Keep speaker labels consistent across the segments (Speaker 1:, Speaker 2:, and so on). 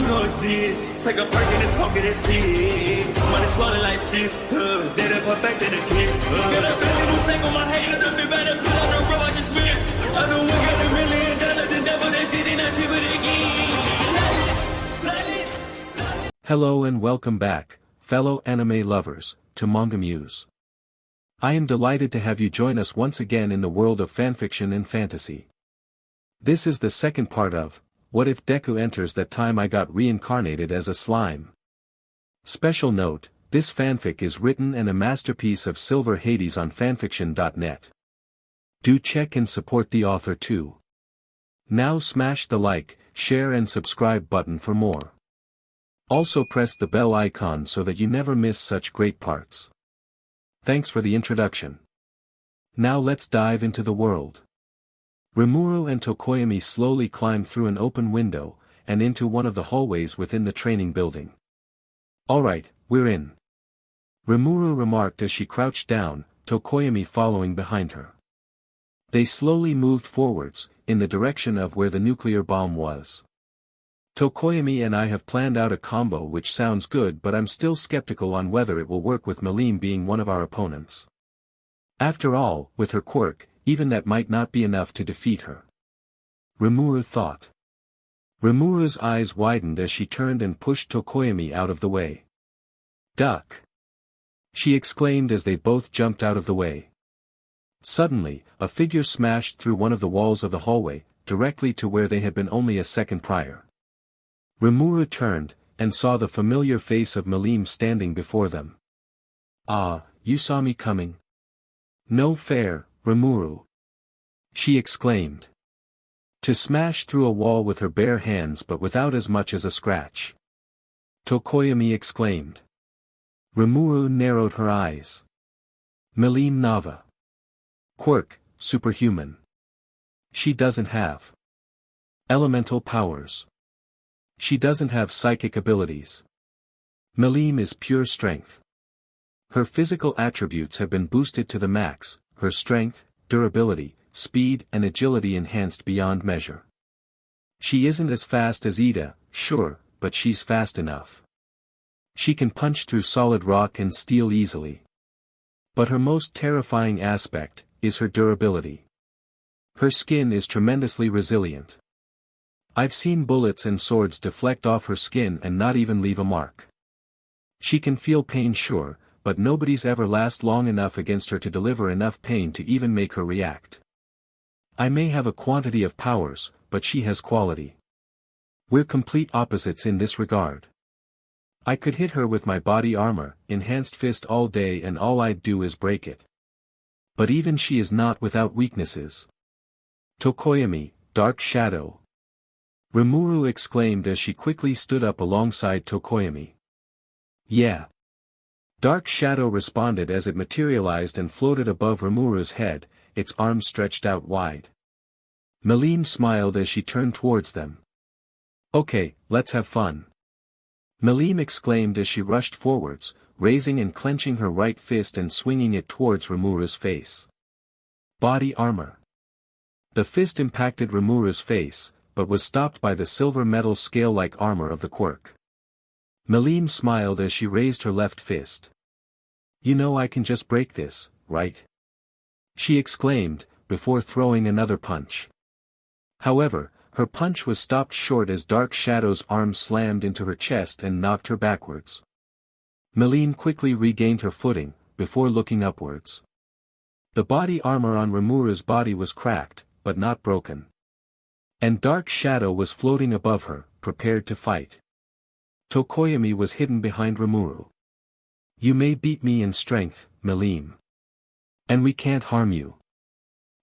Speaker 1: You know it's this. Take a perk and a talk of that shit. Money swallowing like sis. Did it perfect in the kid. Got a billion who sang on my head. Look up better put on the road I just spent. I know we got $1 million. The devil that shit ain't not cheaper again.
Speaker 2: Hello and welcome back, fellow anime lovers, to MangaMuse. I am delighted to have you join us once again in the world of fanfiction and fantasy. This is the second part of, What If Deku Enters That Time I Got Reincarnated as a Slime. Special note, this fanfic is written and a masterpiece of SilverHades on FANFICTIONnet. Do check and support the author too. Now smash the like, share and subscribe button for more. Also press the bell icon so that you never miss such great parts. Thanks for the introduction. Now let's dive into the world. Rimuru and Tokoyami slowly climb through an open window, and into one of the hallways within the training building. Alright, we're in. Rimuru remarked as she crouched down, Tokoyami following behind her. They slowly moved forwards, in the direction of where the nuclear bomb was. Tokoyami and I have planned out a combo which sounds good, but I'm still skeptical on whether it will work with Melim being one of our opponents. After all, with her quirk, even that might not be enough to defeat her. Rimuru thought. Rimuru's eyes widened as she turned and pushed Tokoyami out of the way. Duck! She exclaimed as they both jumped out of the way. Suddenly, a figure smashed through one of the walls of the hallway, directly to where they had been only a second prior. Rimuru turned, and saw the familiar face of Melim standing before them. Ah, you saw me coming. No fair, Rimuru. She exclaimed. To smash through a wall with her bare hands but without as much as a scratch. Tokoyami exclaimed. Rimuru narrowed her eyes. Melim Nava. Quirk, superhuman. She doesn't have elemental powers. She doesn't have psychic abilities. Melim is pure strength. Her physical attributes have been boosted to the max, her strength, durability, speed and agility enhanced beyond measure. She isn't as fast as Ida, sure, but she's fast enough. She can punch through solid rock and steel easily. But her most terrifying aspect is her durability. Her skin is tremendously resilient. I've seen bullets and swords deflect off her skin and not even leave a mark. She can feel pain, sure, but nobody's ever last long enough against her to deliver enough pain to even make her react. I may have a quantity of powers, but she has quality. We're complete opposites in this regard. I could hit her with my body armor, enhanced fist all day and all I'd do is break it. But even she is not without weaknesses. Tokoyami, Dark Shadow. Rimuru exclaimed as she quickly stood up alongside Tokoyami. Yeah. Dark Shadow responded as it materialized and floated above Rimuru's head, its arms stretched out wide. Melim smiled as she turned towards them. Okay, let's have fun. Melim exclaimed as she rushed forwards, raising and clenching her right fist and swinging it towards Rimuru's face. Body armor. The fist impacted Rimuru's face, but was stopped by the silver metal scale-like armor of the quirk. Melim smiled as she raised her left fist. You know I can just break this, right? She exclaimed, before throwing another punch. However, her punch was stopped short as Dark Shadow's arm slammed into her chest and knocked her backwards. Melim quickly regained her footing, before looking upwards. The body armor on Rimuru's body was cracked, but not broken. And Dark Shadow was floating above her, prepared to fight. Tokoyami was hidden behind Rimuru. You may beat me in strength, Melim. And we can't harm you.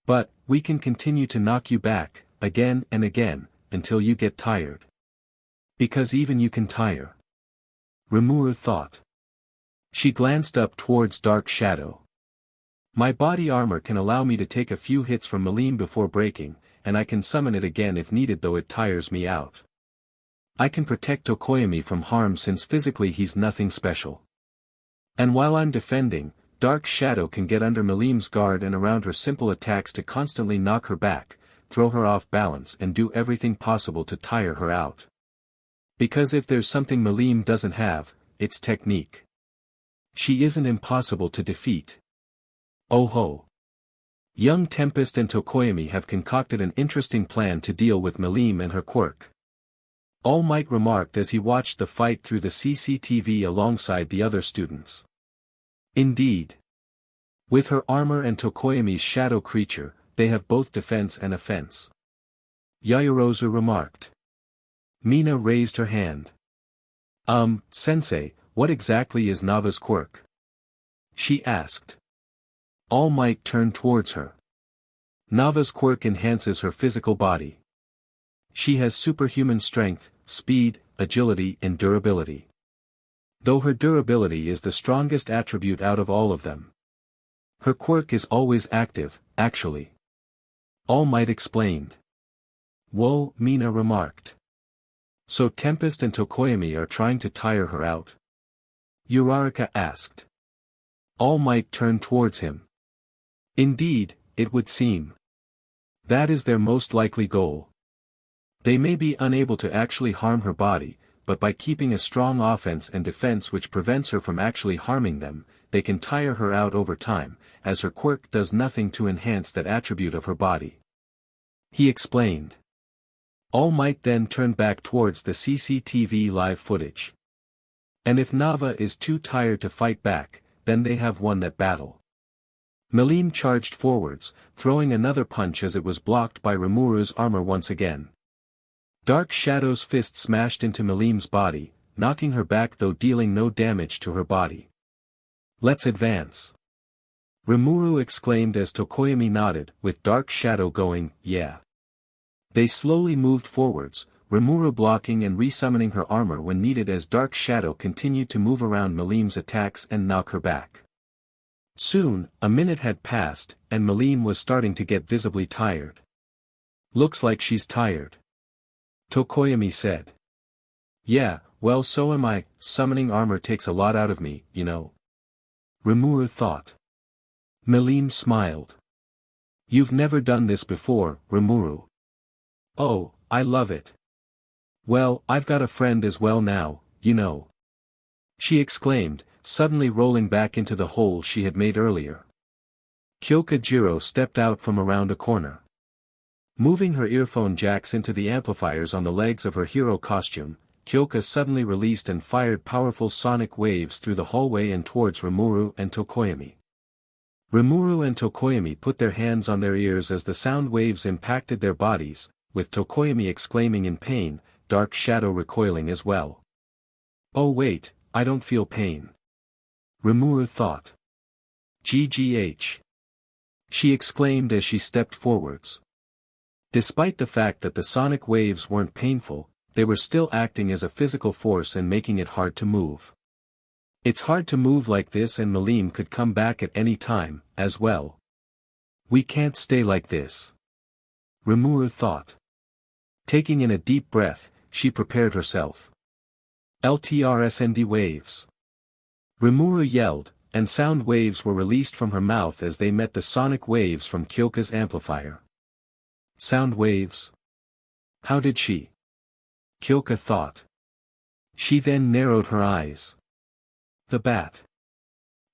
Speaker 2: But, we can continue to knock you back, again and again, until you get tired. Because even you can tire. Rimuru thought. She glanced up towards Dark Shadow. My body armor can allow me to take a few hits from Melim before breaking, and I can summon it again if needed, though it tires me out. I can protect Tokoyami from harm since physically he's nothing special. And while I'm defending, Dark Shadow can get under Melim's guard and around her simple attacks to constantly knock her back, throw her off balance and do everything possible to tire her out. Because if there's something Melim doesn't have, it's technique. She isn't impossible to defeat. Oh ho. Young Tempest and Tokoyami have concocted an interesting plan to deal with Melim and her quirk. All Might remarked as he watched the fight through the CCTV alongside the other students. Indeed. With her armor and Tokoyami's shadow creature, they have both defense and offense. Yaoyorozu remarked. Mina raised her hand. Sensei, what exactly is Nava's quirk? She asked. All Might turned towards her. Nava's quirk enhances her physical body. She has superhuman strength, speed, agility and durability. Though her durability is the strongest attribute out of all of them. Her quirk is always active, actually. All Might explained. Whoa, Mina remarked. So Tempest and Tokoyami are trying to tire her out? Uraraka asked. All Might turned towards him. Indeed, it would seem. That is their most likely goal. They may be unable to actually harm her body, but by keeping a strong offense and defense which prevents her from actually harming them, they can tire her out over time, as her quirk does nothing to enhance that attribute of her body. He explained. All Might then turned back towards the CCTV live footage. And if Nava is too tired to fight back, then they have won that battle. Melim charged forwards, throwing another punch as it was blocked by Rimuru's armor once again. Dark Shadow's fist smashed into Melim's body, knocking her back though dealing no damage to her body. Let's advance. Rimuru exclaimed as Tokoyami nodded, with Dark Shadow going, yeah. They slowly moved forwards, Rimuru blocking and resummoning her armor when needed as Dark Shadow continued to move around Melim's attacks and knock her back. Soon, a minute had passed, and Melim was starting to get visibly tired. Looks like she's tired. Tokoyami said. Yeah, well so am I, summoning armor takes a lot out of me, you know. Rimuru thought. Melim smiled. You've never done this before, Rimuru. Oh, I love it. Well, I've got a friend as well now, you know. She exclaimed, suddenly rolling back into the hole she had made earlier. Kyoka Jiro stepped out from around a corner. Moving her earphone jacks into the amplifiers on the legs of her hero costume, Kyoka suddenly released and fired powerful sonic waves through the hallway and towards Rimuru and Tokoyami. Rimuru and Tokoyami put their hands on their ears as the sound waves impacted their bodies, with Tokoyami exclaiming in pain, Dark Shadow recoiling as well. Oh wait, I don't feel pain. Rimuru thought. GGH. She exclaimed as she stepped forwards. Despite the fact that the sonic waves weren't painful, they were still acting as a physical force and making it hard to move. It's hard to move like this and Melim could come back at any time, as well. We can't stay like this. Rimuru thought. Taking in a deep breath, she prepared herself. LTRSND waves. Rimuru yelled, and sound waves were released from her mouth as they met the sonic waves from Kyoka's amplifier. Sound waves? How did she? Kyoka thought. She then narrowed her eyes. The bat.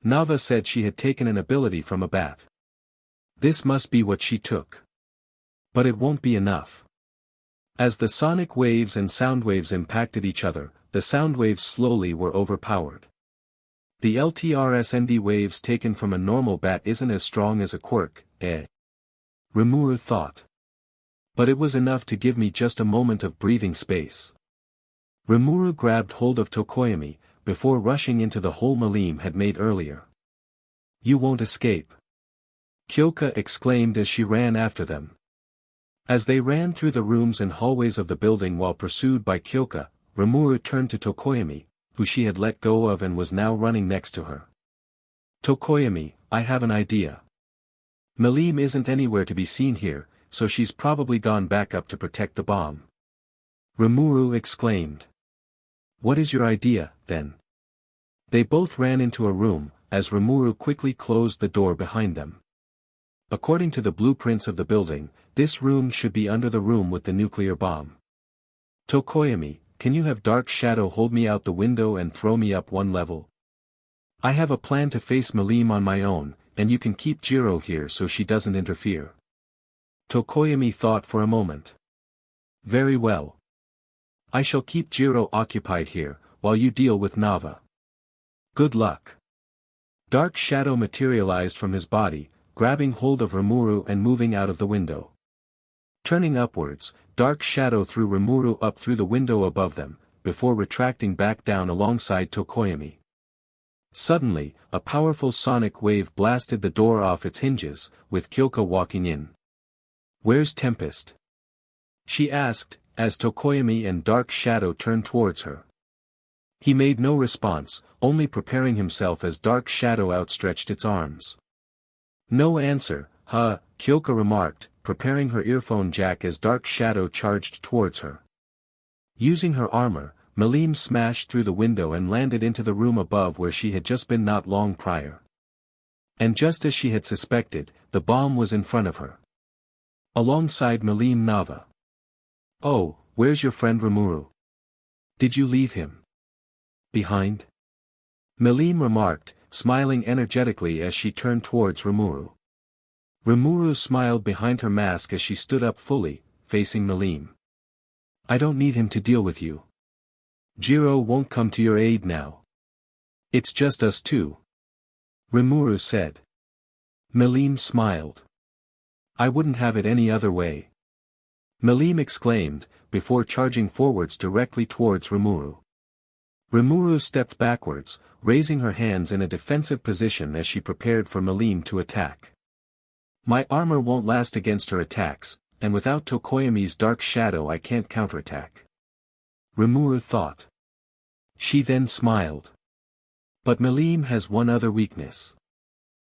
Speaker 2: Nava said she had taken an ability from a bat. This must be what she took. But it won't be enough. As the sonic waves and sound waves impacted each other, the sound waves slowly were overpowered. The LTRSND waves taken from a normal bat isn't as strong as a quirk, eh? Rimuru thought. But it was enough to give me just a moment of breathing space. Rimuru grabbed hold of Tokoyami, before rushing into the hole Melim had made earlier. You won't escape. Kyoka exclaimed as she ran after them. As they ran through the rooms and hallways of the building while pursued by Kyoka, Rimuru turned to Tokoyami, who she had let go of and was now running next to her. Tokoyami, I have an idea. Melim isn't anywhere to be seen here, so she's probably gone back up to protect the bomb. Rimuru exclaimed. What is your idea, then? They both ran into a room, as Rimuru quickly closed the door behind them. According to the blueprints of the building, this room should be under the room with the nuclear bomb. Tokoyami, can you have Dark Shadow hold me out the window and throw me up one level? I have a plan to face Malim on my own, and you can keep Jiro here so she doesn't interfere. Tokoyami thought for a moment. Very well. I shall keep Jiro occupied here, while you deal with Nava. Good luck. Dark Shadow materialized from his body, grabbing hold of Rimuru and moving out of the window. Turning upwards, Dark Shadow threw Rimuru up through the window above them, before retracting back down alongside Tokoyami. Suddenly, a powerful sonic wave blasted the door off its hinges, with Kyoka walking in. Where's Tempest? She asked, as Tokoyami and Dark Shadow turned towards her. He made no response, only preparing himself as Dark Shadow outstretched its arms. No answer, huh, Kyoka remarked, preparing her earphone jack as Dark Shadow charged towards her. Using her armor, Malim smashed through the window and landed into the room above where she had just been not long prior. And just as she had suspected, the bomb was in front of her. Alongside Malim Nava. Oh, where's your friend Rimuru? Did you leave him behind? Malim remarked, smiling energetically as she turned towards Rimuru. Rimuru smiled behind her mask as she stood up fully, facing Malim. I don't need him to deal with you. Jiro won't come to your aid now. It's just us two. Rimuru said. Malim smiled. I wouldn't have it any other way. Malim exclaimed, before charging forwards directly towards Rimuru. Rimuru stepped backwards, raising her hands in a defensive position as she prepared for Malim to attack. My armor won't last against her attacks, and without Tokoyami's Dark Shadow I can't counterattack. Rimuru thought. She then smiled. But Malim has one other weakness.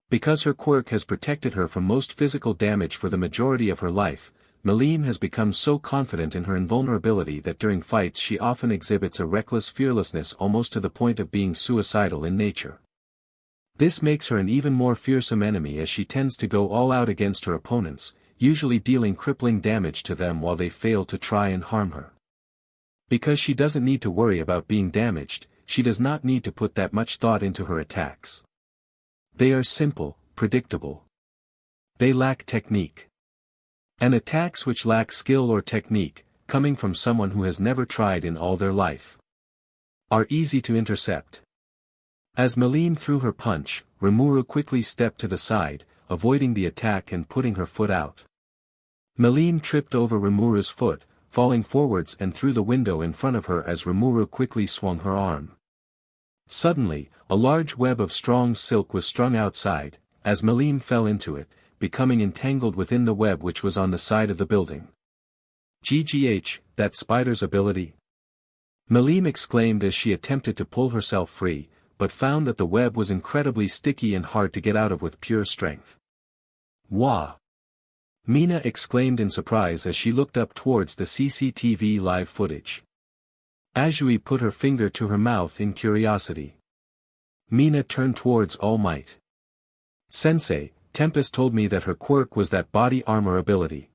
Speaker 2: Because her quirk has protected her from most physical damage for the majority of her life, Malim has become so confident in her invulnerability that during fights she often exhibits a reckless fearlessness almost to the point of being suicidal in nature. This makes her an even more fearsome enemy as she tends to go all out against her opponents, usually dealing crippling damage to them while they fail to try and harm her. Because she doesn't need to worry about being damaged, she does not need to put that much thought into her attacks. They are simple, predictable. They lack technique. And attacks which lack skill or technique, coming from someone who has never tried in all their life, are easy to intercept. As Malim threw her punch, Rimuru quickly stepped to the side, avoiding the attack and putting her foot out. Malim tripped over Rimuru's foot, falling forwards and through the window in front of her as Rimuru quickly swung her arm. Suddenly, a large web of strong silk was strung outside, as Malim fell into it, becoming entangled within the web which was on the side of the building. GGH, that spider's ability? Malim exclaimed as she attempted to pull herself free, but found that the web was incredibly sticky and hard to get out of with pure strength. Wah! Mina exclaimed in surprise as she looked up towards the CCTV live footage. Azui put her finger to her mouth in curiosity. Mina turned towards All Might. Sensei, Tempest told me that her quirk was that body armor ability.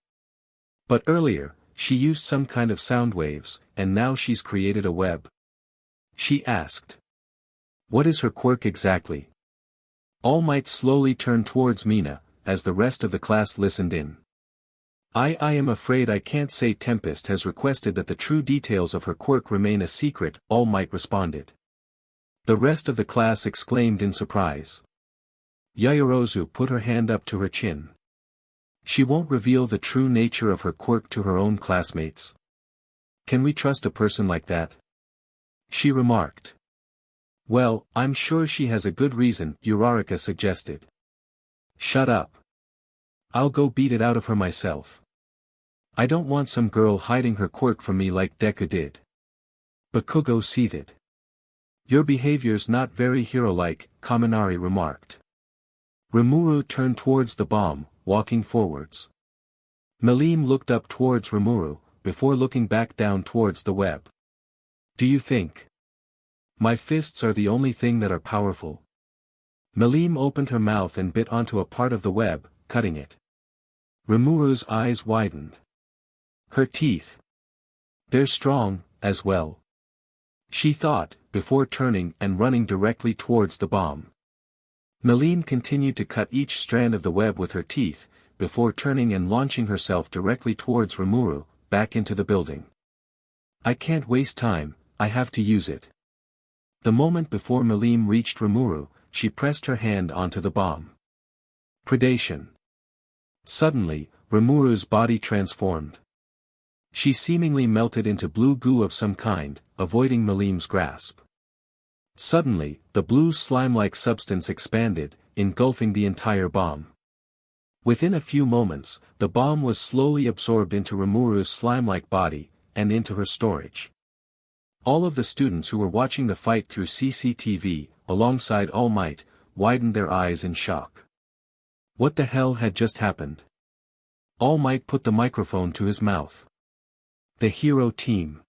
Speaker 2: But earlier, she used some kind of sound waves, and now she's created a web. She asked. What is her quirk exactly? All Might slowly turned towards Mina, as the rest of the class listened in. I am afraid I can't say. Tempest has requested that the true details of her quirk remain a secret, All Might responded. The rest of the class exclaimed in surprise. Yaoyorozu put her hand up to her chin. She won't reveal the true nature of her quirk to her own classmates. Can we trust a person like that? She remarked. Well, I'm sure she has a good reason, Uraraka suggested. Shut up. I'll go beat it out of her myself. I don't want some girl hiding her quirk from me like Deku did. Bakugou seethed. Your behavior's not very hero-like, Kaminari remarked. Rimuru turned towards the bomb, walking forwards. Malim looked up towards Rimuru, before looking back down towards the web. Do you think my fists are the only thing that are powerful? Malim opened her mouth and bit onto a part of the web, cutting it. Rimuru's eyes widened. Her teeth. They're strong, as well. she thought, before turning and running directly towards the bomb. Meline continued to cut each strand of the web with her teeth, before turning and launching herself directly towards Rimuru, back into the building. I can't waste time, I have to use it. The moment before Meline reached Rimuru, she pressed her hand onto the bomb. Predation. Suddenly, Rimuru's body transformed. She seemingly melted into blue goo of some kind, avoiding Meline's grasp. Suddenly, the blue slime-like substance expanded, engulfing the entire bomb. Within a few moments, the bomb was slowly absorbed into Rimuru's slime-like body, and into her storage. All of the students who were watching the fight through CCTV, alongside All Might, widened their eyes in shock. What the hell had just happened? All Might put the microphone to his mouth. The hero team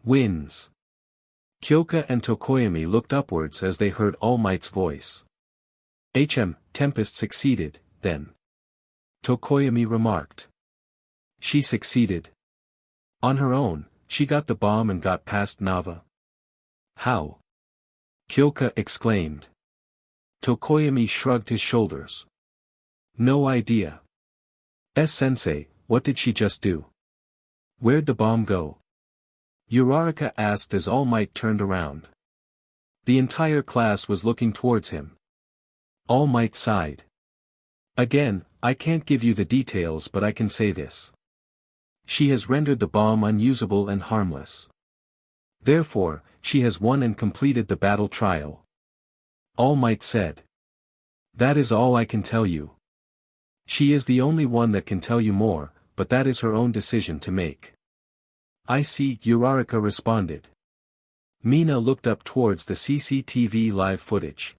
Speaker 2: wins. Kyoka and Tokoyami looked upwards as they heard All Might's voice. Tempest succeeded, then. Tokoyami remarked. She succeeded. On her own, she got the bomb and got past Nava. How? Kyoka exclaimed. Tokoyami shrugged his shoulders. No idea. Sensei, what did she just do? Where'd the bomb go? Uraraka asked as All Might turned around. The entire class was looking towards him. All Might sighed. Again, I can't give you the details, but I can say this. She has rendered the bomb unusable and harmless. Therefore, she has won and completed the battle trial. All Might said. That is all I can tell you. She is the only one that can tell you more, but that is her own decision to make. I see, Uraraka responded. Mina looked up towards the CCTV live footage.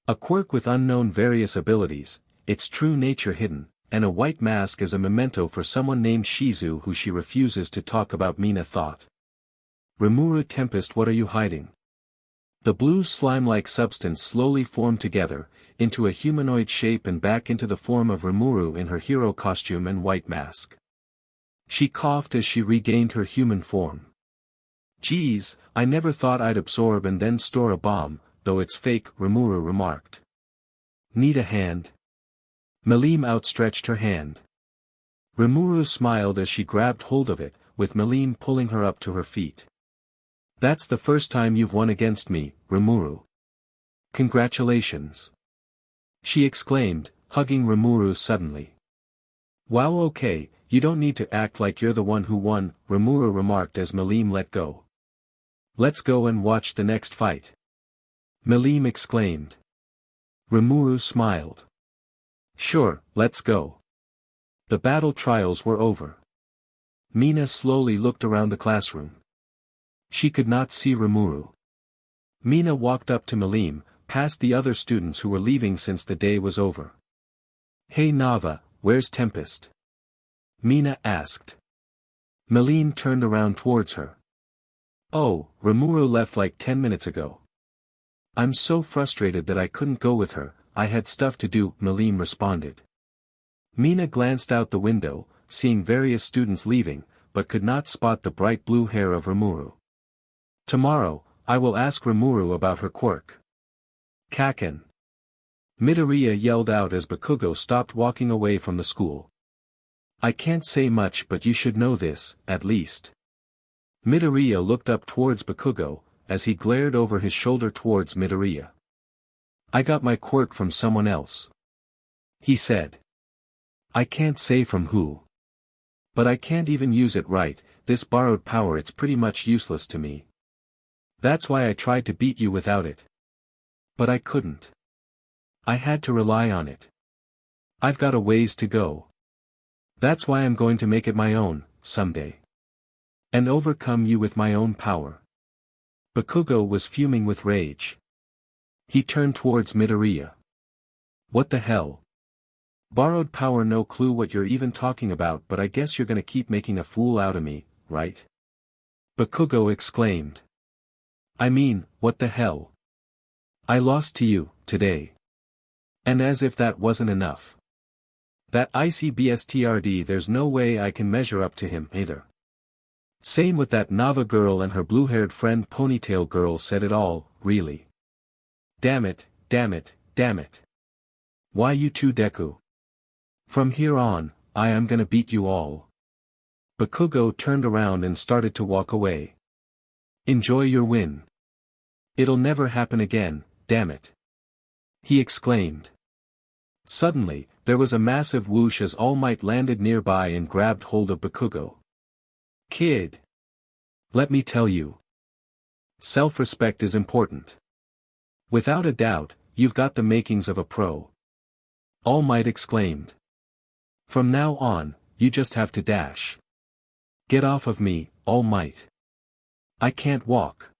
Speaker 2: A quirk with unknown various abilities, its true nature hidden, and a white mask as a memento for someone named Shizu who she refuses to talk about, Mina thought. Rimuru Tempest, what are you hiding? The blue slime-like substance slowly formed together, into a humanoid shape and back into the form of Rimuru in her hero costume and white mask. She coughed as she regained her human form. Geez, I never thought I'd absorb and then store a bomb, though it's fake, Rimuru remarked. Need a hand? Meline outstretched her hand. Rimuru smiled as she grabbed hold of it, with Meline pulling her up to her feet. That's the first time you've won against me, Rimuru. Congratulations. She exclaimed, hugging Rimuru suddenly. Wow, okay, you don't need to act like you're the one who won, Rimuru remarked as Meline let go. Let's go and watch the next fight. Meline exclaimed. Rimuru smiled. Sure, let's go. The battle trials were over. Mina slowly looked around the classroom. She could not see Rimuru. Mina walked up to Meline, past the other students who were leaving since the day was over. Hey Nava, where's Tempest? Mina asked. Meline turned around towards her. Oh, Rimuru left like 10 minutes ago. I'm so frustrated that I couldn't go with her, I had stuff to do, Meline responded. Mina glanced out the window, seeing various students leaving, but could not spot the bright blue hair of Rimuru. Tomorrow, I will ask Rimuru about her quirk. Kaken. Midoriya yelled out as Bakugou stopped walking away from the school. I can't say much, but you should know this, at least. Midoriya looked up towards Bakugou, as he glared over his shoulder towards Midoriya. I got my quirk from someone else. He said. I can't say from who. But I can't even use it right, this borrowed power, it's pretty much useless to me. That's why I tried to beat you without it. But I couldn't. I had to rely on it. I've got a ways to go. That's why I'm going to make it my own, someday. And overcome you with my own power. Bakugou was fuming with rage. He turned towards Midoriya. What the hell? Borrowed power, no clue what you're even talking about, but I guess you're gonna keep making a fool out of me, right? Bakugou exclaimed. I mean, what the hell? I lost to you, today. And as if that wasn't enough. That icy BSTRD, there's no way I can measure up to him, either. Same with that Nava girl and her blue-haired friend Ponytail girl said it all, really. Damn it, damn it, damn it. Why you two Deku? From here on, I am gonna beat you all. Bakugou turned around and started to walk away. Enjoy your win. It'll never happen again, damn it. He exclaimed. Suddenly, there was a massive whoosh as All Might landed nearby and grabbed hold of Bakugou. Kid. Let me tell you. Self-respect is important. Without a doubt, you've got the makings of a pro. All Might exclaimed. From now on, you just have to dash. Get off of me, All Might. I can't walk.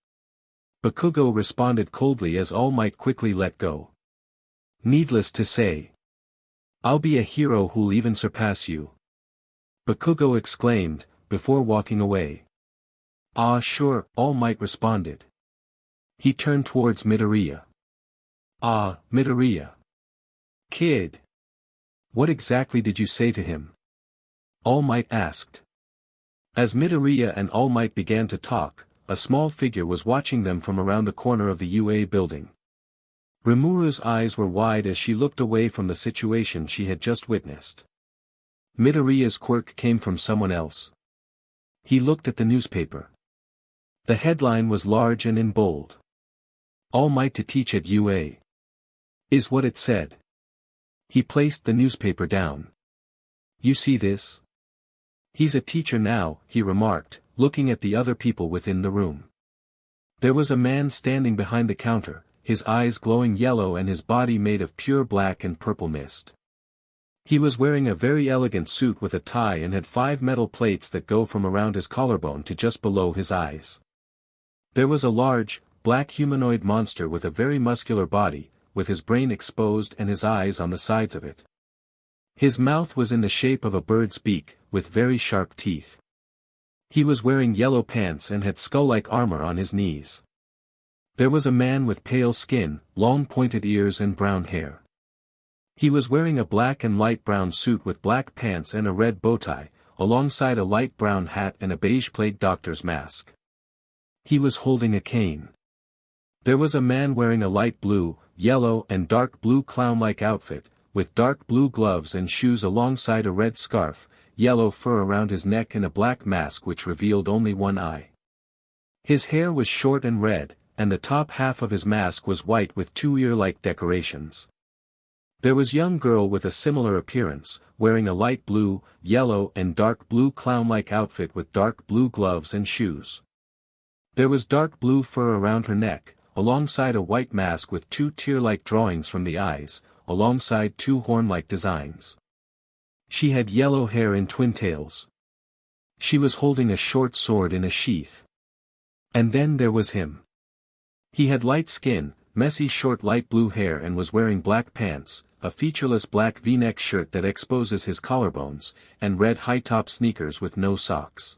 Speaker 2: Bakugou responded coldly as All Might quickly let go. Needless to say. I'll be a hero who'll even surpass you. Bakugou exclaimed, before walking away. Ah sure, All Might responded. He turned towards Midoriya. Ah, Midoriya. Kid. What exactly did you say to him? All Might asked. As Midoriya and All Might began to talk, a small figure was watching them from around the corner of the UA building. Rimuru's eyes were wide as she looked away from the situation she had just witnessed. Midoriya's quirk came from someone else. He looked at the newspaper. The headline was large and in bold. All Might to teach at UA. Is what it said. He placed the newspaper down. You see this? He's a teacher now, he remarked, looking at the other people within the room. There was a man standing behind the counter, his eyes glowing yellow and his body made of pure black and purple mist. He was wearing a very elegant suit with a tie and had 5 metal plates that go from around his collarbone to just below his eyes. There was a large, black humanoid monster with a very muscular body, with his brain exposed and his eyes on the sides of it. His mouth was in the shape of a bird's beak, with very sharp teeth. He was wearing yellow pants and had skull-like armor on his knees. There was a man with pale skin, long pointed ears and brown hair. He was wearing a black and light brown suit with black pants and a red bow tie, alongside a light brown hat and a beige plague doctor's mask. He was holding a cane. There was a man wearing a light blue, yellow and dark blue clown-like outfit, with dark blue gloves and shoes alongside a red scarf, yellow fur around his neck and a black mask which revealed only one eye. His hair was short and red, and the top half of his mask was white with 2 ear-like decorations. There was a young girl with a similar appearance, wearing a light blue, yellow and dark blue clown-like outfit with dark blue gloves and shoes. There was dark blue fur around her neck, alongside a white mask with 2 tear-like drawings from the eyes, alongside 2 horn-like designs. She had yellow hair in twin tails. She was holding a short sword in a sheath. And then there was him. He had light skin, messy short light blue hair and was wearing black pants, a featureless black V-neck shirt that exposes his collarbones, and red high-top sneakers with no socks.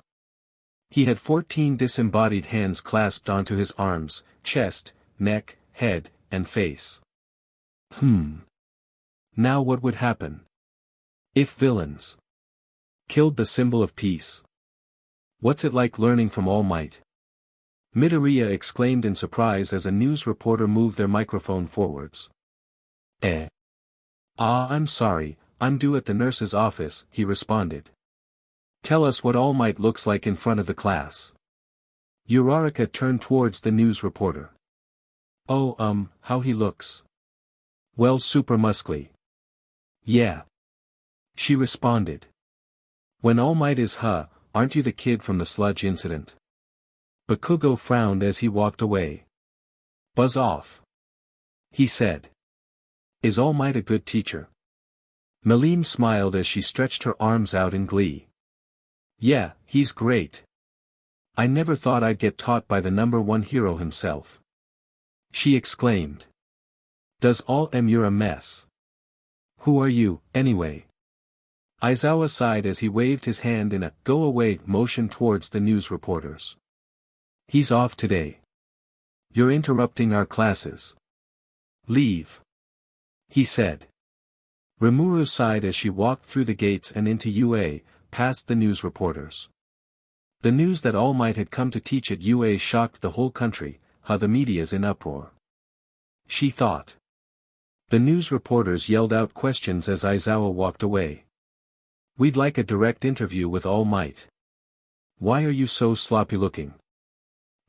Speaker 2: He had 14 disembodied hands clasped onto his arms, chest, neck, head, and face. Now what would happen? If villains killed the symbol of peace? What's it like learning from All Might? Midoriya exclaimed in surprise as a news reporter moved their microphone forwards. I'm sorry, I'm due at the nurse's office, he responded. Tell us what All Might looks like in front of the class. Uraraka turned towards the news reporter. Oh, how he looks. Well, super muscly. Yeah. She responded. When All Might is aren't you the kid from the sludge incident? Bakugou frowned as he walked away. Buzz off. He said. Is All Might a good teacher? Melim smiled as she stretched her arms out in glee. Yeah, he's great. I never thought I'd get taught by the #1 hero himself. She exclaimed. Does you're a mess. Who are you, anyway? Aizawa sighed as he waved his hand in a go-away motion towards the news reporters. He's off today. You're interrupting our classes. Leave. He said. Rimuru sighed as she walked through the gates and into UA, past the news reporters. The news that All Might had come to teach at UA shocked the whole country, the media's in uproar. She thought. The news reporters yelled out questions as Aizawa walked away. We'd like a direct interview with All Might. Why are you so sloppy looking?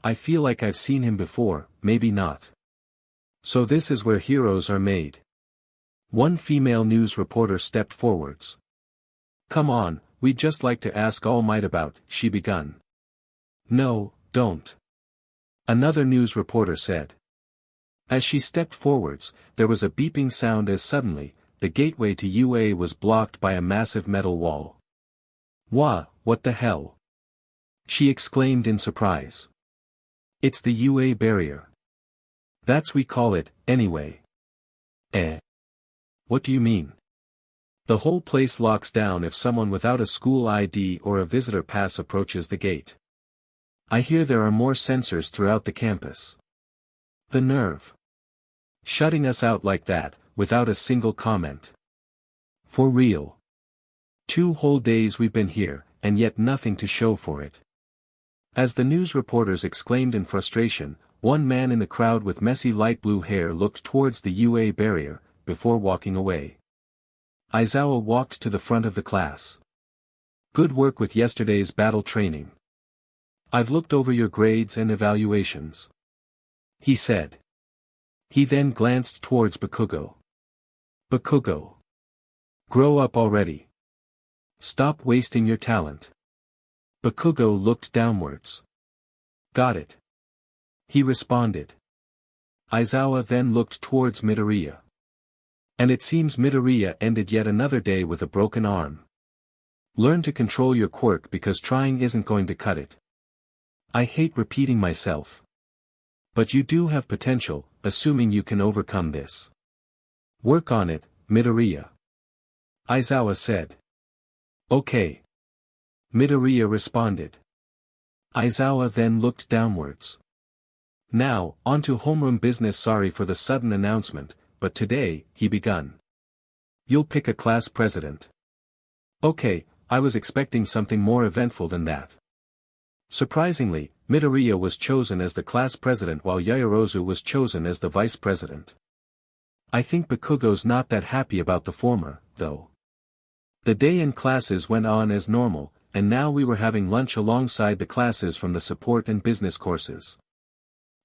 Speaker 2: I feel like I've seen him before, maybe not. So this is where heroes are made. One female news reporter stepped forwards. Come on, we'd just like to ask All Might about, she begun. No, don't. Another news reporter said. As she stepped forwards, there was a beeping sound as suddenly, the gateway to UA was blocked by a massive metal wall. What the hell? She exclaimed in surprise. It's the UA barrier. That's we call it, anyway. What do you mean? The whole place locks down if someone without a school ID or a visitor pass approaches the gate. I hear there are more sensors throughout the campus. The nerve. Shutting us out like that, without a single comment. For real. 2 whole days we've been here, and yet nothing to show for it. As the news reporters exclaimed in frustration, one man in the crowd with messy light blue hair looked towards the UA barrier, before walking away. Aizawa walked to the front of the class. Good work with yesterday's battle training. I've looked over your grades and evaluations. He said. He then glanced towards Bakugou. Bakugou. Grow up already. Stop wasting your talent. Bakugou looked downwards. Got it. He responded. Aizawa then looked towards Midoriya. And it seems Midoriya ended yet another day with a broken arm. Learn to control your quirk because trying isn't going to cut it. I hate repeating myself. But you do have potential, assuming you can overcome this. Work on it, Midoriya. Aizawa said. Okay. Midoriya responded. Aizawa then looked downwards. Now, on to homeroom business. Sorry for the sudden announcement, but today, he begun. You'll pick a class president. Okay, I was expecting something more eventful than that. Surprisingly, Midoriya was chosen as the class president while Yaoyorozu was chosen as the vice president. I think Bakugou's not that happy about the former, though. The day in classes went on as normal, and now we were having lunch alongside the classes from the support and business courses.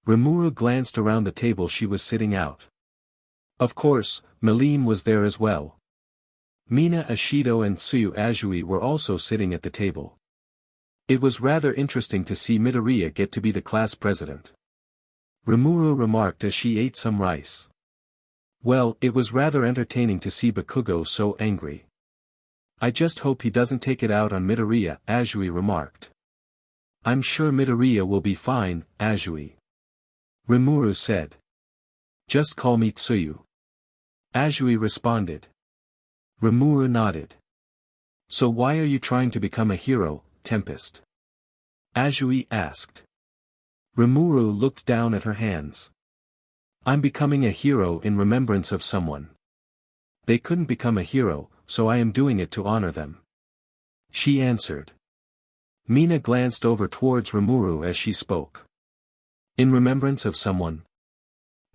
Speaker 2: Rimuru glanced around the table she was sitting out. Of course, Melim was there as well. Mina Ashido and Tsuyu Azui were also sitting at the table. It was rather interesting to see Midoriya get to be the class president. Rimuru remarked as she ate some rice. Well, it was rather entertaining to see Bakugou so angry. I just hope he doesn't take it out on Midoriya, Azui remarked. I'm sure Midoriya will be fine, Azui. Rimuru said. Just call me Tsuyu. Azui responded. Rimuru nodded. So why are you trying to become a hero, Tempest? Azui asked. Rimuru looked down at her hands. I'm becoming a hero in remembrance of someone. They couldn't become a hero, so I am doing it to honor them. She answered. Mina glanced over towards Rimuru as she spoke. In remembrance of someone?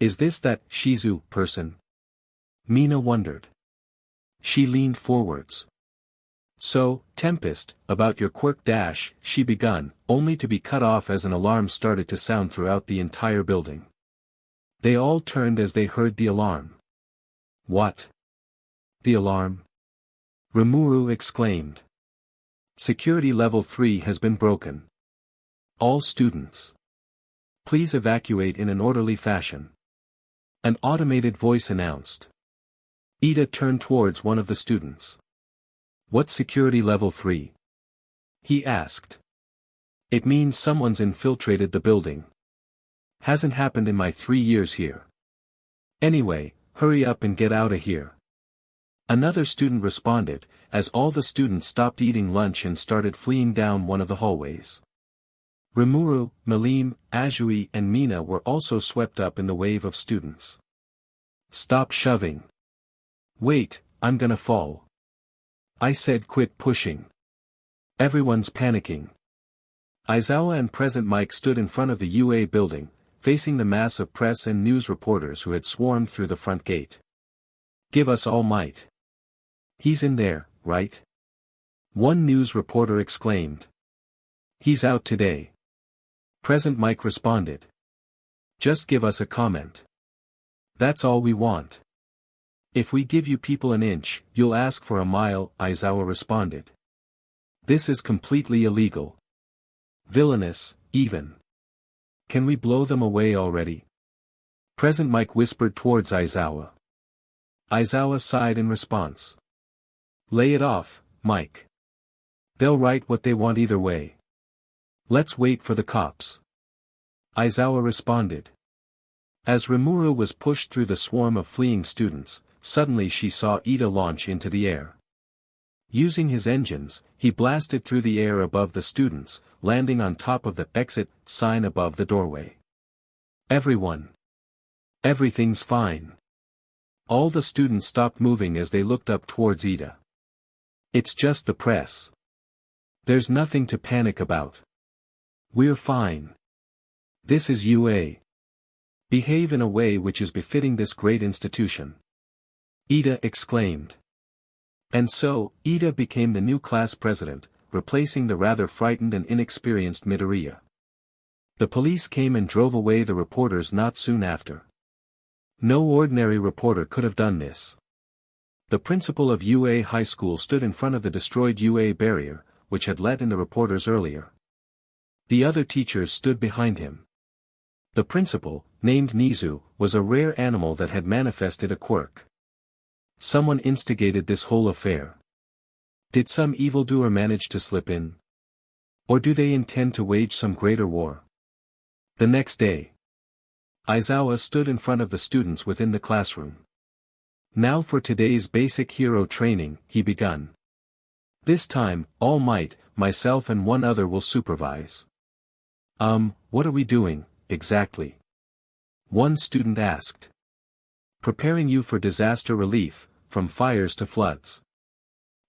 Speaker 2: Is this that Shizu person? Mina wondered. She leaned forwards. So, Tempest, about your quirk dash, she begun, only to be cut off as an alarm started to sound throughout the entire building. They all turned as they heard the alarm. What? The alarm? Rimuru exclaimed. Security level 3 has been broken. All students. Please evacuate in an orderly fashion. An automated voice announced. Ida turned towards one of the students. What's security level 3? He asked. It means someone's infiltrated the building. Hasn't happened in my 3 years here. Anyway, hurry up and get out of here. Another student responded, as all the students stopped eating lunch and started fleeing down one of the hallways. Rimuru, Melim, Azui and Mina were also swept up in the wave of students. Stop shoving. Wait, I'm gonna fall. I said quit pushing. Everyone's panicking. Aizawa and Present Mike stood in front of the UA building, facing the mass of press and news reporters who had swarmed through the front gate. "Give us all might. He's in there, right?" one news reporter exclaimed. "He's out today." Present Mike responded. "Just give us a comment. That's all we want. If we give you people an inch, you'll ask for a mile," Aizawa responded. "This is completely illegal. Villainous, even. Can we blow them away already?" Present Mike whispered towards Aizawa. Aizawa sighed in response. "Lay it off, Mike. They'll write what they want either way. Let's wait for the cops." Aizawa responded. As Rimuru was pushed through the swarm of fleeing students, suddenly she saw Ida launch into the air. Using his engines, he blasted through the air above the students, landing on top of the exit sign above the doorway. "Everyone. Everything's fine." All the students stopped moving as they looked up towards Ida. "It's just the press. There's nothing to panic about. We're fine. This is UA. Behave in a way which is befitting this great institution." Ida exclaimed. And so, Ida became the new class president, replacing the rather frightened and inexperienced Midoriya. The police came and drove away the reporters not soon after. No ordinary reporter could have done this. The principal of UA High School stood in front of the destroyed UA barrier, which had let in the reporters earlier. The other teachers stood behind him. The principal, named Nizu, was a rare animal that had manifested a quirk. Someone instigated this whole affair. Did some evildoer manage to slip in? Or do they intend to wage some greater war? The next day, Aizawa stood in front of the students within the classroom. "Now for today's basic hero training," he begun. "This time, All Might, myself and one other will supervise." What are we doing, exactly?" one student asked. "Preparing you for disaster relief, from fires to floods.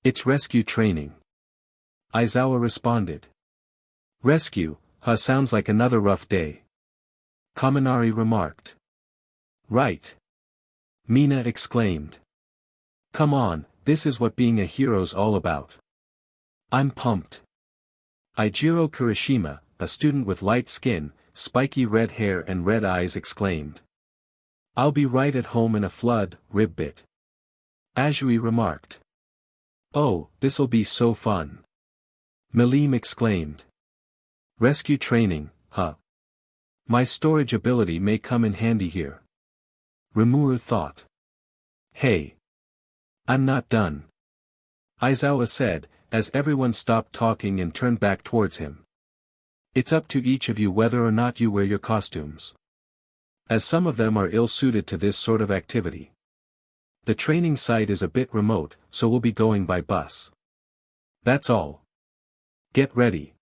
Speaker 2: It's rescue training." Aizawa responded. "Rescue, sounds like another rough day." Kaminari remarked. "Right." Mina exclaimed. "Come on, this is what being a hero's all about. I'm pumped." Eijiro Kirishima, a student with light skin, spiky red hair and red eyes exclaimed. "I'll be right at home in a flood, ribbit." Azui remarked. "Oh, this'll be so fun." Milim exclaimed. "Rescue training, huh? My storage ability may come in handy here." Rimuru thought. "Hey. I'm not done," Aizawa said, as everyone stopped talking and turned back towards him. "It's up to each of you whether or not you wear your costumes. As some of them are ill-suited to this sort of activity. The training site is a bit remote, so we'll be going by bus. That's all. Get ready,"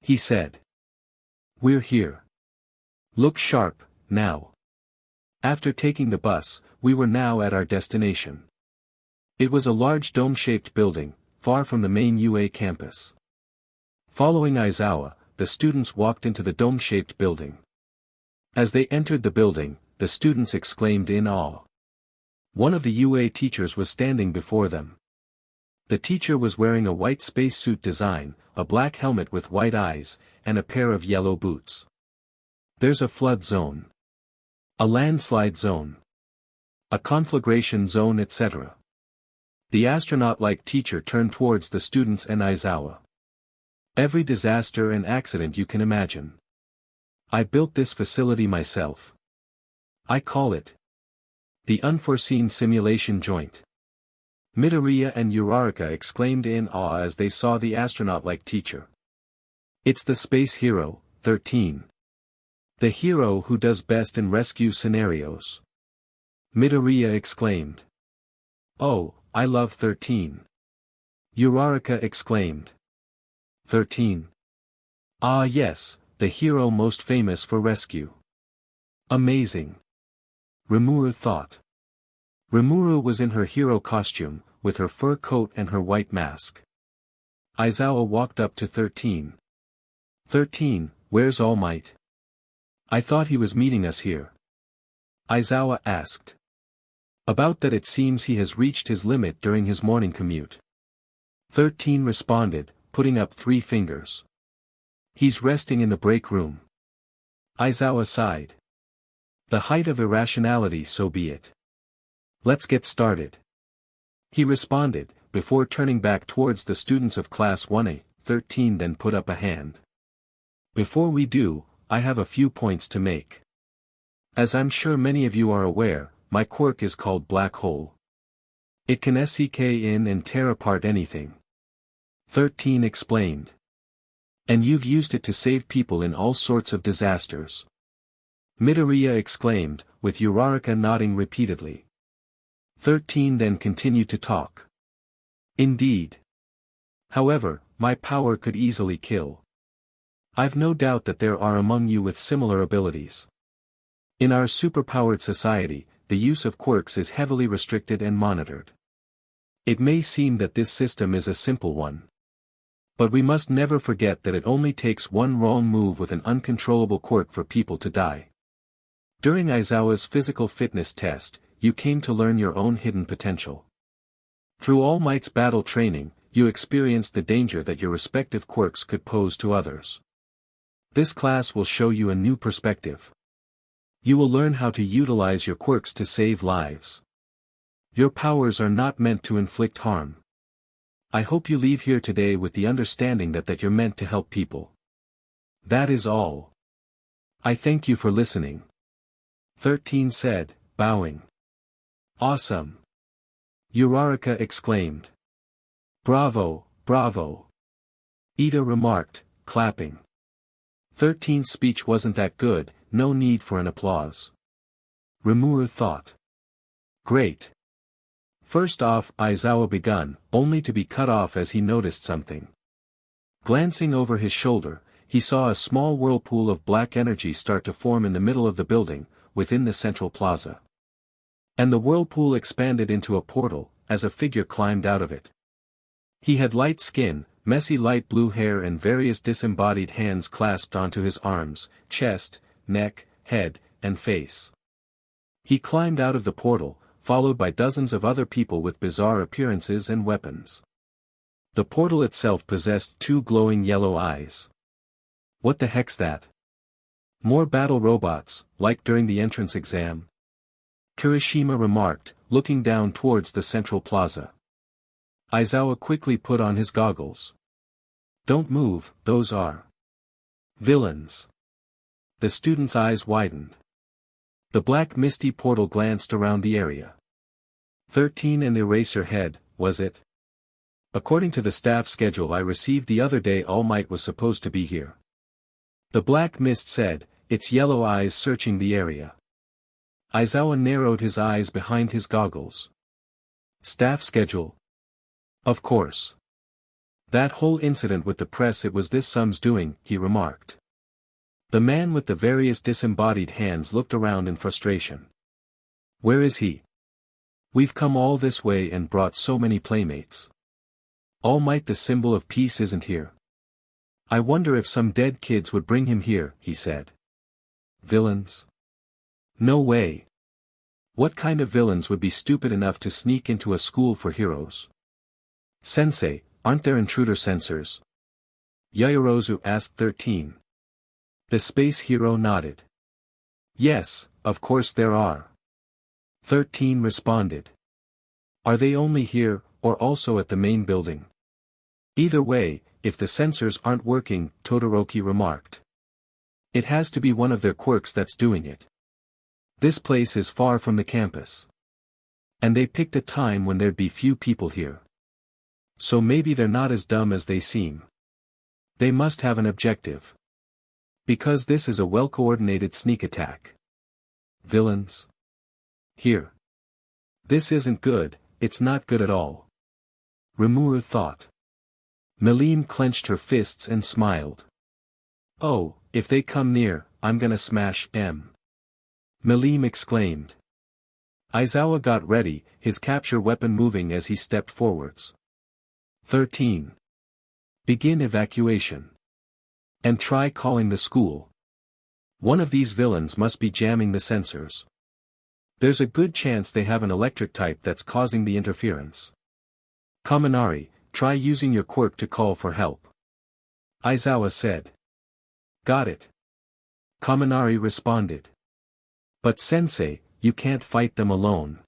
Speaker 2: he said. "We're here. Look sharp, now." After taking the bus, we were now at our destination. It was a large dome-shaped building, far from the main UA campus. Following Aizawa, the students walked into the dome-shaped building. As they entered the building, the students exclaimed in awe. One of the UA teachers was standing before them. The teacher was wearing a white spacesuit design, a black helmet with white eyes, and a pair of yellow boots. "There's a flood zone. A landslide zone. A conflagration zone, etc." The astronaut-like teacher turned towards the students and Aizawa. "Every disaster and accident you can imagine. I built this facility myself. I call it the Unforeseen Simulation Joint." Midoriya and Uraraka exclaimed in awe as they saw the astronaut-like teacher. "It's the Space Hero, 13. The hero who does best in rescue scenarios." Midoriya exclaimed. "Oh, I love 13. Uraraka exclaimed. 13. Ah yes, the hero most famous for rescue. Amazing. Rimuru thought. Rimuru was in her hero costume, with her fur coat and her white mask. Aizawa walked up to 13. 13, where's All Might? I thought he was meeting us here. Aizawa asked. About that, it seems he has reached his limit during his morning commute. 13 responded, putting up 3 fingers. He's resting in the break room. Aizawa sighed. The height of irrationality, so be it. Let's get started. He responded, before turning back towards the students of class 1A. 13 then put up a hand. Before we do, I have a few points to make. As I'm sure many of you are aware, my quirk is called Black Hole. It can SCK in and tear apart anything. 13 explained. And you've used it to save people in all sorts of disasters. Midoriya exclaimed, with Uraraka nodding repeatedly. 13 then continued to talk. Indeed. However, my power could easily kill. I've no doubt that there are among you with similar abilities. In our superpowered society, the use of quirks is heavily restricted and monitored. It may seem that this system is a simple one. But we must never forget that it only takes one wrong move with an uncontrollable quirk for people to die. During Aizawa's physical fitness test, you came to learn your own hidden potential. Through All Might's battle training, you experienced the danger that your respective quirks could pose to others. This class will show you a new perspective. You will learn how to utilize your quirks to save lives. Your powers are not meant to inflict harm. I hope you leave here today with the understanding that you're meant to help people. That is all. I thank you for listening. 13 said, bowing. Awesome. Uraraka exclaimed. Bravo, bravo. Ida remarked, clapping. 13's speech wasn't that good, no need for an applause. Rimuru thought. Great. First off, Aizawa begun, only to be cut off as he noticed something. Glancing over his shoulder, he saw a small whirlpool of black energy start to form in the middle of the building, within the central plaza. And the whirlpool expanded into a portal, as a figure climbed out of it. He had light skin, messy light blue hair and various disembodied hands clasped onto his arms, chest, neck, head, and face. He climbed out of the portal, followed by dozens of other people with bizarre appearances and weapons. The portal itself possessed 2 glowing yellow eyes. What the heck's that? More battle robots, like during the entrance exam? Kirishima remarked, looking down towards the central plaza. Aizawa quickly put on his goggles. Don't move, those are villains. The student's eyes widened. The black misty portal glanced around the area. 13 and Eraserhead, was it? According to the staff schedule I received the other day, All Might was supposed to be here. The black mist said, its yellow eyes searching the area. Aizawa narrowed his eyes behind his goggles. Staff schedule? Of course. That whole incident with the press, it was this sum's doing, he remarked. The man with the various disembodied hands looked around in frustration. Where is he? We've come all this way and brought so many playmates. All Might, the symbol of peace, isn't here. I wonder if some dead kids would bring him here, he said. Villains? No way. What kind of villains would be stupid enough to sneak into a school for heroes? Sensei, aren't there intruder sensors? Yaoyorozu asked 13. The space hero nodded. Yes, of course there are. 13 responded. Are they only here, or also at the main building? Either way, if the sensors aren't working, Todoroki remarked. It has to be one of their quirks that's doing it. This place is far from the campus. And they picked a time when there'd be few people here. So maybe they're not as dumb as they seem. They must have an objective. Because this is a well-coordinated sneak attack. Villains? Here. This isn't good, it's not good at all. Rimuru thought. Meline clenched her fists and smiled. Oh, if they come near, I'm gonna smash M. Meline exclaimed. Aizawa got ready, his capture weapon moving as he stepped forwards. 13. Begin evacuation. And try calling the school. One of these villains must be jamming the sensors. There's a good chance they have an electric type that's causing the interference. Kaminari, try using your quirk to call for help. Aizawa said. Got it. Kaminari responded. But sensei, you can't fight them alone.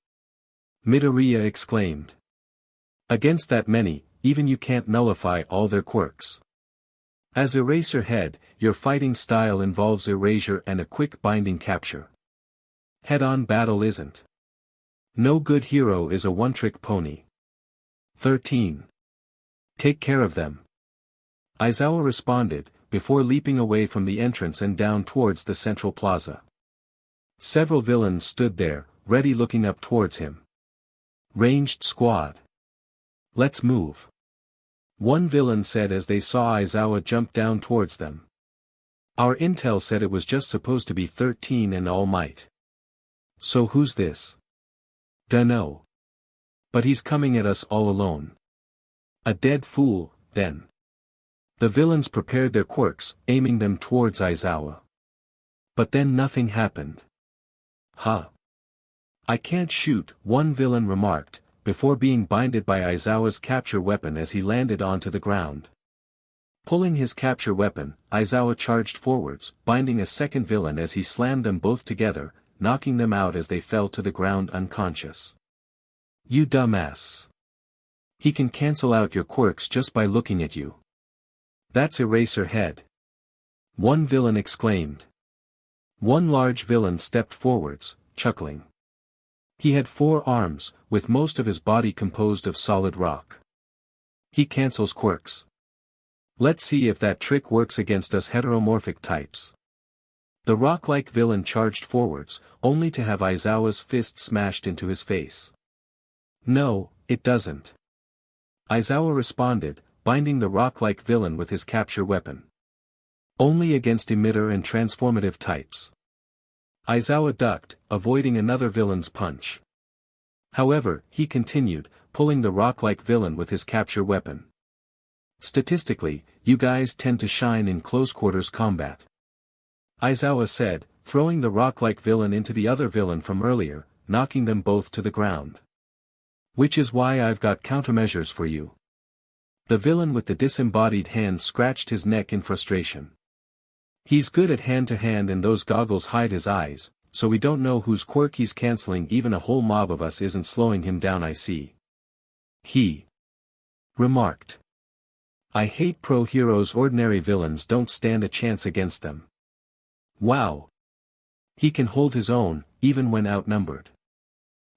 Speaker 2: Midoriya exclaimed. Against that many, even you can't nullify all their quirks. As Eraser Head, your fighting style involves erasure and a quick binding capture. Head-on battle isn't. No good hero is a one-trick pony. 13. Take care of them. Aizawa responded, before leaping away from the entrance and down towards the central plaza. Several villains stood there, ready looking up towards him. Ranged squad. Let's move. One villain said as they saw Aizawa jump down towards them. Our intel said it was just supposed to be 13 and All Might. So who's this? Dunno. But he's coming at us all alone. A dead fool, then. The villains prepared their quirks, aiming them towards Aizawa. But then nothing happened. Huh. I can't shoot, one villain remarked, before being binded by Aizawa's capture weapon as he landed onto the ground. Pulling his capture weapon, Aizawa charged forwards, binding a second villain as he slammed them both together, knocking them out as they fell to the ground unconscious. You dumbass. He can cancel out your quirks just by looking at you. That's Eraser Head. One villain exclaimed. One large villain stepped forwards, chuckling. He had 4 arms, with most of his body composed of solid rock. He cancels quirks. Let's see if that trick works against us heteromorphic types. The rock-like villain charged forwards, only to have Aizawa's fist smashed into his face. No, it doesn't. Aizawa responded, binding the rock-like villain with his capture weapon. Only against emitter and transformative types. Aizawa ducked, avoiding another villain's punch. However, he continued, pulling the rock-like villain with his capture weapon. Statistically, you guys tend to shine in close-quarters combat. Aizawa said, throwing the rock-like villain into the other villain from earlier, knocking them both to the ground. Which is why I've got countermeasures for you. The villain with the disembodied hand scratched his neck in frustration. He's good at hand-to-hand and those goggles hide his eyes, so we don't know whose quirk he's canceling. Even a whole mob of us isn't slowing him down, I see. He remarked. I hate pro-heroes. Ordinary villains don't stand a chance against them. Wow. He can hold his own, even when outnumbered.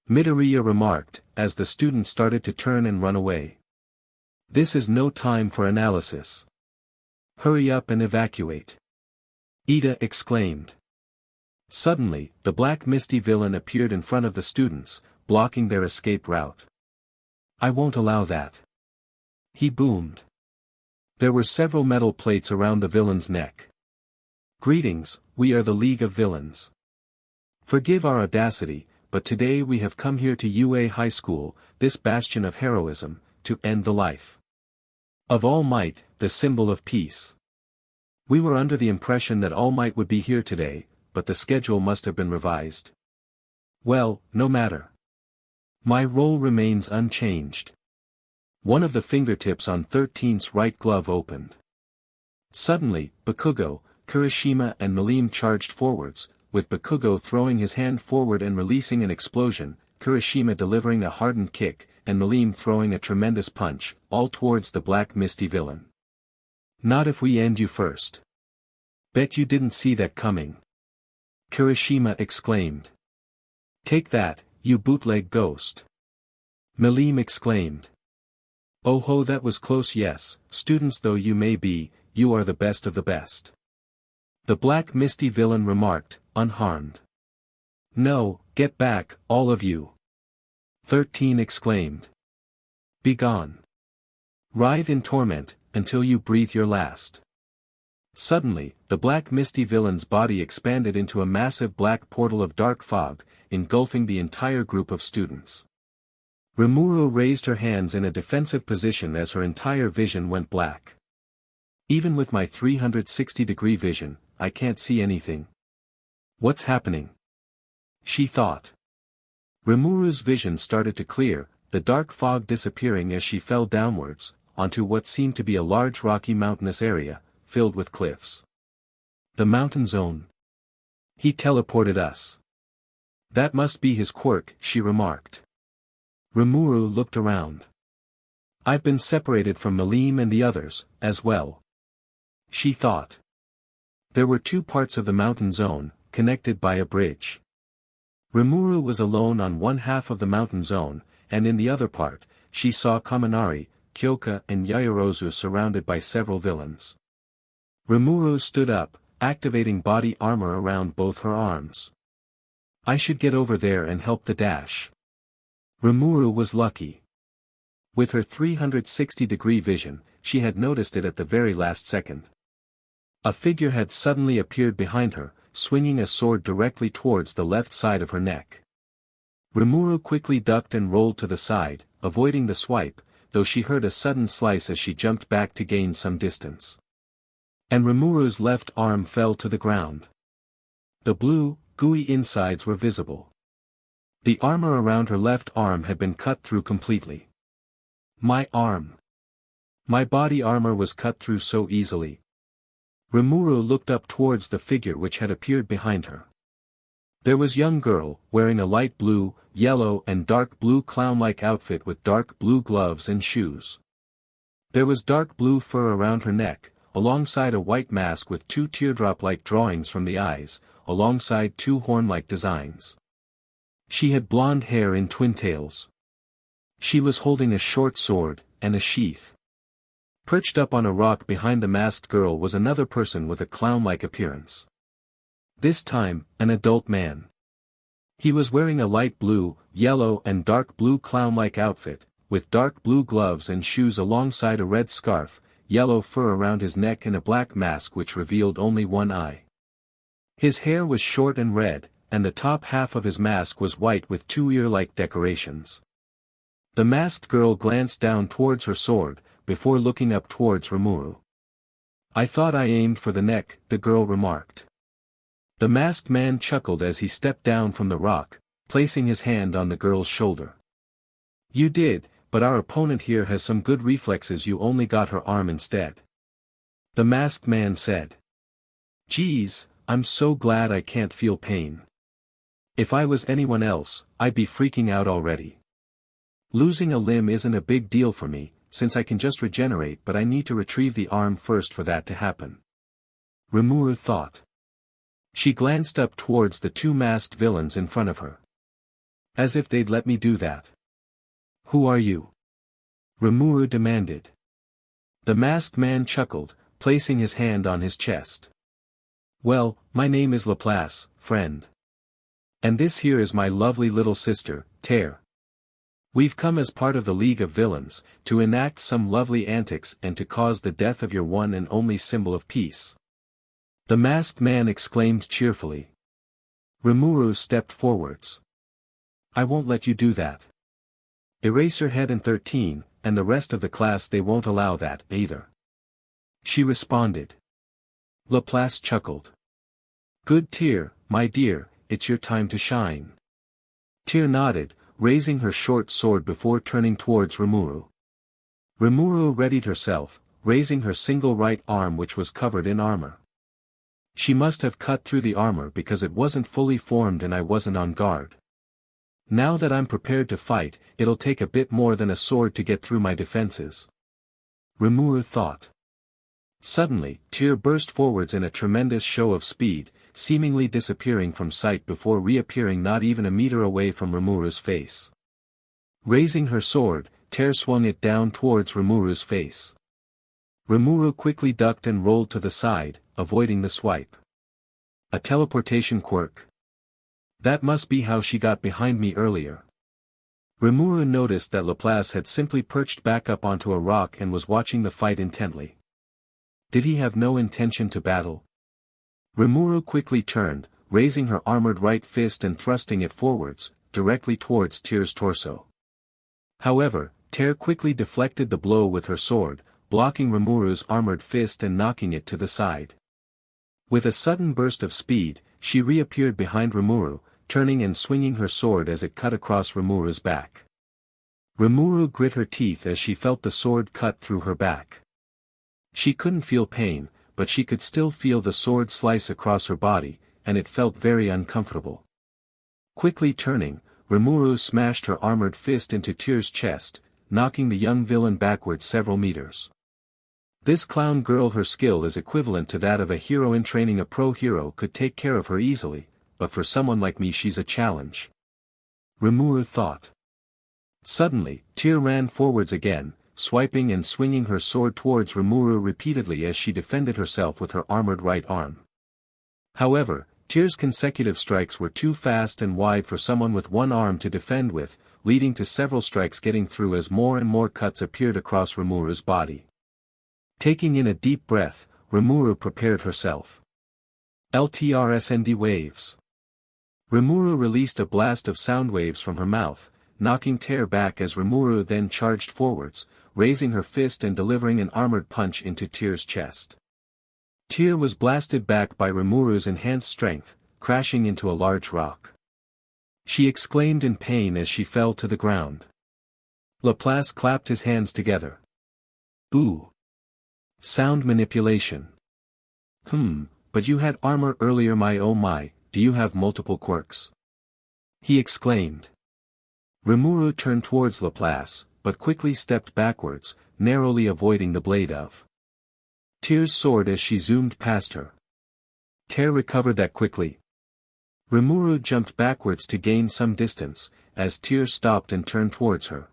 Speaker 2: Midoriya remarked, as the students started to turn and run away. This is no time for analysis. Hurry up and evacuate. Ida exclaimed. Suddenly, the black misty villain appeared in front of the students, blocking their escape route. I won't allow that. He boomed. There were several metal plates around the villain's neck. Greetings, we are the League of Villains. Forgive our audacity, but today we have come here to UA High School, this bastion of heroism, to end the life of All Might, the symbol of peace. We were under the impression that All Might would be here today, but the schedule must have been revised. Well, no matter. My role remains unchanged. One of the fingertips on 13's right glove opened. Suddenly, Bakugou, Kirishima and Malim charged forwards, with Bakugou throwing his hand forward and releasing an explosion, Kirishima delivering a hardened kick, and Malim throwing a tremendous punch, all towards the black misty villain. Not if we end you first. Bet you didn't see that coming. Kirishima exclaimed. Take that, you bootleg ghost. Malim exclaimed. Oh ho, that was close. Yes, students though you may be, you are the best of the best. The black misty villain remarked, unharmed. No, get back, all of you. 13 exclaimed. Begone. Writhe in torment, until you breathe your last. Suddenly, the black misty villain's body expanded into a massive black portal of dark fog, engulfing the entire group of students. Rimuru raised her hands in a defensive position as her entire vision went black. Even with my 360-degree vision, I can't see anything. What's happening? She thought. Rimuru's vision started to clear, the dark fog disappearing as she fell downwards, onto what seemed to be a large rocky mountainous area, filled with cliffs. The mountain zone. He teleported us. That must be his quirk, she remarked. Rimuru looked around. I've been separated from Malim and the others, as well. She thought. There were two parts of the mountain zone, connected by a bridge. Rimuru was alone on one half of the mountain zone, and in the other part, she saw Kaminari, Kyoka and Yaoyorozu surrounded by several villains. Rimuru stood up, activating body armor around both her arms. I should get over there and help the dash. Rimuru was lucky. With her 360-degree vision, she had noticed it at the very last second. A figure had suddenly appeared behind her, swinging a sword directly towards the left side of her neck. Rimuru quickly ducked and rolled to the side, avoiding the swipe, though she heard a sudden slice as she jumped back to gain some distance. And Rimuru's left arm fell to the ground. The blue, gooey insides were visible. The armor around her left arm had been cut through completely. My arm. My body armor was cut through so easily. Rimuru looked up towards the figure which had appeared behind her. There was young girl, wearing a light blue, yellow and dark blue clown-like outfit with dark blue gloves and shoes. There was dark blue fur around her neck, alongside a white mask with two teardrop-like drawings from the eyes, alongside two horn-like designs. She had blonde hair in twin tails. She was holding a short sword, and a sheath. Perched up on a rock behind the masked girl was another person with a clown-like appearance. This time, an adult man. He was wearing a light blue, yellow and dark blue clown-like outfit, with dark blue gloves and shoes alongside a red scarf, yellow fur around his neck and a black mask which revealed only one eye. His hair was short and red, and the top half of his mask was white with two ear-like decorations. The masked girl glanced down towards her sword, before looking up towards Rimuru. I thought I aimed for the neck, the girl remarked. The masked man chuckled as he stepped down from the rock, placing his hand on the girl's shoulder. You did, but our opponent here has some good reflexes, you only got her arm instead. The masked man said. Geez, I'm so glad I can't feel pain. If I was anyone else, I'd be freaking out already. Losing a limb isn't a big deal for me, since I can just regenerate, but I need to retrieve the arm first for that to happen. Rimuru thought. She glanced up towards the two masked villains in front of her. As if they'd let me do that. Who are you? Rimuru demanded. The masked man chuckled, placing his hand on his chest. Well, my name is Laplace, friend. And this here is my lovely little sister, Terre. We've come as part of the League of Villains, to enact some lovely antics and to cause the death of your one and only symbol of peace. The masked man exclaimed cheerfully. Rimuru stepped forwards. I won't let you do that. Eraserhead and 13, and the rest of the class, they won't allow that, either. She responded. Laplace chuckled. Good Tyr, my dear, it's your time to shine. Tyr nodded, raising her short sword before turning towards Rimuru. Rimuru readied herself, raising her single right arm which was covered in armor. She must have cut through the armor because it wasn't fully formed and I wasn't on guard. Now that I'm prepared to fight, it'll take a bit more than a sword to get through my defenses. Rimuru thought. Suddenly, Tyr burst forwards in a tremendous show of speed, seemingly disappearing from sight before reappearing not even a meter away from Rimuru's face. Raising her sword, Tyr swung it down towards Rimuru's face. Rimuru quickly ducked and rolled to the side, avoiding the swipe. A teleportation quirk. That must be how she got behind me earlier. Rimuru noticed that Laplace had simply perched back up onto a rock and was watching the fight intently. Did he have no intention to battle? Rimuru quickly turned, raising her armored right fist and thrusting it forwards, directly towards Tyr's torso. However, Tyr quickly deflected the blow with her sword, blocking Rimuru's armored fist and knocking it to the side. With a sudden burst of speed, she reappeared behind Rimuru, turning and swinging her sword as it cut across Rimuru's back. Rimuru grit her teeth as she felt the sword cut through her back. She couldn't feel pain, but she could still feel the sword slice across her body, and it felt very uncomfortable. Quickly turning, Rimuru smashed her armored fist into Tear's chest, knocking the young villain backward several meters. This clown girl, her skill is equivalent to that of a hero in training. A pro hero could take care of her easily, but for someone like me she's a challenge. Rimuru thought. Suddenly, Tear ran forwards again, swiping and swinging her sword towards Rimuru repeatedly as she defended herself with her armored right arm. However, Tear's consecutive strikes were too fast and wide for someone with one arm to defend with, leading to several strikes getting through as more and more cuts appeared across Rimuru's body. Taking in a deep breath, Rimuru prepared herself. LTRSND waves. Rimuru released a blast of sound waves from her mouth, knocking Tear back as Rimuru then charged forwards, raising her fist and delivering an armored punch into Tear's chest. Tear was blasted back by Rimuru's enhanced strength, crashing into a large rock. She exclaimed in pain as she fell to the ground. Laplace clapped his hands together. Ooh. Sound manipulation. But you had armor earlier. My oh my, do you have multiple quirks? He exclaimed. Rimuru turned towards Laplace, but quickly stepped backwards, narrowly avoiding the blade of Tear's sword as she zoomed past her. Tear recovered that quickly. Rimuru jumped backwards to gain some distance, as Tear stopped and turned towards her.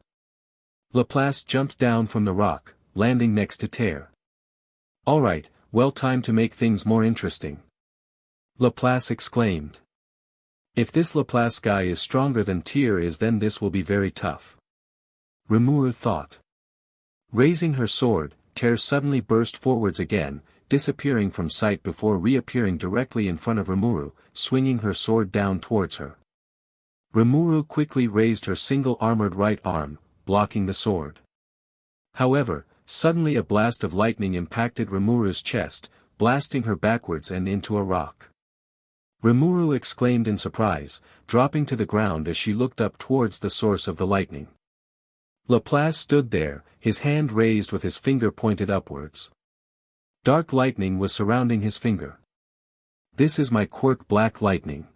Speaker 2: Laplace jumped down from the rock, landing next to Tear. Alright, well, time to make things more interesting. Laplace exclaimed. If this Laplace guy is stronger than Tear is, then this will be very tough. Rimuru thought. Raising her sword, Tear suddenly burst forwards again, disappearing from sight before reappearing directly in front of Rimuru, swinging her sword down towards her. Rimuru quickly raised her single armored right arm, blocking the sword. However, suddenly a blast of lightning impacted Rimuru's chest, blasting her backwards and into a rock. Rimuru exclaimed in surprise, dropping to the ground as she looked up towards the source of the lightning. Laplace stood there, his hand raised with his finger pointed upwards. Dark lightning was surrounding his finger. This is my quirk, Black Lightning.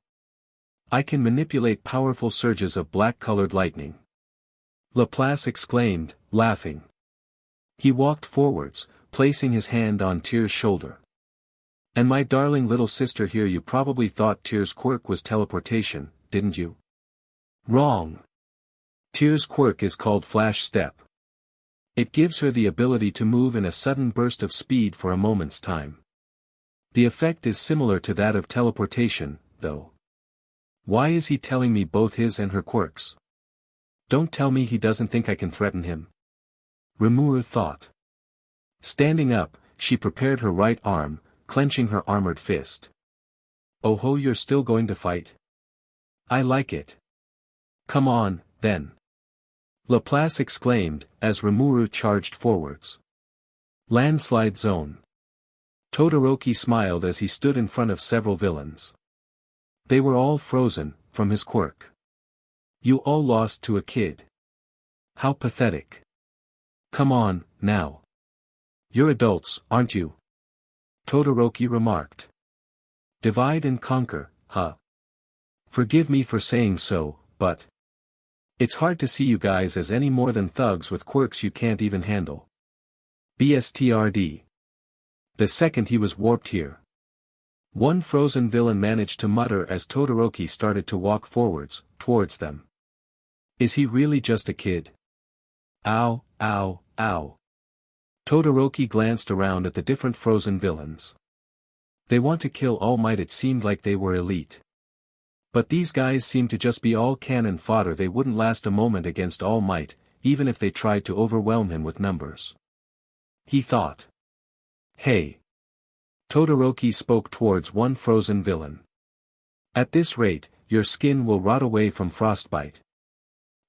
Speaker 2: I can manipulate powerful surges of black-colored lightning. Laplace exclaimed, laughing. He walked forwards, placing his hand on Tear's shoulder. And my darling little sister here, you probably thought Tear's quirk was teleportation, didn't you? Wrong. Tear's quirk is called Flash Step. It gives her the ability to move in a sudden burst of speed for a moment's time. The effect is similar to that of teleportation, though. Why is he telling me both his and her quirks? Don't tell me he doesn't think I can threaten him. Rimuru thought. Standing up, she prepared her right arm, clenching her armored fist. Oh ho, you're still going to fight? I like it. Come on, then. Laplace exclaimed, as Rimuru charged forwards. Landslide zone. Todoroki smiled as he stood in front of several villains. They were all frozen, from his quirk. You all lost to a kid. How pathetic. Come on, now. You're adults, aren't you? Todoroki remarked. Divide and conquer, huh? Forgive me for saying so, but it's hard to see you guys as any more than thugs with quirks you can't even handle. BSTRD. The second he was warped here. One frozen villain managed to mutter as Todoroki started to walk forwards, towards them. Is he really just a kid? Ow, ow, ow. Todoroki glanced around at the different frozen villains. They want to kill All Might. It seemed like they were elite. But these guys seem to just be all cannon fodder. They wouldn't last a moment against All Might, even if they tried to overwhelm him with numbers. He thought. Hey. Todoroki spoke towards one frozen villain. At this rate, your skin will rot away from frostbite.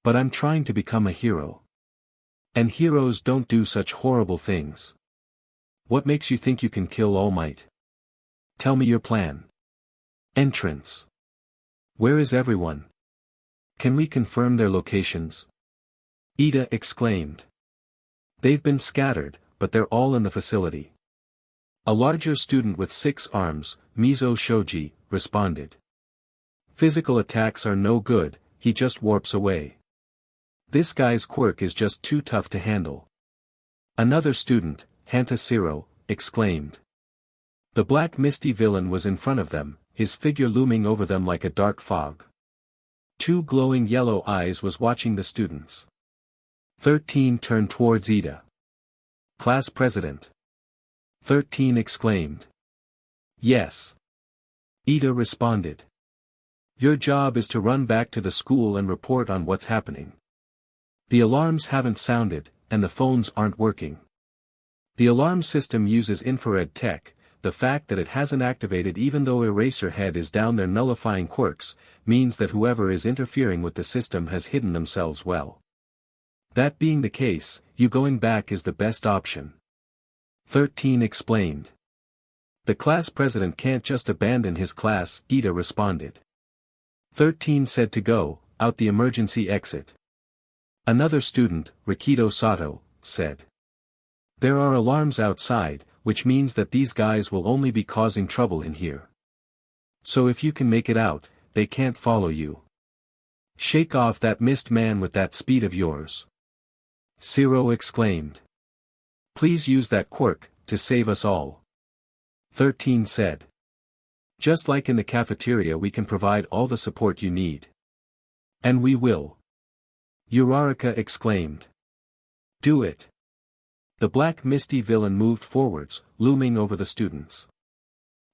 Speaker 2: But I'm trying to become a hero. And heroes don't do such horrible things. What makes you think you can kill All Might? Tell me your plan. Entrance. Where is everyone? Can we confirm their locations? Ida exclaimed. They've been scattered, but they're all in the facility. A larger student with 6 arms, Mizo Shoji, responded. Physical attacks are no good, he just warps away. This guy's quirk is just too tough to handle. Another student, Hanta Siro, exclaimed. The black misty villain was in front of them, his figure looming over them like a dark fog. 2 glowing yellow eyes was watching the students. 13 turned towards Ida. Class president. 13 exclaimed. Yes. Ida responded. Your job is to run back to the school and report on what's happening. The alarms haven't sounded, and the phones aren't working. The alarm system uses infrared tech. The fact that it hasn't activated even though Eraserhead is down there nullifying quirks, means that whoever is interfering with the system has hidden themselves well. That being the case, you going back is the best option. 13 explained. The class president can't just abandon his class, Ida responded. 13 said to go, out the emergency exit. Another student, Rikido Sato, said. There are alarms outside, which means that these guys will only be causing trouble in here. So if you can make it out, they can't follow you. Shake off that mist man with that speed of yours. Siro exclaimed. Please use that quirk, to save us all. 13 said. Just like in the cafeteria we can provide all the support you need. And we will. Uraraka exclaimed. Do it. The black misty villain moved forwards, looming over the students.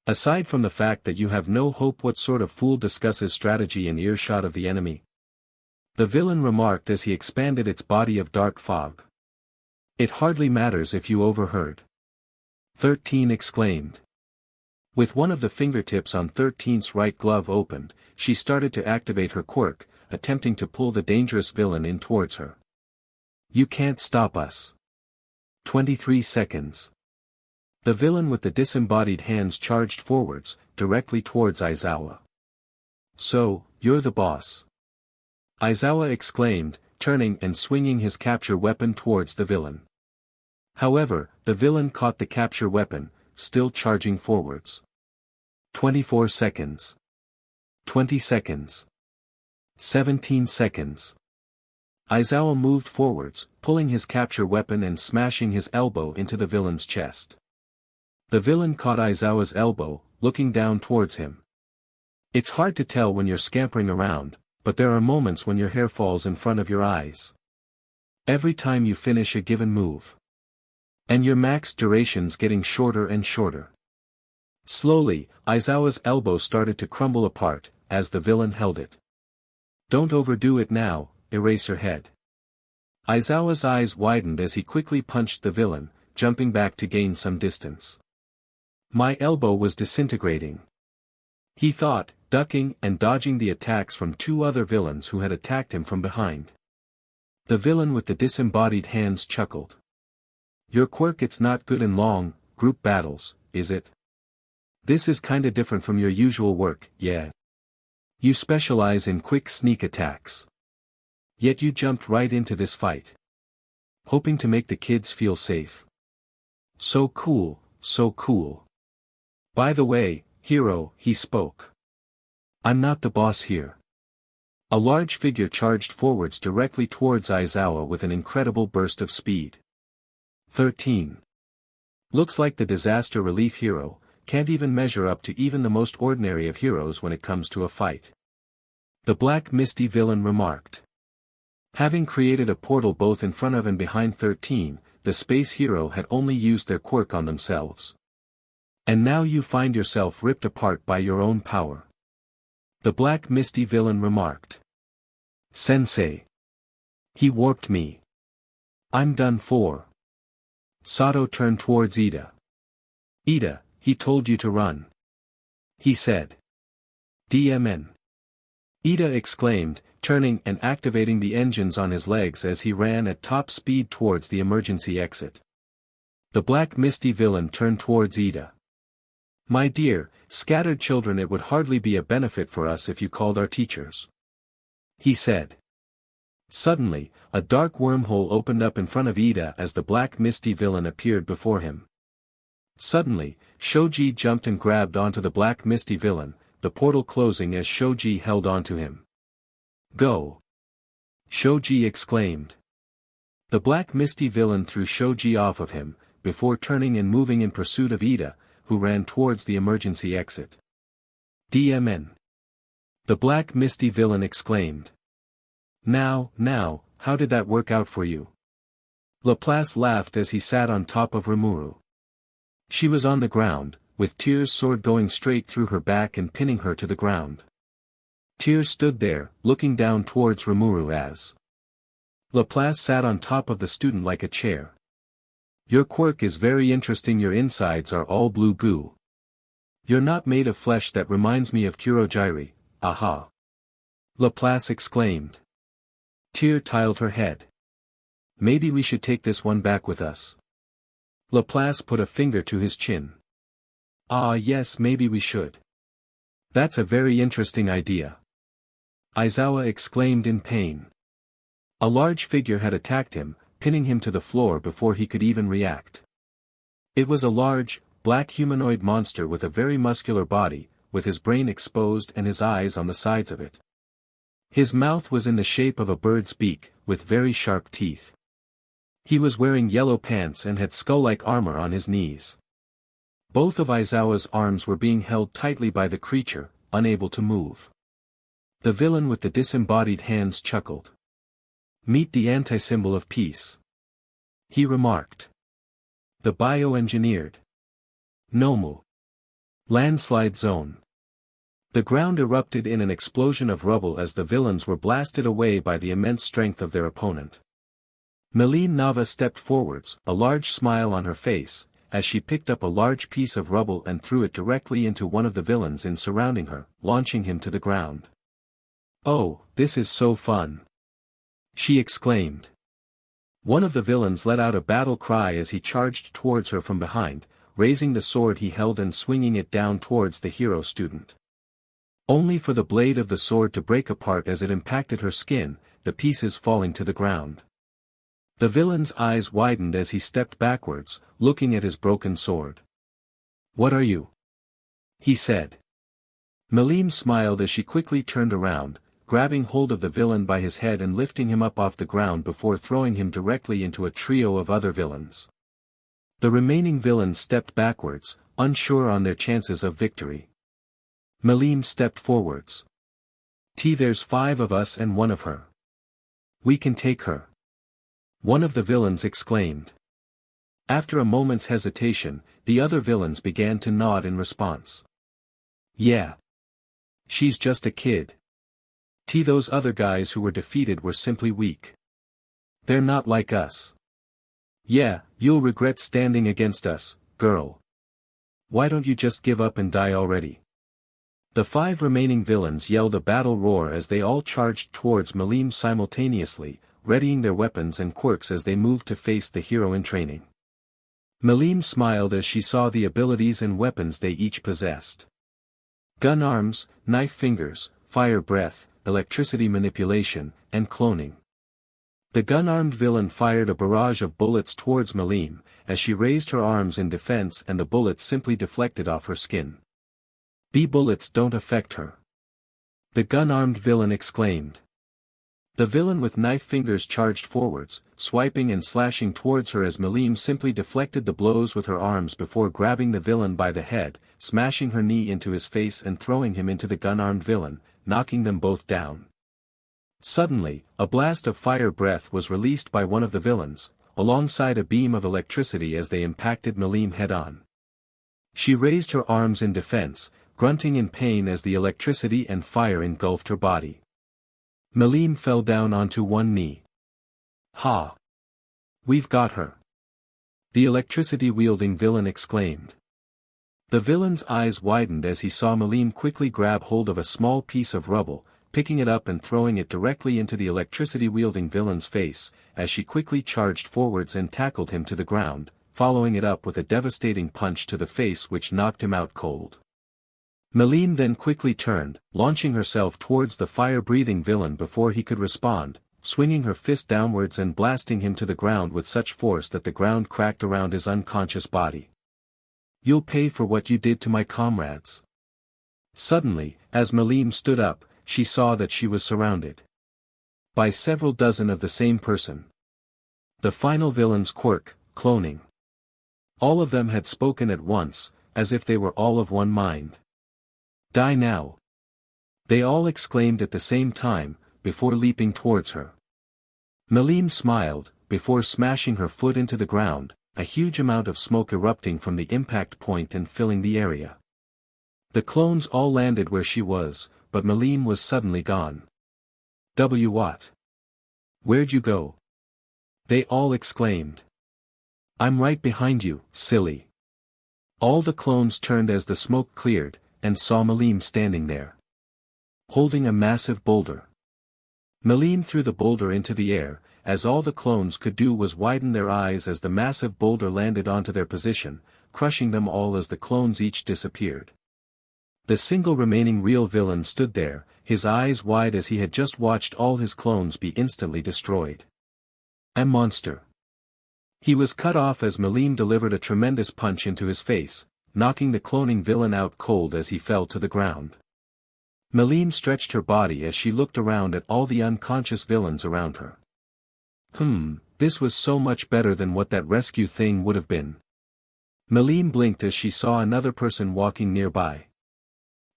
Speaker 2: Aside from the fact that you have no hope, what sort of fool discusses strategy in earshot of the enemy? The villain remarked as he expanded its body of dark fog. It hardly matters if you overheard. 13 exclaimed. With one of the fingertips on 13's right glove opened, she started to activate her quirk, attempting to pull the dangerous villain in towards her. You can't stop us. 23 seconds. The villain with the disembodied hands charged forwards, directly towards Aizawa. So, you're the boss. Aizawa exclaimed, turning and swinging his capture weapon towards the villain. However, the villain caught the capture weapon, still charging forwards. 24 seconds. 20 seconds. 17 seconds. Aizawa moved forwards, pulling his capture weapon and smashing his elbow into the villain's chest. The villain caught Aizawa's elbow, looking down towards him. It's hard to tell when you're scampering around, but there are moments when your hair falls in front of your eyes. Every time you finish a given move. And your max duration's getting shorter and shorter. Slowly, Aizawa's elbow started to crumble apart, as the villain held it. Don't overdo it now, Eraserhead. Aizawa's eyes widened as he quickly punched the villain, jumping back to gain some distance. My elbow was disintegrating. He thought, ducking and dodging the attacks from 2 other villains who had attacked him from behind. The villain with the disembodied hands chuckled. Your quirk, it's not good in long, group battles, is it? This is kinda different from your usual work, yeah. You specialize in quick sneak attacks. Yet you jumped right into this fight. Hoping to make the kids feel safe. So cool, so cool. By the way, hero, he spoke. I'm not the boss here. A large figure charged forwards directly towards Aizawa with an incredible burst of speed. 13. Looks like the disaster relief hero, can't even measure up to even the most ordinary of heroes when it comes to a fight. The black misty villain remarked. Having created a portal both in front of and behind 13, the space hero had only used their quirk on themselves. And now you find yourself ripped apart by your own power. The black misty villain remarked. Sensei. He warped me. I'm done for. Sato turned towards Ida. Ida, he told you to run. He said. DMN. Ida exclaimed, turning and activating the engines on his legs as he ran at top speed towards the emergency exit. The black misty villain turned towards Ida. "My dear, scattered children, it would hardly be a benefit for us if you called our teachers," he said. Suddenly, a dark wormhole opened up in front of Ida as the black misty villain appeared before him. Suddenly, Shoji jumped and grabbed onto the black misty villain, the portal closing as Shoji held onto him. "Go!" Shoji exclaimed. The black misty villain threw Shoji off of him, before turning and moving in pursuit of Ida, who ran towards the emergency exit. "DMN!" the black misty villain exclaimed. Now, how did that work out for you?" Laplace laughed as he sat on top of Rimuru. She was on the ground, with Tear's sword going straight through her back and pinning her to the ground. Tear stood there, looking down towards Rimuru as Laplace sat on top of the student like a chair. "Your quirk is very interesting. Your insides are all blue goo. You're not made of flesh. That reminds me of Kurogiri, aha!" Laplace exclaimed. Tear tiled her head. "Maybe we should take this one back with us." Laplace put a finger to his chin. "Ah yes, maybe we should. That's a very interesting idea." Aizawa exclaimed in pain. A large figure had attacked him, pinning him to the floor before he could even react. It was a large, black humanoid monster with a very muscular body, with his brain exposed and his eyes on the sides of it. His mouth was in the shape of a bird's beak, with very sharp teeth. He was wearing yellow pants and had skull-like armor on his knees. Both of Aizawa's arms were being held tightly by the creature, unable to move. The villain with the disembodied hands chuckled. "Meet the anti-symbol of peace," he remarked. "The bioengineered Nomu landslide zone." The ground erupted in an explosion of rubble as the villains were blasted away by the immense strength of their opponent. Meline Nava stepped forwards, a large smile on her face, as she picked up a large piece of rubble and threw it directly into one of the villains in surrounding her, launching him to the ground. "Oh, this is so fun!" she exclaimed. One of the villains let out a battle cry as he charged towards her from behind, raising the sword he held and swinging it down towards the hero student. Only for the blade of the sword to break apart as it impacted her skin, the pieces falling to the ground. The villain's eyes widened as he stepped backwards, looking at his broken sword. "What are you?" he said. Meline smiled as she quickly turned around, grabbing hold of the villain by his head and lifting him up off the ground before throwing him directly into a trio of other villains. The remaining villains stepped backwards, unsure on their chances of victory. Meline stepped forwards. "There's 5 of us and 1 of her. We can take her," one of the villains exclaimed. After a moment's hesitation, the other villains began to nod in response. "Yeah. She's just a kid. Those other guys who were defeated were simply weak. They're not like us. Yeah, you'll regret standing against us, girl. Why don't you just give up and die already?" The 5 remaining villains yelled a battle roar as they all charged towards Meline simultaneously, readying their weapons and quirks as they moved to face the hero in training. Meline smiled as she saw the abilities and weapons they each possessed. Gun arms, knife fingers, fire breath, electricity manipulation, and cloning. The gun-armed villain fired a barrage of bullets towards Meline, as she raised her arms in defense and the bullets simply deflected off her skin. "Bullets don't affect her," the gun-armed villain exclaimed. The villain with knife fingers charged forwards, swiping and slashing towards her as Meline simply deflected the blows with her arms before grabbing the villain by the head, smashing her knee into his face and throwing him into the gun-armed villain, knocking them both down. Suddenly, a blast of fire breath was released by one of the villains, alongside a beam of electricity as they impacted Meline head-on. She raised her arms in defense, grunting in pain as the electricity and fire engulfed her body. Meline fell down onto one knee. "Ha! We've got her!" the electricity-wielding villain exclaimed. The villain's eyes widened as he saw Meline quickly grab hold of a small piece of rubble, picking it up and throwing it directly into the electricity-wielding villain's face, as she quickly charged forwards and tackled him to the ground, following it up with a devastating punch to the face which knocked him out cold. Meline then quickly turned, launching herself towards the fire-breathing villain before he could respond, swinging her fist downwards and blasting him to the ground with such force that the ground cracked around his unconscious body. "You'll pay for what you did to my comrades." Suddenly, as Meline stood up, she saw that she was surrounded by several dozen of the same person. The final villain's quirk, cloning. All of them had spoken at once, as if they were all of one mind. "Die now!" they all exclaimed at the same time, before leaping towards her. Meline smiled, before smashing her foot into the ground, a huge amount of smoke erupting from the impact point and filling the area. The clones all landed where she was, but Meline was suddenly gone. What? Where'd you go?" they all exclaimed. "I'm right behind you, silly." All the clones turned as the smoke cleared, and saw Meline standing there, holding a massive boulder. Meline threw the boulder into the air, as all the clones could do was widen their eyes as the massive boulder landed onto their position, crushing them all as the clones each disappeared. The single remaining real villain stood there, his eyes wide as he had just watched all his clones be instantly destroyed. A monster. He was cut off as Meline delivered a tremendous punch into his face, knocking the cloning villain out cold as he fell to the ground. Meline stretched her body as she looked around at all the unconscious villains around her. This was so much better than what that rescue thing would have been. Meline blinked as she saw another person walking nearby.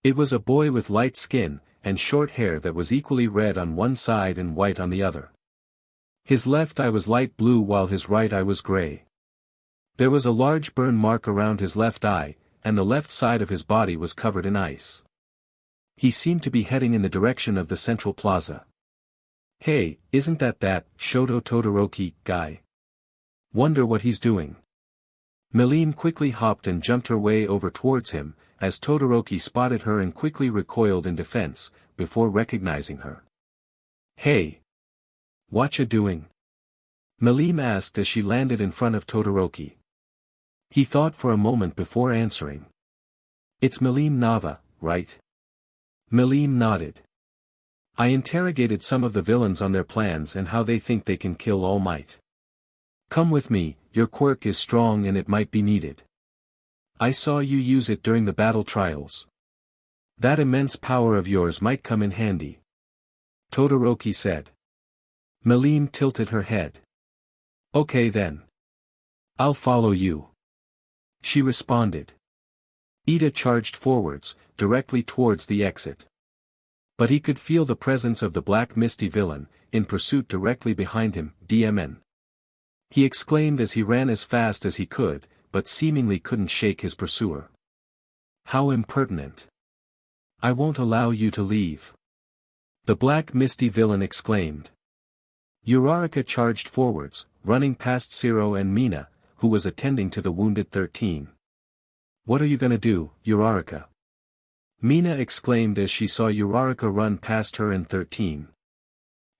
Speaker 2: It was a boy with light skin, and short hair that was equally red on one side and white on the other. His left eye was light blue while his right eye was gray. There was a large burn mark around his left eye, and the left side of his body was covered in ice. He seemed to be heading in the direction of the central plaza. "Hey, isn't that shototodoroki guy? Wonder what he's doing." Meline quickly hopped and jumped her way over towards him, as Todoroki spotted her and quickly recoiled in defense, before recognizing her. "Hey! Whatcha doing?" Meline asked as she landed in front of Todoroki. He thought for a moment before answering. "It's Meline Nava, right?" Meline nodded. "I interrogated some of the villains on their plans and how they think they can kill All Might. Come with me, your quirk is strong and it might be needed. I saw you use it during the battle trials. That immense power of yours might come in handy," Todoroki said. Meline tilted her head. "Okay then. I'll follow you," she responded. Ida charged forwards, directly towards the exit. But he could feel the presence of the black misty villain, in pursuit directly behind him, DMN. He exclaimed as he ran as fast as he could, but seemingly couldn't shake his pursuer. "How impertinent! I won't allow you to leave," the black misty villain exclaimed. Uraraka charged forwards, running past Zero and Mina, who was attending to the wounded 13. "What are you gonna do, Uraraka?" Mina exclaimed as she saw Uraraka run past her and 13.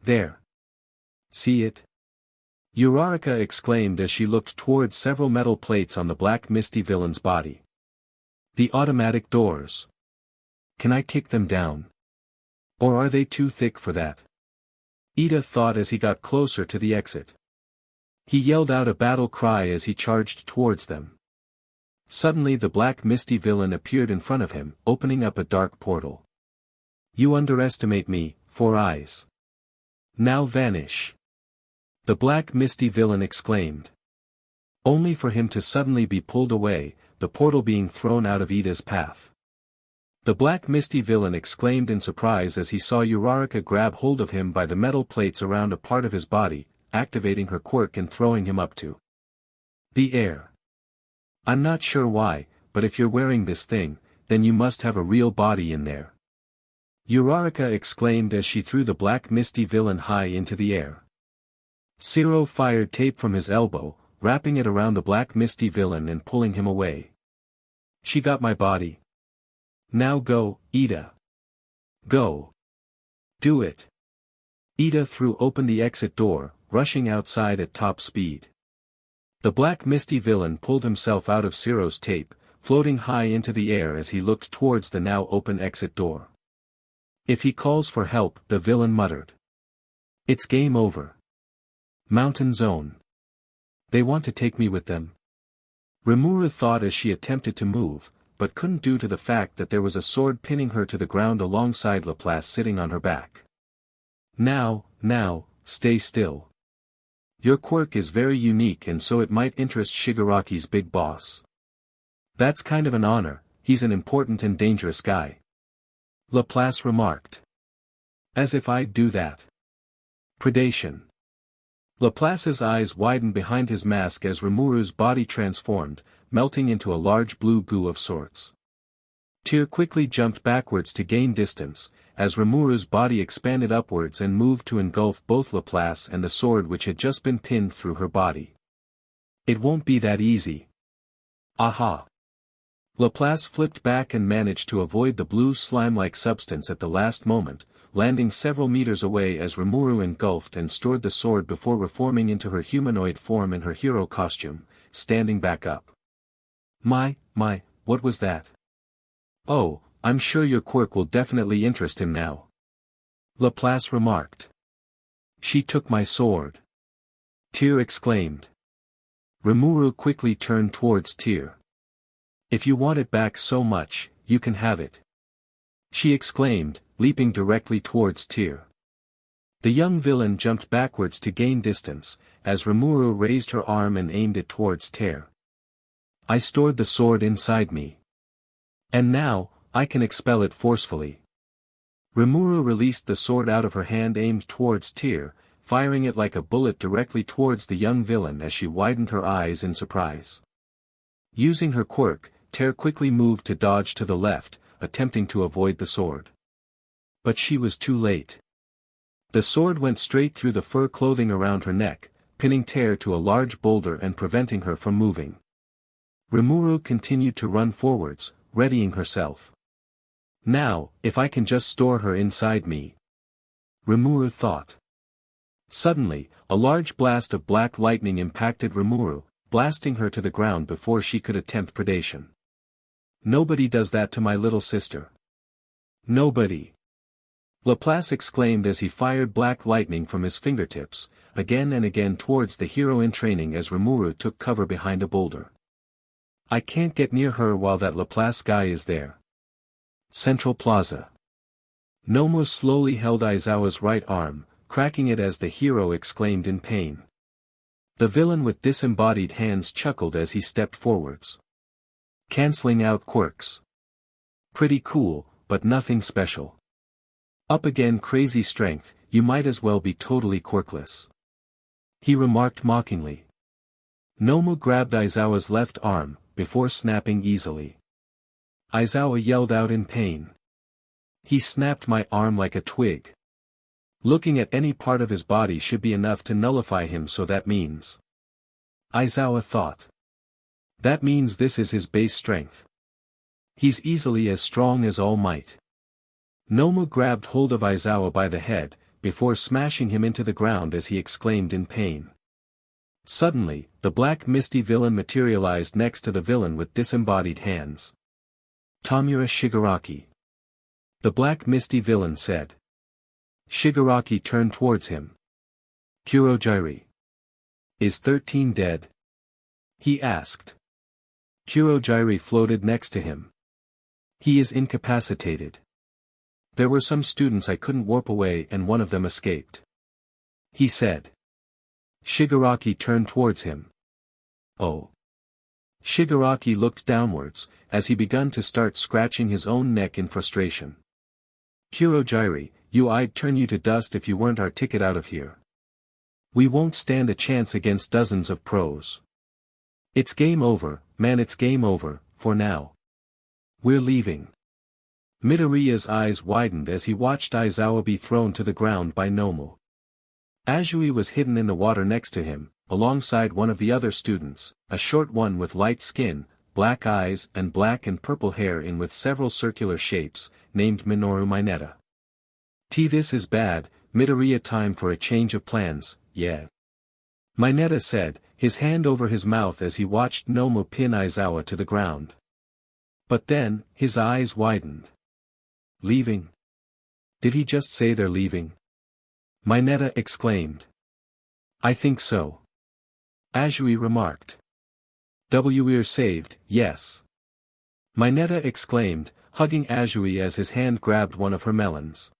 Speaker 2: "There. See it?" Uraraka exclaimed as she looked towards several metal plates on the black misty villain's body. "The automatic doors. Can I kick them down? Or are they too thick for that?" Ida thought as he got closer to the exit. He yelled out a battle cry as he charged towards them. Suddenly the black misty villain appeared in front of him, opening up a dark portal. "You underestimate me, Four Eyes. Now vanish," the black misty villain exclaimed. Only for him to suddenly be pulled away, the portal being thrown out of Ida's path. The black misty villain exclaimed in surprise as he saw Uraraka grab hold of him by the metal plates around a part of his body, activating her quirk and throwing him up to the air. "I'm not sure why, but if you're wearing this thing, then you must have a real body in there," Uraraka exclaimed as she threw the black misty villain high into the air. Zero fired tape from his elbow, wrapping it around the black misty villain and pulling him away. "She got my body. Now go, Ida. Go." Do it. Ida threw open the exit door, rushing outside at top speed. The black misty villain pulled himself out of Ciro's tape, floating high into the air as he looked towards the now open exit door. If he calls for help, the villain muttered. It's game over. Mountain Zone. They want to take me with them. Rimuru thought as she attempted to move, but couldn't due to the fact that there was a sword pinning her to the ground alongside Laplace sitting on her back. Now, stay still. Your quirk is very unique and so it might interest Shigaraki's big boss. That's kind of an honor, he's an important and dangerous guy. Laplace remarked. As if I'd do that. Predation. Laplace's eyes widened behind his mask as Rimuru's body transformed, melting into a large blue goo of sorts. Tyr quickly jumped backwards to gain distance, as Rimuru's body expanded upwards and moved to engulf both Laplace and the sword which had just been pinned through her body. It won't be that easy. Aha! Laplace flipped back and managed to avoid the blue slime-like substance at the last moment, landing several meters away as Rimuru engulfed and stored the sword before reforming into her humanoid form in her hero costume, standing back up. My, what was that? Oh, I'm sure your quirk will definitely interest him now. Laplace remarked. She took my sword. Tyr exclaimed. Rimuru quickly turned towards Tyr. If you want it back so much, you can have it. She exclaimed, leaping directly towards Tyr. The young villain jumped backwards to gain distance, as Rimuru raised her arm and aimed it towards Tyr. I stored the sword inside me. And now, I can expel it forcefully. Rimuru released the sword out of her hand aimed towards Tyr, firing it like a bullet directly towards the young villain as she widened her eyes in surprise. Using her quirk, Tyr quickly moved to dodge to the left, attempting to avoid the sword. But she was too late. The sword went straight through the fur clothing around her neck, pinning Tyr to a large boulder and preventing her from moving. Rimuru continued to run forwards, readying herself. Now, if I can just store her inside me. Rimuru thought. Suddenly, a large blast of black lightning impacted Rimuru, blasting her to the ground before she could attempt predation. Nobody does that to my little sister. Nobody. Laplace exclaimed as he fired black lightning from his fingertips, again and again towards the hero in training as Rimuru took cover behind a boulder. I can't get near her while that Laplace guy is there. Central Plaza. Nomu slowly held Aizawa's right arm, cracking it as the hero exclaimed in pain. The villain with disembodied hands chuckled as he stepped forwards. Canceling out quirks. Pretty cool, but nothing special. Up again crazy strength, you might as well be totally quirkless. He remarked mockingly. Nomu grabbed Aizawa's left arm, before snapping easily. Aizawa yelled out in pain. He snapped my arm like a twig. Looking at any part of his body should be enough to nullify him, so that means. Aizawa thought. That means this is his base strength. He's easily as strong as All Might. Nomu grabbed hold of Aizawa by the head, before smashing him into the ground as he exclaimed in pain. Suddenly, the black misty villain materialized next to the villain with disembodied hands. Tamura Shigaraki. The black misty villain said. Shigaraki turned towards him. Kurogyri. Is 13 dead? He asked. Kurogyri floated next to him. He is incapacitated. There were some students I couldn't warp away and one of them escaped. He said. Shigaraki turned towards him. Oh. Shigaraki looked downwards, as he began to start scratching his own neck in frustration. Kurogyri, I'd turn you to dust if you weren't our ticket out of here. We won't stand a chance against dozens of pros. It's game over, man, it's game over, for now. We're leaving. Midoriya's eyes widened as he watched Aizawa be thrown to the ground by Nomu. Azui was hidden in the water next to him, alongside one of the other students, a short one with light skin, black eyes and black and purple hair in with several circular shapes, named Minoru Mineta. This is bad, Midoriya, time for a change of plans, yeah. Mineta said, his hand over his mouth as he watched Nomu pin Aizawa to the ground. But then, his eyes widened. Leaving? Did he just say they're leaving? Mineta exclaimed. I think so. Azui remarked. We're saved, yes. Mineta exclaimed, hugging Azui as his hand grabbed one of her melons.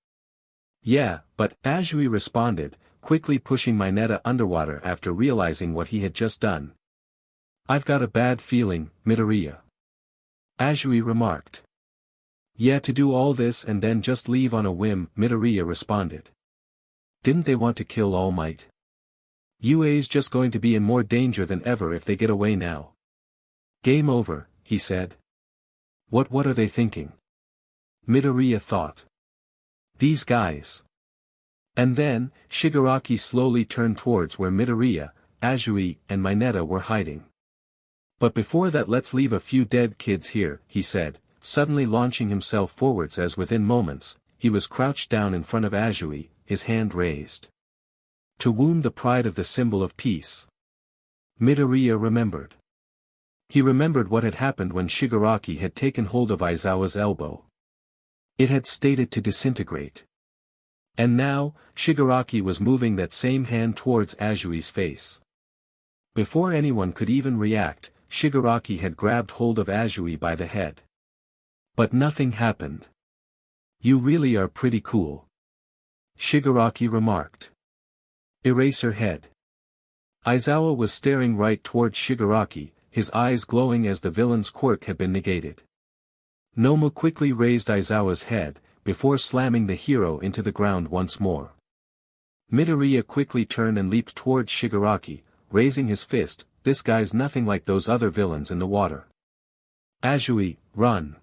Speaker 2: Yeah, but, Azui responded, quickly pushing Mineta underwater after realizing what he had just done. I've got a bad feeling, Midoriya. Azui remarked. Yeah, to do all this and then just leave on a whim, Midoriya responded. Didn't they want to kill All Might? UA's just going to be in more danger than ever if they get away now. Game over, he said. What are they thinking? Midoriya thought. These guys. And then, Shigaraki slowly turned towards where Midoriya, Azui, and Mineta were hiding. But before that, let's leave a few dead kids here, he said, suddenly launching himself forwards as within moments, he was crouched down in front of Azui, his hand raised. To wound the pride of the symbol of peace. Midoriya remembered. He remembered what had happened when Shigaraki had taken hold of Aizawa's elbow. It had started to disintegrate. And now, Shigaraki was moving that same hand towards Azui's face. Before anyone could even react, Shigaraki had grabbed hold of Azui by the head. But nothing happened. You really are pretty cool. Shigaraki remarked. Erase her head. Aizawa was staring right towards Shigaraki, his eyes glowing as the villain's quirk had been negated. Nomu quickly raised Aizawa's head, before slamming the hero into the ground once more. Midoriya quickly turned and leaped towards Shigaraki, raising his fist, this guy's nothing like those other villains in the water. Azui, run.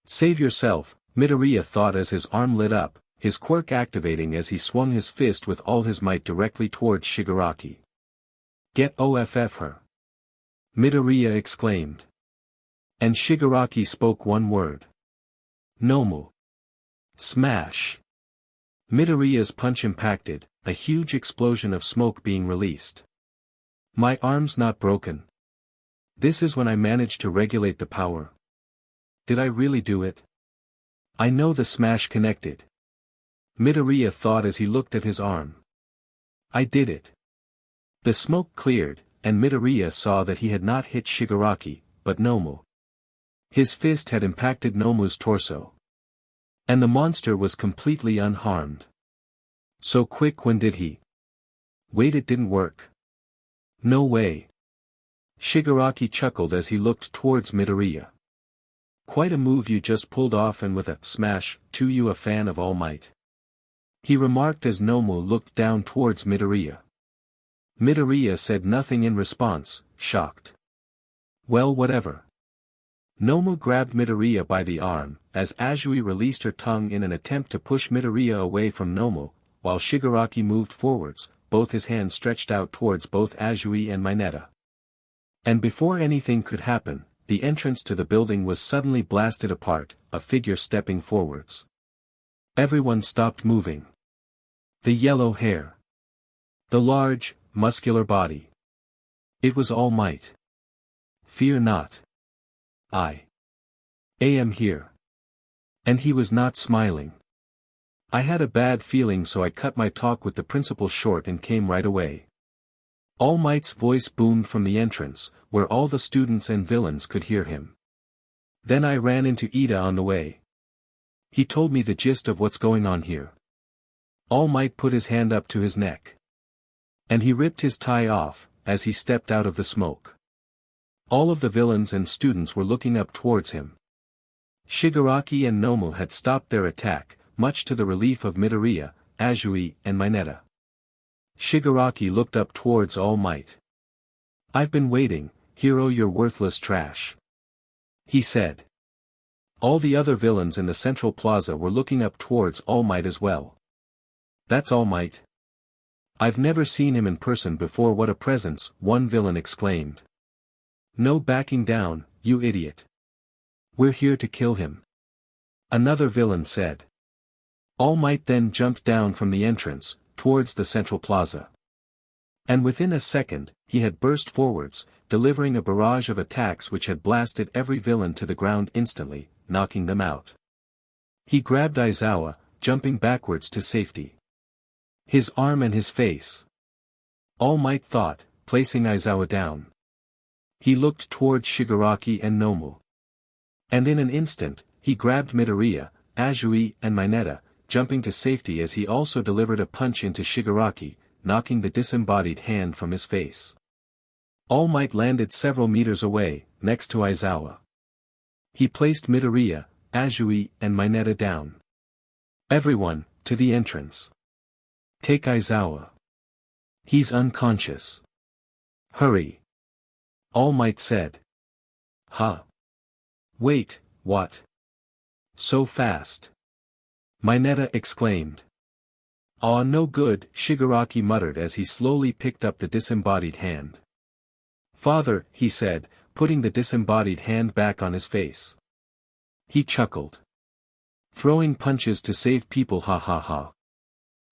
Speaker 2: Save yourself, Midoriya thought as his arm lit up, his quirk activating as he swung his fist with all his might directly towards Shigaraki. Get off her. Midoriya exclaimed. And Shigaraki spoke one word. Nomu. Smash. Midoriya's punch impacted, a huge explosion of smoke being released. My arm's not broken. This is when I managed to regulate the power. Did I really do it? I know the smash connected. Midoriya thought as he looked at his arm. I did it. The smoke cleared, and Midoriya saw that he had not hit Shigaraki, but Nomu. His fist had impacted Nomu's torso. And the monster was completely unharmed. So quick, when did he? Wait, it didn't work. No way. Shigaraki chuckled as he looked towards Midoriya. Quite a move you just pulled off, and with a smash, too. You a fan of All Might? He remarked as Nomu looked down towards Midoriya. Midoriya said nothing in response, shocked. Well, whatever. Nomu grabbed Midoriya by the arm, as Azui released her tongue in an attempt to push Midoriya away from Nomu, while Shigaraki moved forwards, both his hands stretched out towards both Azui and Mineta. And before anything could happen, the entrance to the building was suddenly blasted apart, a figure stepping forwards. Everyone stopped moving. The yellow hair. The large, muscular body. It was All Might. Fear not. I am here. And he was not smiling. I had a bad feeling, so I cut my talk with the principal short and came right away. All Might's voice boomed from the entrance, where all the students and villains could hear him. Then I ran into Ida on the way. He told me the gist of what's going on here. All Might put his hand up to his neck. And he ripped his tie off, as he stepped out of the smoke. All of the villains and students were looking up towards him. Shigaraki and Nomu had stopped their attack, much to the relief of Midoriya, Azui, and Mineta. Shigaraki looked up towards All Might. I've been waiting, hero, you're worthless trash. He said. All the other villains in the central plaza were looking up towards All Might as well. That's All Might. I've never seen him in person before. What a presence, one villain exclaimed. No backing down, you idiot. We're here to kill him. Another villain said. All Might then jumped down from the entrance, towards the central plaza. And within a second, he had burst forwards, delivering a barrage of attacks which had blasted every villain to the ground instantly, knocking them out. He grabbed Aizawa, jumping backwards to safety. His arm and his face. All Might thought, placing Aizawa down. He looked towards Shigaraki and Nomu. And in an instant, he grabbed Midoriya, Azui and Mineta, jumping to safety as he also delivered a punch into Shigaraki, knocking the disembodied hand from his face. All Might landed several meters away, next to Aizawa. He placed Midoriya, Azui and Mineta down. Everyone, to the entrance. Take Aizawa. He's unconscious. Hurry. All Might said. Huh? Wait, what? So fast? Mineta exclaimed. Aw, no good, Shigaraki muttered as he slowly picked up the disembodied hand. Father, he said, putting the disembodied hand back on his face. He chuckled. Throwing punches to save people, ha ha ha.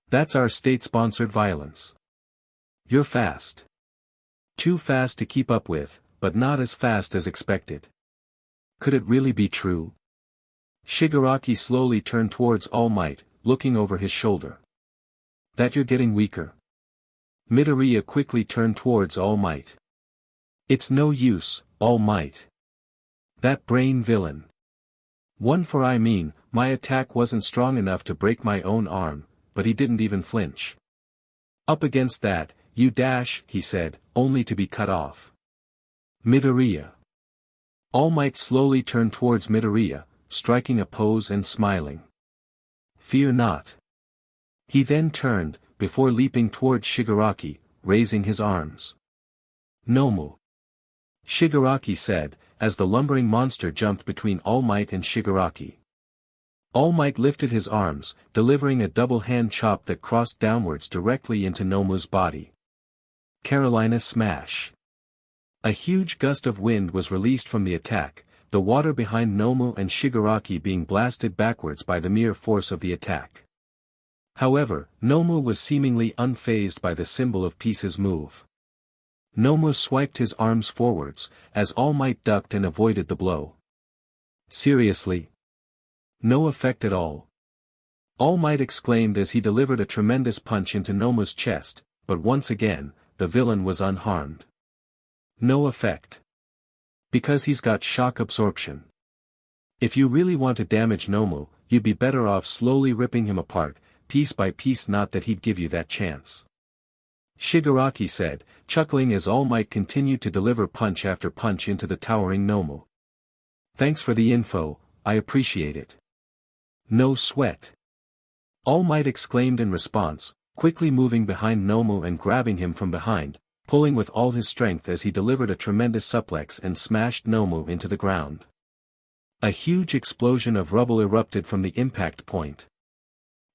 Speaker 2: That's our state-sponsored violence. You're fast. Too fast to keep up with, but not as fast as expected. Could it really be true? Shigaraki slowly turned towards All Might, looking over his shoulder. That you're getting weaker. Midoriya quickly turned towards All Might. It's no use, All Might. That brain villain. My attack wasn't strong enough to break my own arm, but he didn't even flinch. Up against that, you dash, he said, only to be cut off. Midoriya. All Might slowly turned towards Midoriya, striking a pose and smiling. Fear not. He then turned, before leaping towards Shigaraki, raising his arms. Nomu. Shigaraki said, as the lumbering monster jumped between All Might and Shigaraki. All Might lifted his arms, delivering a double hand chop that crossed downwards directly into Nomu's body. Carolina Smash. A huge gust of wind was released from the attack, the water behind Nomu and Shigaraki being blasted backwards by the mere force of the attack. However, Nomu was seemingly unfazed by the symbol of peace's move. Nomu swiped his arms forwards, as All Might ducked and avoided the blow. Seriously? No effect at all. All Might exclaimed as he delivered a tremendous punch into Nomu's chest, but once again, the villain was unharmed. No effect. Because he's got shock absorption. If you really want to damage Nomu, you'd be better off slowly ripping him apart, piece by piece, not that he'd give you that chance. Shigaraki said, chuckling as All Might continued to deliver punch after punch into the towering Nomu. Thanks for the info, I appreciate it. No sweat. All Might exclaimed in response, quickly moving behind Nomu and grabbing him from behind, pulling with all his strength as he delivered a tremendous suplex and smashed Nomu into the ground. A huge explosion of rubble erupted from the impact point.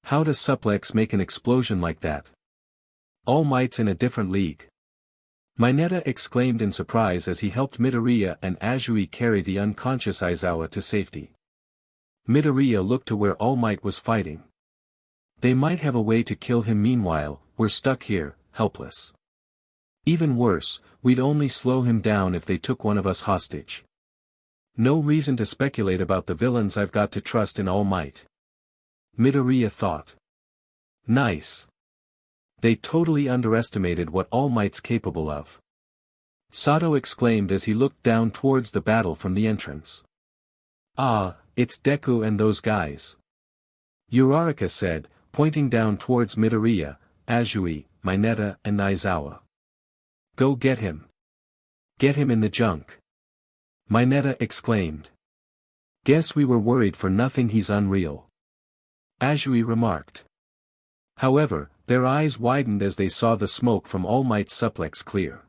Speaker 2: How does suplex make an explosion like that? All Might's in a different league. Mineta exclaimed in surprise as he helped Midoriya and Azui carry the unconscious Aizawa to safety. Midoriya looked to where All Might was fighting. They might have a way to kill him, meanwhile, we're stuck here, helpless. Even worse, we'd only slow him down if they took one of us hostage. No reason to speculate about the villains, I've got to trust in All Might. Midoriya thought. Nice. They totally underestimated what All Might's capable of. Sato exclaimed as he looked down towards the battle from the entrance. Ah, it's Deku and those guys. Uraraka said, pointing down towards Midoriya, Azui, Mineta and Aizawa. Go get him. Get him in the junk. Mineta exclaimed. Guess we were worried for nothing, he's unreal. Azui remarked. However, their eyes widened as they saw the smoke from All Might's suplex clear.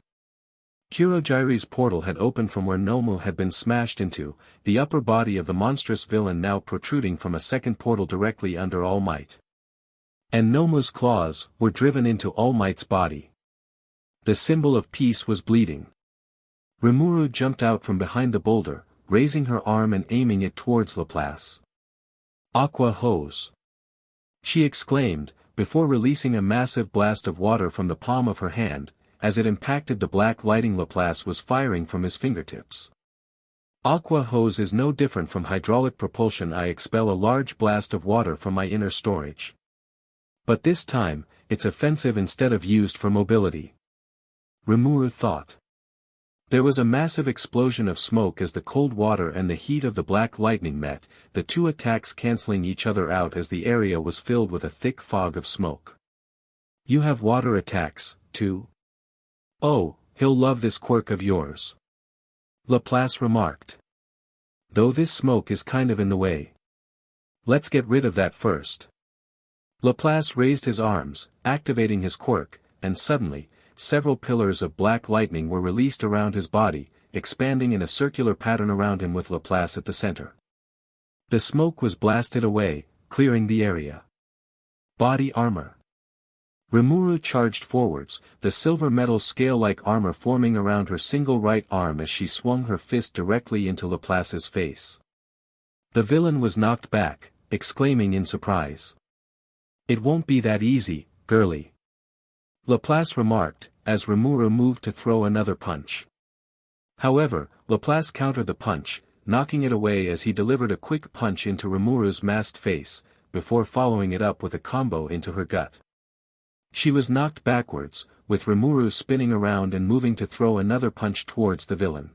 Speaker 2: Kurogiri's portal had opened from where Nomu had been smashed into, the upper body of the monstrous villain now protruding from a second portal directly under All Might. And Nomu's claws were driven into All Might's body. The symbol of peace was bleeding. Rimuru jumped out from behind the boulder, raising her arm and aiming it towards Laplace. Aqua hose. she exclaimed, before releasing a massive blast of water from the palm of her hand. As it impacted the black lighting Laplace was firing from his fingertips. Aqua hose is no different from hydraulic propulsion. I expel a large blast of water from my inner storage. But this time, it's offensive instead of used for mobility. Rimuru thought. There was a massive explosion of smoke as the cold water and the heat of the black lightning met, the two attacks cancelling each other out as the area was filled with a thick fog of smoke. You have water attacks, too? Oh, he'll love this quirk of yours. Laplace remarked. Though this smoke is kind of in the way. Let's get rid of that first. Laplace raised his arms, activating his quirk, and suddenly, several pillars of black lightning were released around his body, expanding in a circular pattern around him with Laplace at the center. The smoke was blasted away, clearing the area. Body armor. Rimuru charged forwards, the silver metal scale-like armor forming around her single right arm as she swung her fist directly into Laplace's face. The villain was knocked back, exclaiming in surprise. It won't be that easy, girlie. Laplace remarked, as Rimuru moved to throw another punch. However, Laplace countered the punch, knocking it away as he delivered a quick punch into Rimuru's masked face, before following it up with a combo into her gut. She was knocked backwards, with Rimuru spinning around and moving to throw another punch towards the villain.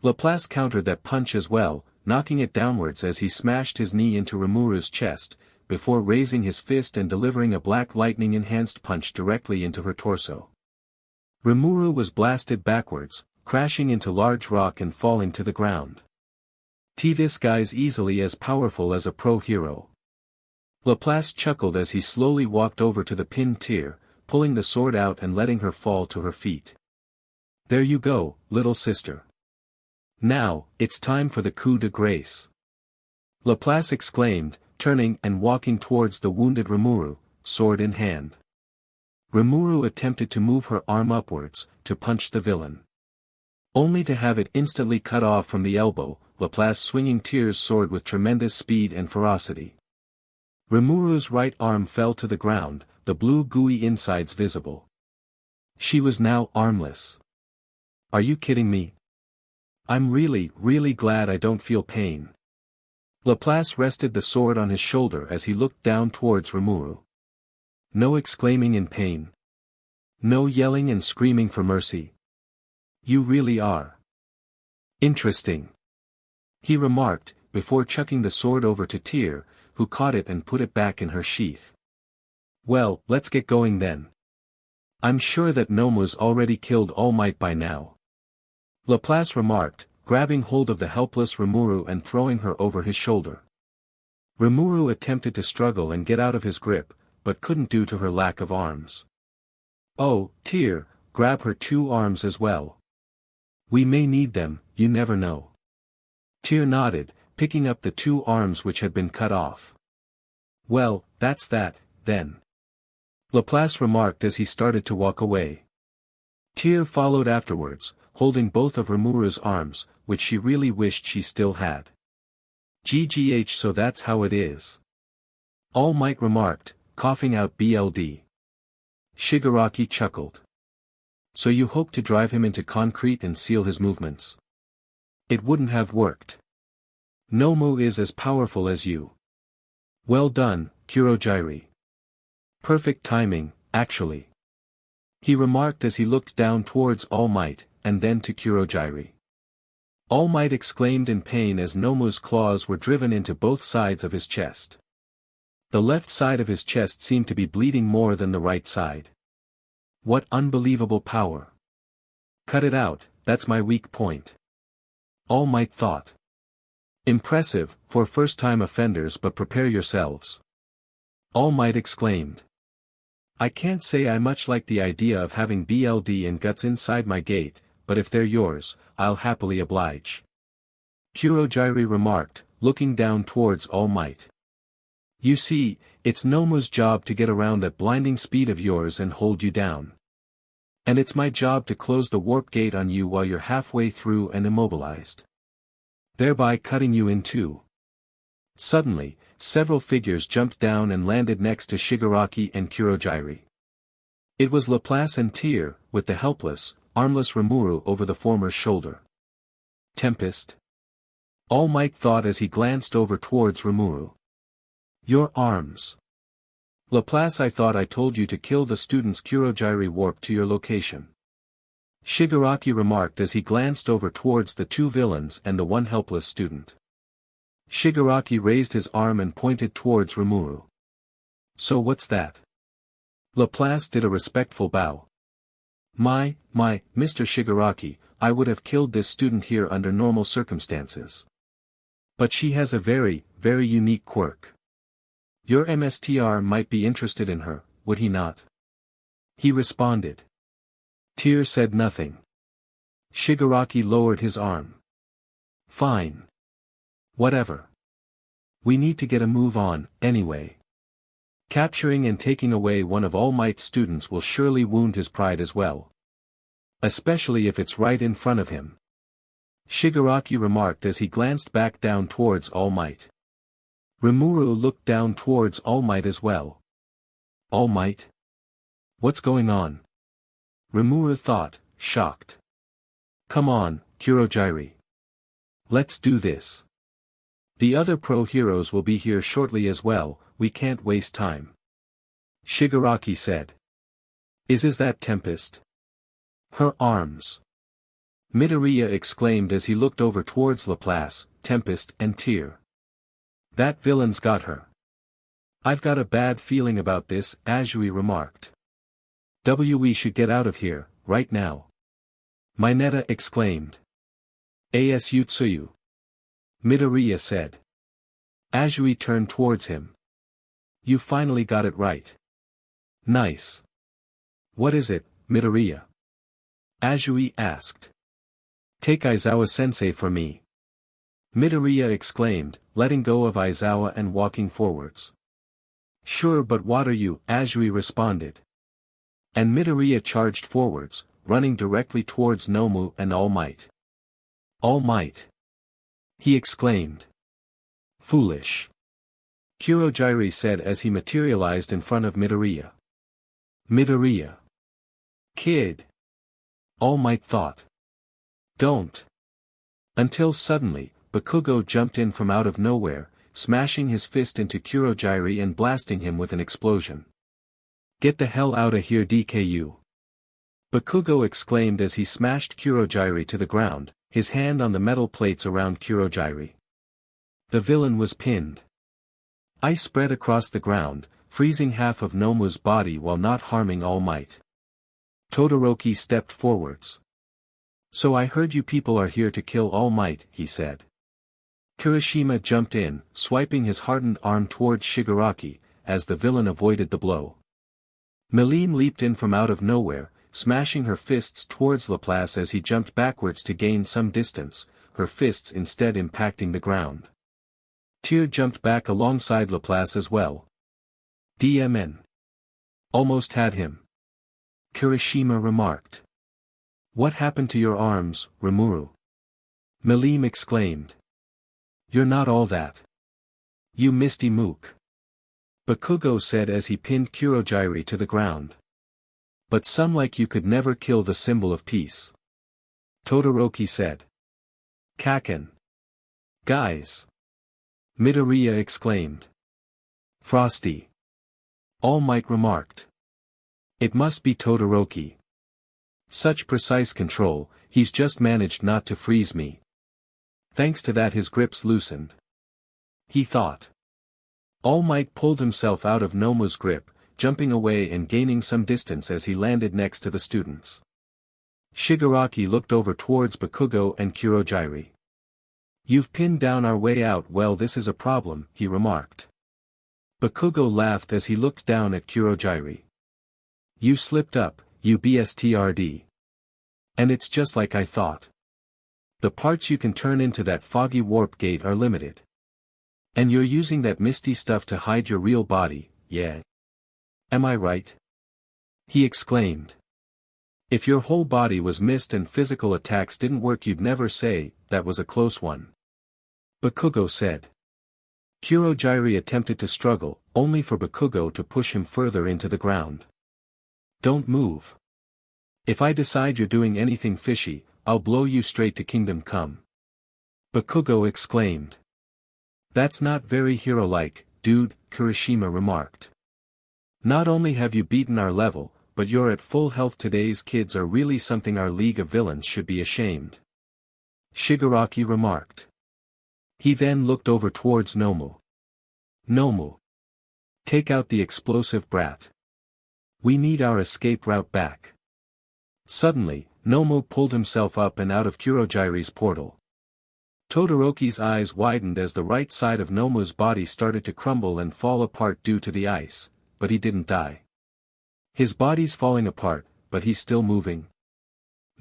Speaker 2: Laplace countered that punch as well, knocking it downwards as he smashed his knee into Rimuru's chest, before raising his fist and delivering a black lightning-enhanced punch directly into her torso. Rimuru was blasted backwards, crashing into large rock and falling to the ground. This guy's easily as powerful as a pro hero. Laplace chuckled as he slowly walked over to the pinned tier, pulling the sword out and letting her fall to her feet. There you go, little sister. Now, it's time for the coup de grace. Laplace exclaimed, turning and walking towards the wounded Rimuru, sword in hand. Rimuru attempted to move her arm upwards, to punch the villain. Only to have it instantly cut off from the elbow, Laplace swinging Tier's sword with tremendous speed and ferocity. Rimuru's right arm fell to the ground, the blue gooey insides visible. She was now armless. Are you kidding me? I'm really glad I don't feel pain. Laplace rested the sword on his shoulder as he looked down towards Rimuru. No exclaiming in pain. No yelling and screaming for mercy. You really are. Interesting. He remarked, before chucking the sword over to Tier, who caught it and put it back in her sheath. Well, let's get going then. I'm sure that Nomu's already killed All Might by now. Laplace remarked, grabbing hold of the helpless Rimuru and throwing her over his shoulder. Rimuru attempted to struggle and get out of his grip, but couldn't due to her lack of arms. Oh, Tier, grab her two arms as well. We may need them, you never know. Tier nodded, picking up the two arms which had been cut off. Well, that's that, then. Laplace remarked as he started to walk away. Tier followed afterwards, holding both of Rimuru's arms, which she really wished she still had. GGH, so that's how it is. All Might remarked, coughing out BLD. Shigaraki chuckled. So you hope to drive him into concrete and seal his movements? It wouldn't have worked. Nomu is as powerful as you. Well done, Kurogiri. Perfect timing, actually. He remarked as he looked down towards All Might, and then to Kurogiri. All Might exclaimed in pain as Nomu's claws were driven into both sides of his chest. The left side of his chest seemed to be bleeding more than the right side. What unbelievable power. Cut it out, that's my weak point. All Might thought. Impressive, for first-time offenders, but prepare yourselves. All Might exclaimed. I can't say I much like the idea of having BLD and guts inside my gate, but if they're yours, I'll happily oblige. Kurogiri remarked, looking down towards All Might. You see, it's Nomu's job to get around that blinding speed of yours and hold you down. And it's my job to close the warp gate on you while you're halfway through and immobilized. Thereby cutting you in two. Suddenly, several figures jumped down and landed next to Shigaraki and Kurogiri. It was Laplace and Tyr, with the helpless, armless Rimuru over the former's shoulder. Tempest? All Might thought as he glanced over towards Rimuru. Your arms. Laplace, I thought I told you to kill the students. Kurogiri warped to your location. Shigaraki remarked as he glanced over towards the two villains and the one helpless student. Shigaraki raised his arm and pointed towards Rimuru. So what's that? Laplace did a respectful bow. My, Mr. Shigaraki, I would have killed this student here under normal circumstances. But she has a very, very unique quirk. Your MSTR might be interested in her, would he not? He responded. Tyr said nothing. Shigaraki lowered his arm. Fine. Whatever. We need to get a move on, anyway. Capturing and taking away one of All Might's students will surely wound his pride as well. Especially if it's right in front of him. Shigaraki remarked as he glanced back down towards All Might. Rimuru looked down towards All Might as well. All Might? What's going on? Rimuru thought, shocked. Come on, Kurogiri. Let's do this. The other pro-heroes will be here shortly as well, we can't waste time. Shigaraki said. Is that Tempest? Her arms. Midoriya exclaimed as he looked over towards Laplace, Tempest and Tyr. That villain's got her. I've got a bad feeling about this, Azui remarked. We should get out of here, right now. Mineta exclaimed. Asutsuyu. Midoriya said. Azui turned towards him. You finally got it right. Nice. What is it, Midoriya? Azui asked. Take Aizawa-sensei for me. Midoriya exclaimed, letting go of Aizawa and walking forwards. Sure, but what are you? Azui responded. And Midoriya charged forwards, running directly towards Nomu and All Might. All Might! He exclaimed. Foolish. Kurogiri said as he materialized in front of Midoriya. Midoriya. Kid. All Might thought. Don't. Until suddenly, Bakugou jumped in from out of nowhere, smashing his fist into Kurogiri and blasting him with an explosion. Get the hell outta here, DKU. Bakugou exclaimed as he smashed Kurogiri to the ground, his hand on the metal plates around Kurogiri. The villain was pinned. Ice spread across the ground, freezing half of Nomu's body while not harming All Might. Todoroki stepped forwards. So I heard you people are here to kill All Might, he said. Kirishima jumped in, swiping his hardened arm towards Shigaraki, as the villain avoided the blow. Meline leaped in from out of nowhere, smashing her fists towards Laplace as he jumped backwards to gain some distance, her fists instead impacting the ground. Tyr jumped back alongside Laplace as well. DMN. Almost had him. Kirishima remarked. What happened to your arms, Rimuru? Meline exclaimed. You're not all that. You misty mook. Bakugou said as he pinned Kurogiri to the ground. But some like you could never kill the symbol of peace. Todoroki said. Kaken. Guys. Midoriya exclaimed. Frosty. All Might remarked. It must be Todoroki. Such precise control, he's just managed not to freeze me. Thanks to that his grips loosened. He thought. All Might pulled himself out of Nomu's grip, jumping away and gaining some distance as he landed next to the students. Shigaraki looked over towards Bakugou and Kurogiri. You've pinned down our way out. Well, this is a problem, he remarked. Bakugou laughed as he looked down at Kurogiri. You slipped up, you BSTRD. And it's just like I thought. The parts you can turn into that foggy warp gate are limited. And you're using that misty stuff to hide your real body, yeah? Am I right? He exclaimed. If your whole body was mist and physical attacks didn't work, you'd never say, that was a close one. Bakugou said. Kurogiri attempted to struggle, only for Bakugou to push him further into the ground. Don't move. If I decide you're doing anything fishy, I'll blow you straight to Kingdom Come. Bakugou exclaimed. That's not very hero-like, dude, Kirishima remarked. Not only have you beaten our level, but you're at full health. Today's kids are really something. Our League of Villains should be ashamed. Shigaraki remarked. He then looked over towards Nomu. Nomu. Take out the explosive brat. We need our escape route back. Suddenly, Nomu pulled himself up and out of Kurogiri's portal. Todoroki's eyes widened as the right side of Nomu's body started to crumble and fall apart due to the ice, but he didn't die. His body's falling apart, but he's still moving.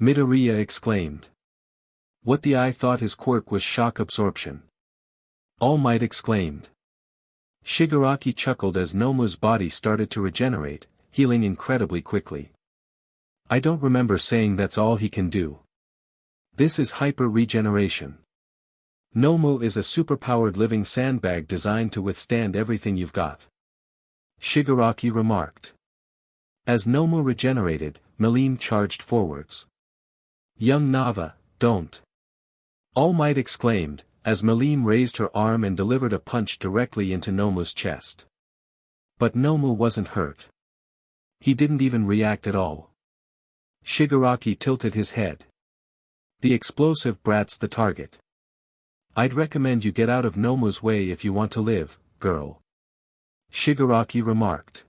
Speaker 2: Midoriya exclaimed. What the eye thought his quirk was shock absorption. All Might exclaimed. Shigaraki chuckled as Nomu's body started to regenerate, healing incredibly quickly. I don't remember saying that's all he can do. This is hyper-regeneration. Nomu is a superpowered living sandbag designed to withstand everything you've got. Shigaraki remarked. As Nomu regenerated, Melim charged forwards. Young Nava, don't. All Might exclaimed, as Melim raised her arm and delivered a punch directly into Nomu's chest. But Nomu wasn't hurt. He didn't even react at all. Shigaraki tilted his head. The explosive brat's the target. I'd recommend you get out of Nomu's way if you want to live, girl. Shigaraki remarked.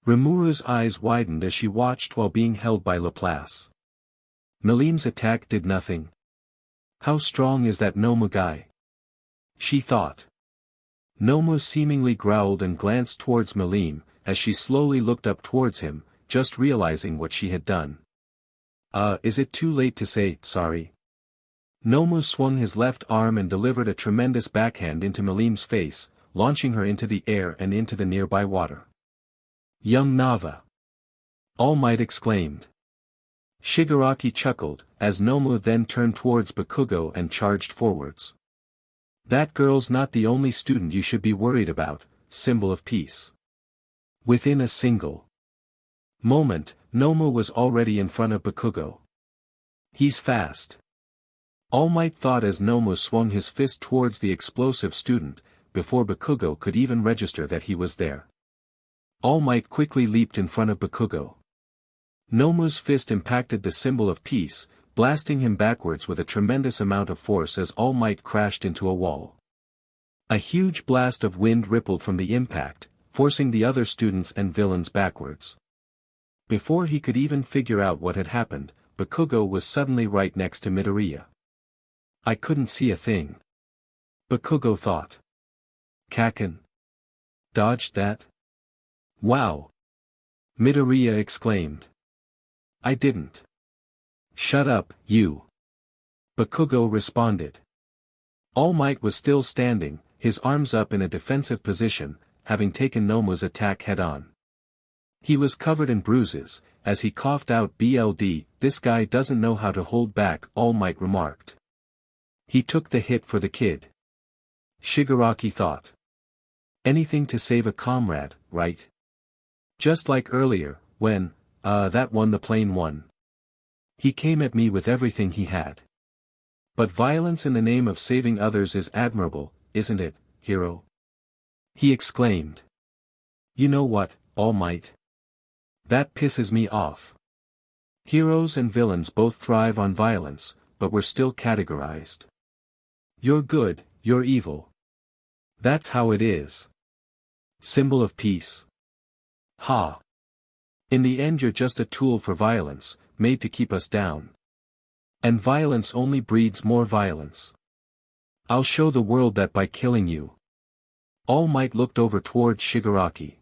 Speaker 2: Rimuru's eyes widened as she watched while being held by Laplace. Melim's attack did nothing. How strong is that Nomu guy? She thought. Nomu seemingly growled and glanced towards Melim, as she slowly looked up towards him, just realizing what she had done. Is it too late to say sorry? Nomu swung his left arm and delivered a tremendous backhand into Melim's face, launching her into the air and into the nearby water. Young Nava. All Might exclaimed. Shigaraki chuckled, as Nomu then turned towards Bakugou and charged forwards. That girl's not the only student you should be worried about, symbol of peace. Within a single moment, Nomu was already in front of Bakugou. He's fast. All Might thought as Nomu swung his fist towards the explosive student, before Bakugou could even register that he was there. All Might quickly leaped in front of Bakugou. Nomu's fist impacted the symbol of peace, blasting him backwards with a tremendous amount of force as All Might crashed into a wall. A huge blast of wind rippled from the impact, forcing the other students and villains backwards. Before he could even figure out what had happened, Bakugou was suddenly right next to Midoriya. I couldn't see a thing. Bakugou thought. Kaken. Dodged that? Wow. Midoriya exclaimed. I didn't. Shut up, you. Bakugou responded. All Might was still standing, his arms up in a defensive position, having taken Nomu's attack head-on. He was covered in bruises, as he coughed out BLD, this guy doesn't know how to hold back, All Might remarked. He took the hit for the kid. Shigaraki thought. Anything to save a comrade, right? Just like earlier, when, that one the plain one. He came at me with everything he had. But violence in the name of saving others is admirable, isn't it, hero? He exclaimed. You know what, All Might? That pisses me off. Heroes and villains both thrive on violence, but we're still categorized. You're good, you're evil. That's how it is. Symbol of peace. Ha. In the end you're just a tool for violence, made to keep us down. And violence only breeds more violence. I'll show the world that by killing you. All Might looked over towards Shigaraki.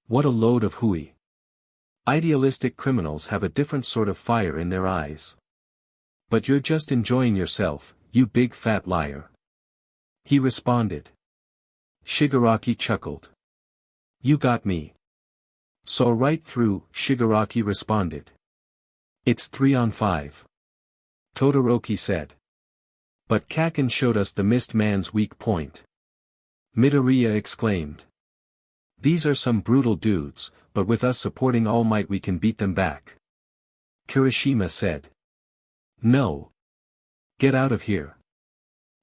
Speaker 2: What a load of hooey. Idealistic criminals have a different sort of fire in their eyes. But you're just enjoying yourself, you big fat liar. He responded. Shigaraki chuckled. You got me. Saw right through, Shigaraki responded. It's 3-on-5. Todoroki said. But Kaken showed us the missed man's weak point. Midoriya exclaimed. These are some brutal dudes, but with us supporting All Might we can beat them back. Kirishima said. No. Get out of here.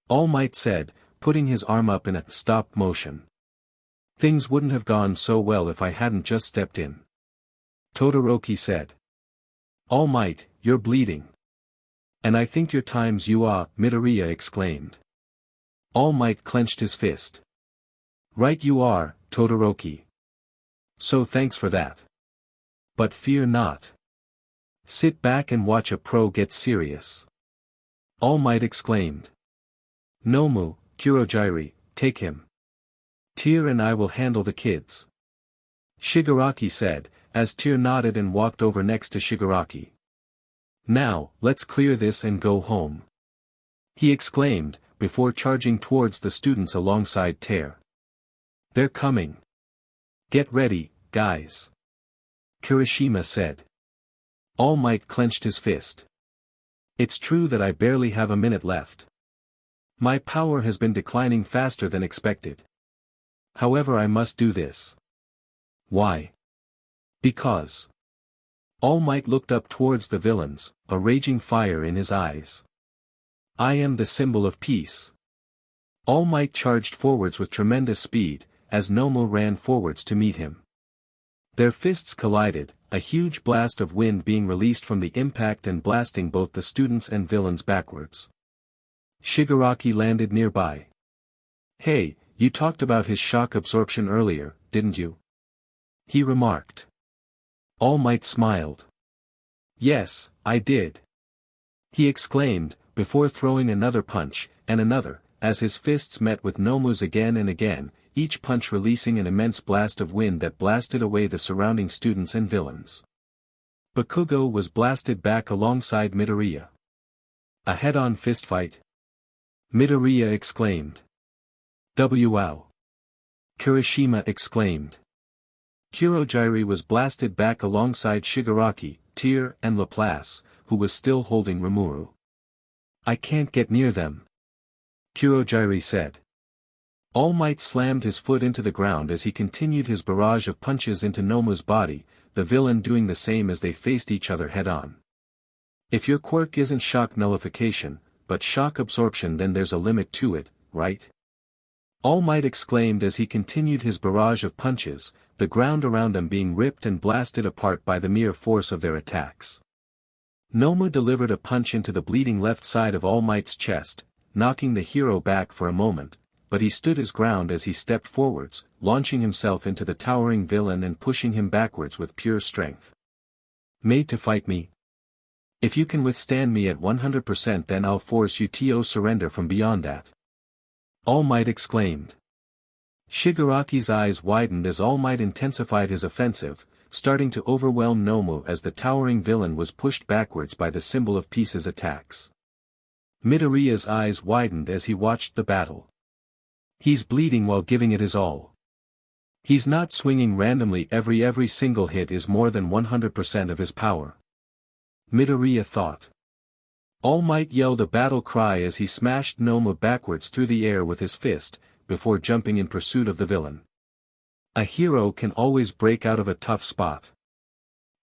Speaker 2: All Might said, putting his arm up in a stop motion. Things wouldn't have gone so well if I hadn't just stepped in. Todoroki said. All Might, you're bleeding. And I think your time's you are, Midoriya exclaimed. All Might clenched his fist. Right you are, Todoroki. So thanks for that. But fear not. Sit back and watch a pro get serious. All Might exclaimed. Nomu, Kurogiri, take him. Tyr and I will handle the kids. Shigaraki said, as Tyr nodded and walked over next to Shigaraki. Now, let's clear this and go home. He exclaimed, before charging towards the students alongside Tyr. They're coming. Get ready, guys. Kirishima said. All Might clenched his fist. It's true that I barely have a minute left. My power has been declining faster than expected. However, I must do this. Why? Because. All Might looked up towards the villains, a raging fire in his eyes. I am the symbol of peace. All Might charged forwards with tremendous speed, as Nomu ran forwards to meet him. Their fists collided, a huge blast of wind being released from the impact and blasting both the students and villains backwards. Shigaraki landed nearby. Hey, you talked about his shock absorption earlier, didn't you? He remarked. All Might smiled. Yes, I did. He exclaimed, before throwing another punch, and another, as his fists met with Nomu's again and again, each punch releasing an immense blast of wind that blasted away the surrounding students and villains. Bakugou was blasted back alongside Midoriya. A head-on fistfight? Midoriya exclaimed. Wow! Kirishima exclaimed. Kurogiri was blasted back alongside Shigaraki, Tyr and Laplace, who was still holding Rimuru. I can't get near them. Kurogiri said. All Might slammed his foot into the ground as he continued his barrage of punches into Nomu's body, the villain doing the same as they faced each other head-on. If your quirk isn't shock nullification, but shock absorption, then there's a limit to it, right? All Might exclaimed as he continued his barrage of punches, the ground around them being ripped and blasted apart by the mere force of their attacks. Nomu delivered a punch into the bleeding left side of All Might's chest, knocking the hero back for a moment, but he stood his ground as he stepped forwards, launching himself into the towering villain and pushing him backwards with pure strength. Made to fight me? If you can withstand me at 100%, then I'll force you to surrender from beyond that. All Might exclaimed. Shigaraki's eyes widened as All Might intensified his offensive, starting to overwhelm Nomu as the towering villain was pushed backwards by the symbol of peace's attacks. Midoriya's eyes widened as he watched the battle. He's bleeding while giving it his all. He's not swinging randomly, every single hit is more than 100% of his power. Midoriya thought. All Might yelled a battle cry as he smashed Nomu backwards through the air with his fist, before jumping in pursuit of the villain. A hero can always break out of a tough spot.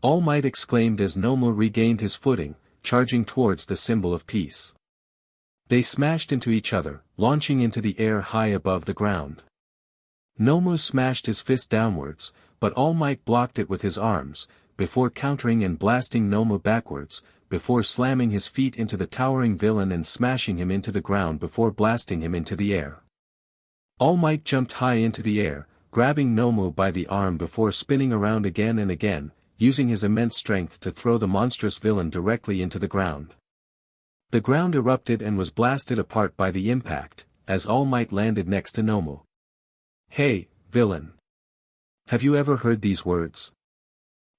Speaker 2: All Might exclaimed as Nomu regained his footing, charging towards the symbol of peace. They smashed into each other, launching into the air high above the ground. Nomu smashed his fist downwards, but All Might blocked it with his arms, before countering and blasting Nomu backwards, before slamming his feet into the towering villain and smashing him into the ground before blasting him into the air. All Might jumped high into the air, grabbing Nomu by the arm before spinning around again and again, using his immense strength to throw the monstrous villain directly into the ground. The ground erupted and was blasted apart by the impact, as All Might landed next to Nomu. Hey, villain! Have you ever heard these words?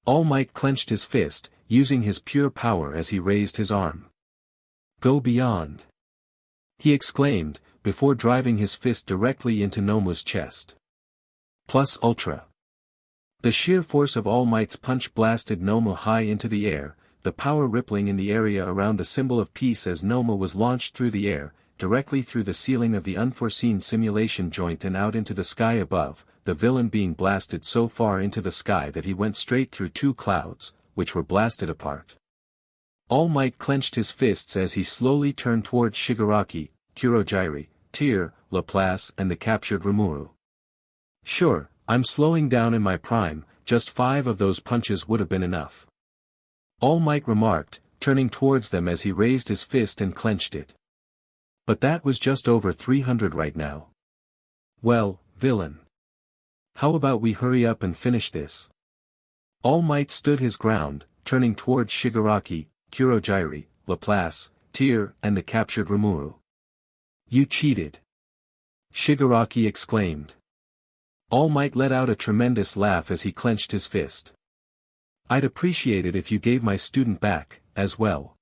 Speaker 2: All Might clenched his fist, using his pure power as he raised his arm. Go beyond! He exclaimed, before driving his fist directly into Nomu's chest. Plus Ultra. The sheer force of All Might's punch blasted Nomu high into the air, the power rippling in the area around the symbol of peace as Nomu was launched through the air, directly through the ceiling of the unforeseen simulation joint and out into the sky above, the villain being blasted so far into the sky that he went straight through two clouds, which were blasted apart. All Might clenched his fists as he slowly turned towards Shigaraki, Kurogyri, Tyr, Laplace and the captured Rimuru. Sure, I'm slowing down in my prime, just 5 of those punches would have been enough. All Might remarked, turning towards them as he raised his fist and clenched it. But that was just over 300 right now. Well, villain. How about we hurry up and finish this? All Might stood his ground, turning towards Shigaraki, Kurogyri, Laplace, Tyr and the captured Rimuru. You cheated! Shigaraki exclaimed. All Might let out a tremendous laugh as he clenched his fist. I'd appreciate it if you gave my student back, as well.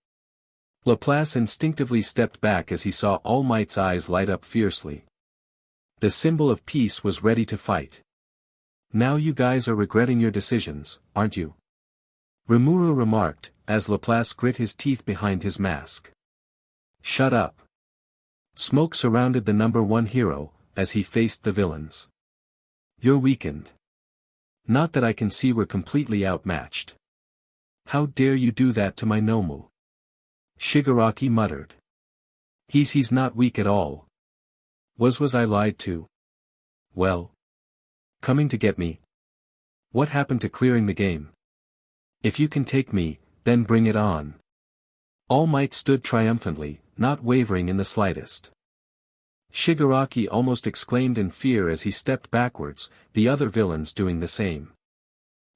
Speaker 2: Laplace instinctively stepped back as he saw All Might's eyes light up fiercely. The symbol of peace was ready to fight. Now you guys are regretting your decisions, aren't you? Rimuru remarked, as Laplace grit his teeth behind his mask. Shut up. Smoke surrounded the number 1 hero, as he faced the villains. You're weakened. Not that I can see we're completely outmatched. How dare you do that to my Nomu? Shigaraki muttered. He's not weak at all. Was I lied to? Well. Coming to get me? What happened to clearing the game? If you can take me, then bring it on. All Might stood triumphantly, not wavering in the slightest. Shigaraki almost exclaimed in fear as he stepped backwards, the other villains doing the same.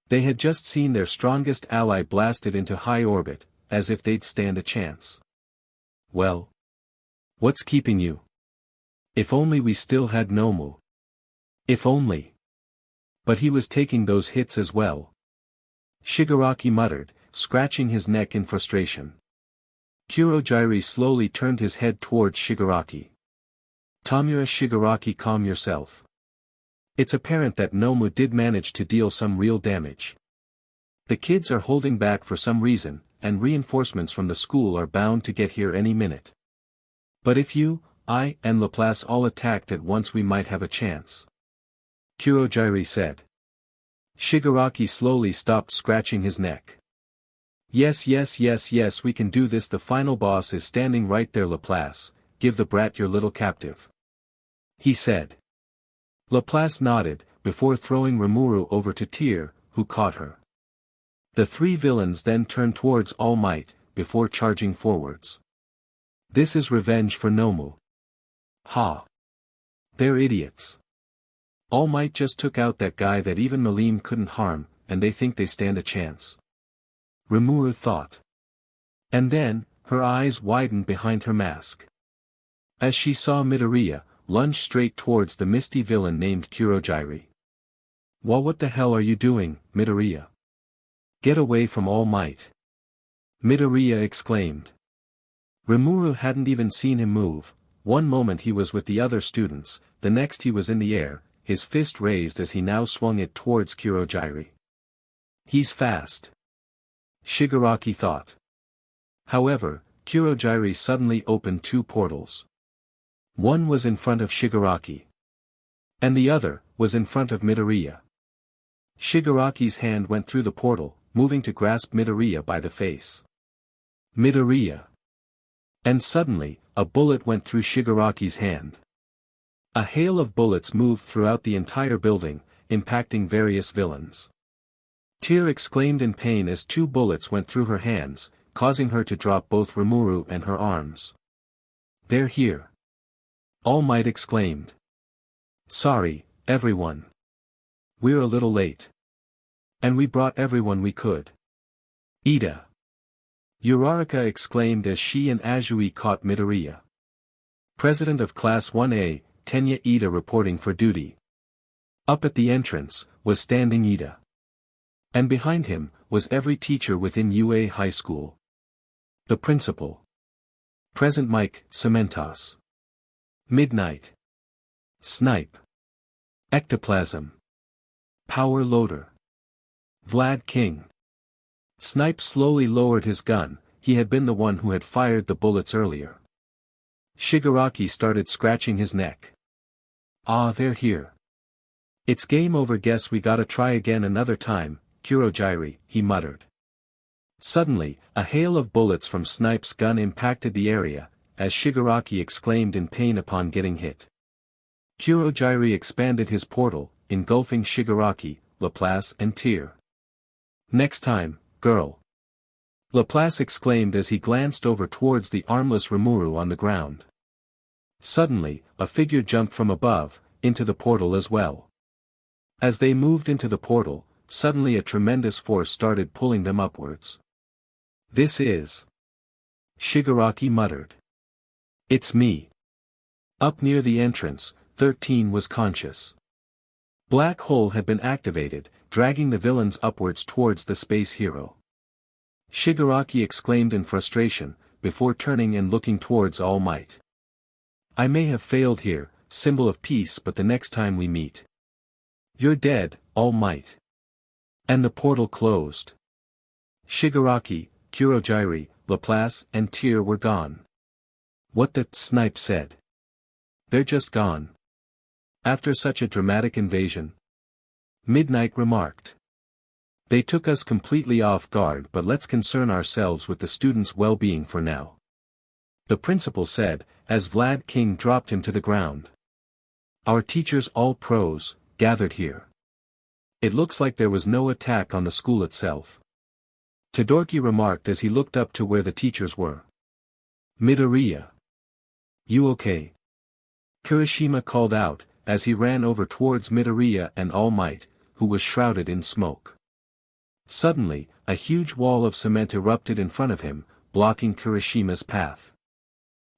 Speaker 2: They had just seen their strongest ally blasted into high orbit, as if they'd stand a chance. Well? What's keeping you? If only we still had Nomu. If only. But he was taking those hits as well. Shigaraki muttered, scratching his neck in frustration. Kurogyri slowly turned his head towards Shigaraki. Tamura Shigaraki, calm yourself. It's apparent that Nomu did manage to deal some real damage. The kids are holding back for some reason, and reinforcements from the school are bound to get here any minute. But if you, I, and Laplace all attacked at once we might have a chance. Kurogyri said. Shigaraki slowly stopped scratching his neck. Yes, we can do this. The final boss is standing right there. Laplace, give the brat your little captive. He said. Laplace nodded, before throwing Rimuru over to Tyr, who caught her. The 3 villains then turned towards All Might, before charging forwards. This is revenge for Nomu. Ha! They're idiots. All Might just took out that guy that even Malim couldn't harm, and they think they stand a chance. Rimuru thought. And then, her eyes widened behind her mask. As she saw Midoriya, lunge straight towards the misty villain named Kurogyri. Well, what the hell are you doing, Midoriya? Get away from All Might. Midoriya exclaimed. Rimuru hadn't even seen him move. One moment he was with the other students, the next he was in the air, his fist raised as he now swung it towards Kurogyri. He's fast. Shigaraki thought. However, Kurogyri suddenly opened 2 portals. One was in front of Shigaraki. And the other was in front of Midoriya. Shigaraki's hand went through the portal, moving to grasp Midoriya by the face. Midoriya. And suddenly, a bullet went through Shigaraki's hand. A hail of bullets moved throughout the entire building, impacting various villains. Tyr exclaimed in pain as 2 bullets went through her hands, causing her to drop both Rimuru and her arms. They're here. All Might exclaimed. Sorry, everyone. We're a little late. And we brought everyone we could. Ida. Uraraka exclaimed as she and Azui caught Midoriya. President of Class 1A, Tenya Ida reporting for duty. Up at the entrance, was standing Ida. And behind him, was every teacher within UA High School. The principal. Present Mike, Cementos. Midnight. Snipe. Ectoplasm. Power Loader. Vlad King. Snipe slowly lowered his gun, he had been the one who had fired the bullets earlier. Shigaraki started scratching his neck. Ah, they're here. It's game over, guess we gotta try again another time, Kurojiri, he muttered. Suddenly, a hail of bullets from Snipe's gun impacted the area, as Shigaraki exclaimed in pain upon getting hit. Kurojiri expanded his portal, engulfing Shigaraki, Laplace and Tyr. Next time, girl. Laplace exclaimed as he glanced over towards the armless Rimuru on the ground. Suddenly, a figure jumped from above, into the portal as well. As they moved into the portal, suddenly a tremendous force started pulling them upwards. This is... Shigaraki muttered. It's me. Up near the entrance, 13 was conscious. Black hole had been activated, dragging the villains upwards towards the space hero. Shigaraki exclaimed in frustration, before turning and looking towards All Might. I may have failed here, symbol of peace, but the next time we meet. You're dead, All Might. And the portal closed. Shigaraki, Kurojiri, Laplace and Tyr were gone. What the Snipe said. They're just gone. After such a dramatic invasion. Midnight remarked. They took us completely off guard, but let's concern ourselves with the students' well-being for now. The principal said, as Vlad King dropped him to the ground. Our teachers, all pros, gathered here. It looks like there was no attack on the school itself. Todoroki remarked as he looked up to where the teachers were. Midoriya. You okay? Kirishima called out, as he ran over towards Midoriya and All Might, who was shrouded in smoke. Suddenly, a huge wall of cement erupted in front of him, blocking Kirishima's path.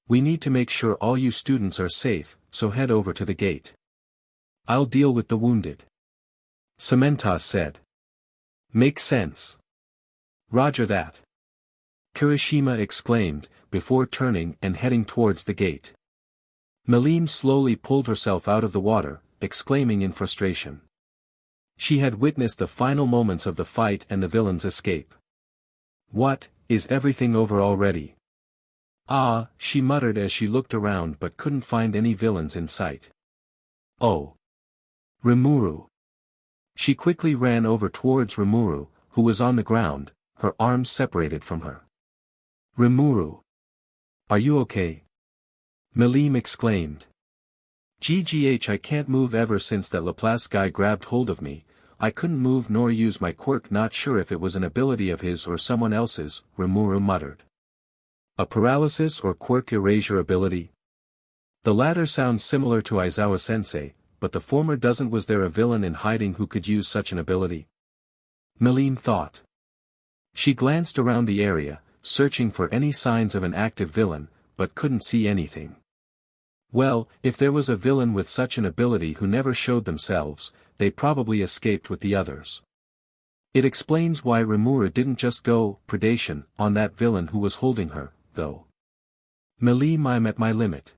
Speaker 2: We need to make sure all you students are safe, so head over to the gate. I'll deal with the wounded. Cementos said. Makes sense. Roger that. Kirishima exclaimed, before turning and heading towards the gate. Melim slowly pulled herself out of the water, exclaiming in frustration. She had witnessed the final moments of the fight and the villain's escape. What, is everything over already? Ah, she muttered as she looked around but couldn't find any villains in sight. Oh. Rimuru. She quickly ran over towards Rimuru, who was on the ground, her arms separated from her. Rimuru. Are you okay? Melim exclaimed. GGH, I can't move ever since that Laplace guy grabbed hold of me. I couldn't move nor use my quirk, not sure if it was an ability of his or someone else's, Rimuru muttered. A paralysis or quirk erasure ability? The latter sounds similar to Aizawa-sensei, but the former doesn't. Was there a villain in hiding who could use such an ability? Melim thought. She glanced around the area, searching for any signs of an active villain, but couldn't see anything. Well, if there was a villain with such an ability who never showed themselves, they probably escaped with the others. It explains why Rimuru didn't just go predation on that villain who was holding her, though. Melim, I'm at my limit.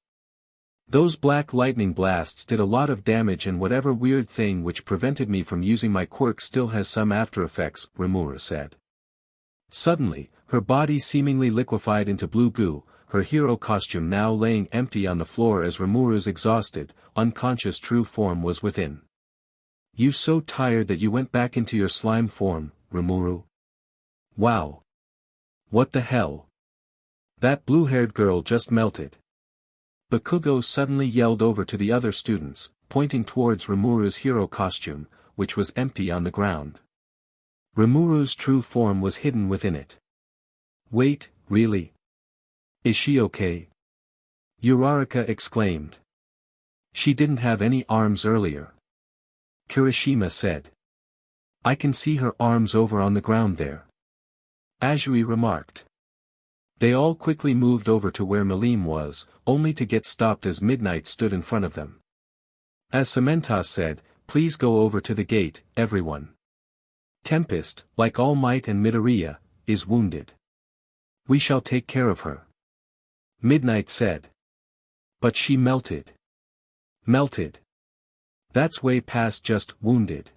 Speaker 2: Those black lightning blasts did a lot of damage, and whatever weird thing which prevented me from using my quirk still has some after effects, Rimuru said. Suddenly, her body seemingly liquefied into blue goo, her hero costume now laying empty on the floor as Rimuru's exhausted, unconscious true form was within. You so tired that you went back into your slime form, Rimuru? Wow. What the hell? That blue-haired girl just melted. Bakugou suddenly yelled over to the other students, pointing towards Rimuru's hero costume, which was empty on the ground. Rimuru's true form was hidden within it. Wait, really? Is she okay? Uraraka exclaimed. She didn't have any arms earlier. Kirishima said. I can see her arms over on the ground there. Azui remarked. They all quickly moved over to where Melim was, only to get stopped as Midnight stood in front of them. As Cementos said, please go over to the gate, everyone. Tempest, like All Might and Midoriya, is wounded. We shall take care of her. Midnight said. But she melted. Melted. That's way past just wounded.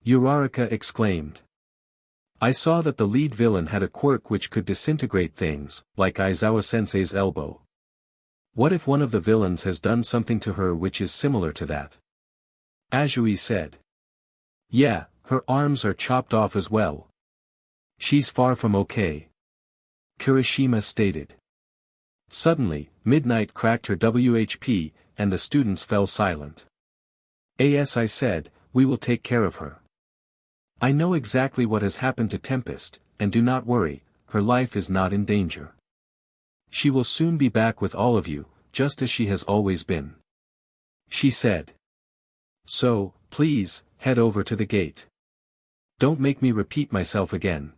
Speaker 2: Uraraka exclaimed. I saw that the lead villain had a quirk which could disintegrate things, like Aizawa-sensei's elbow. What if one of the villains has done something to her which is similar to that? Azui said. Yeah, her arms are chopped off as well. She's far from okay. Kirishima stated. Suddenly, Midnight cracked her WHP, and the students fell silent. As I said, we will take care of her. I know exactly what has happened to Tempest, and do not worry, her life is not in danger. She will soon be back with all of you, just as she has always been. She said. So, please, head over to the gate. Don't make me repeat myself again.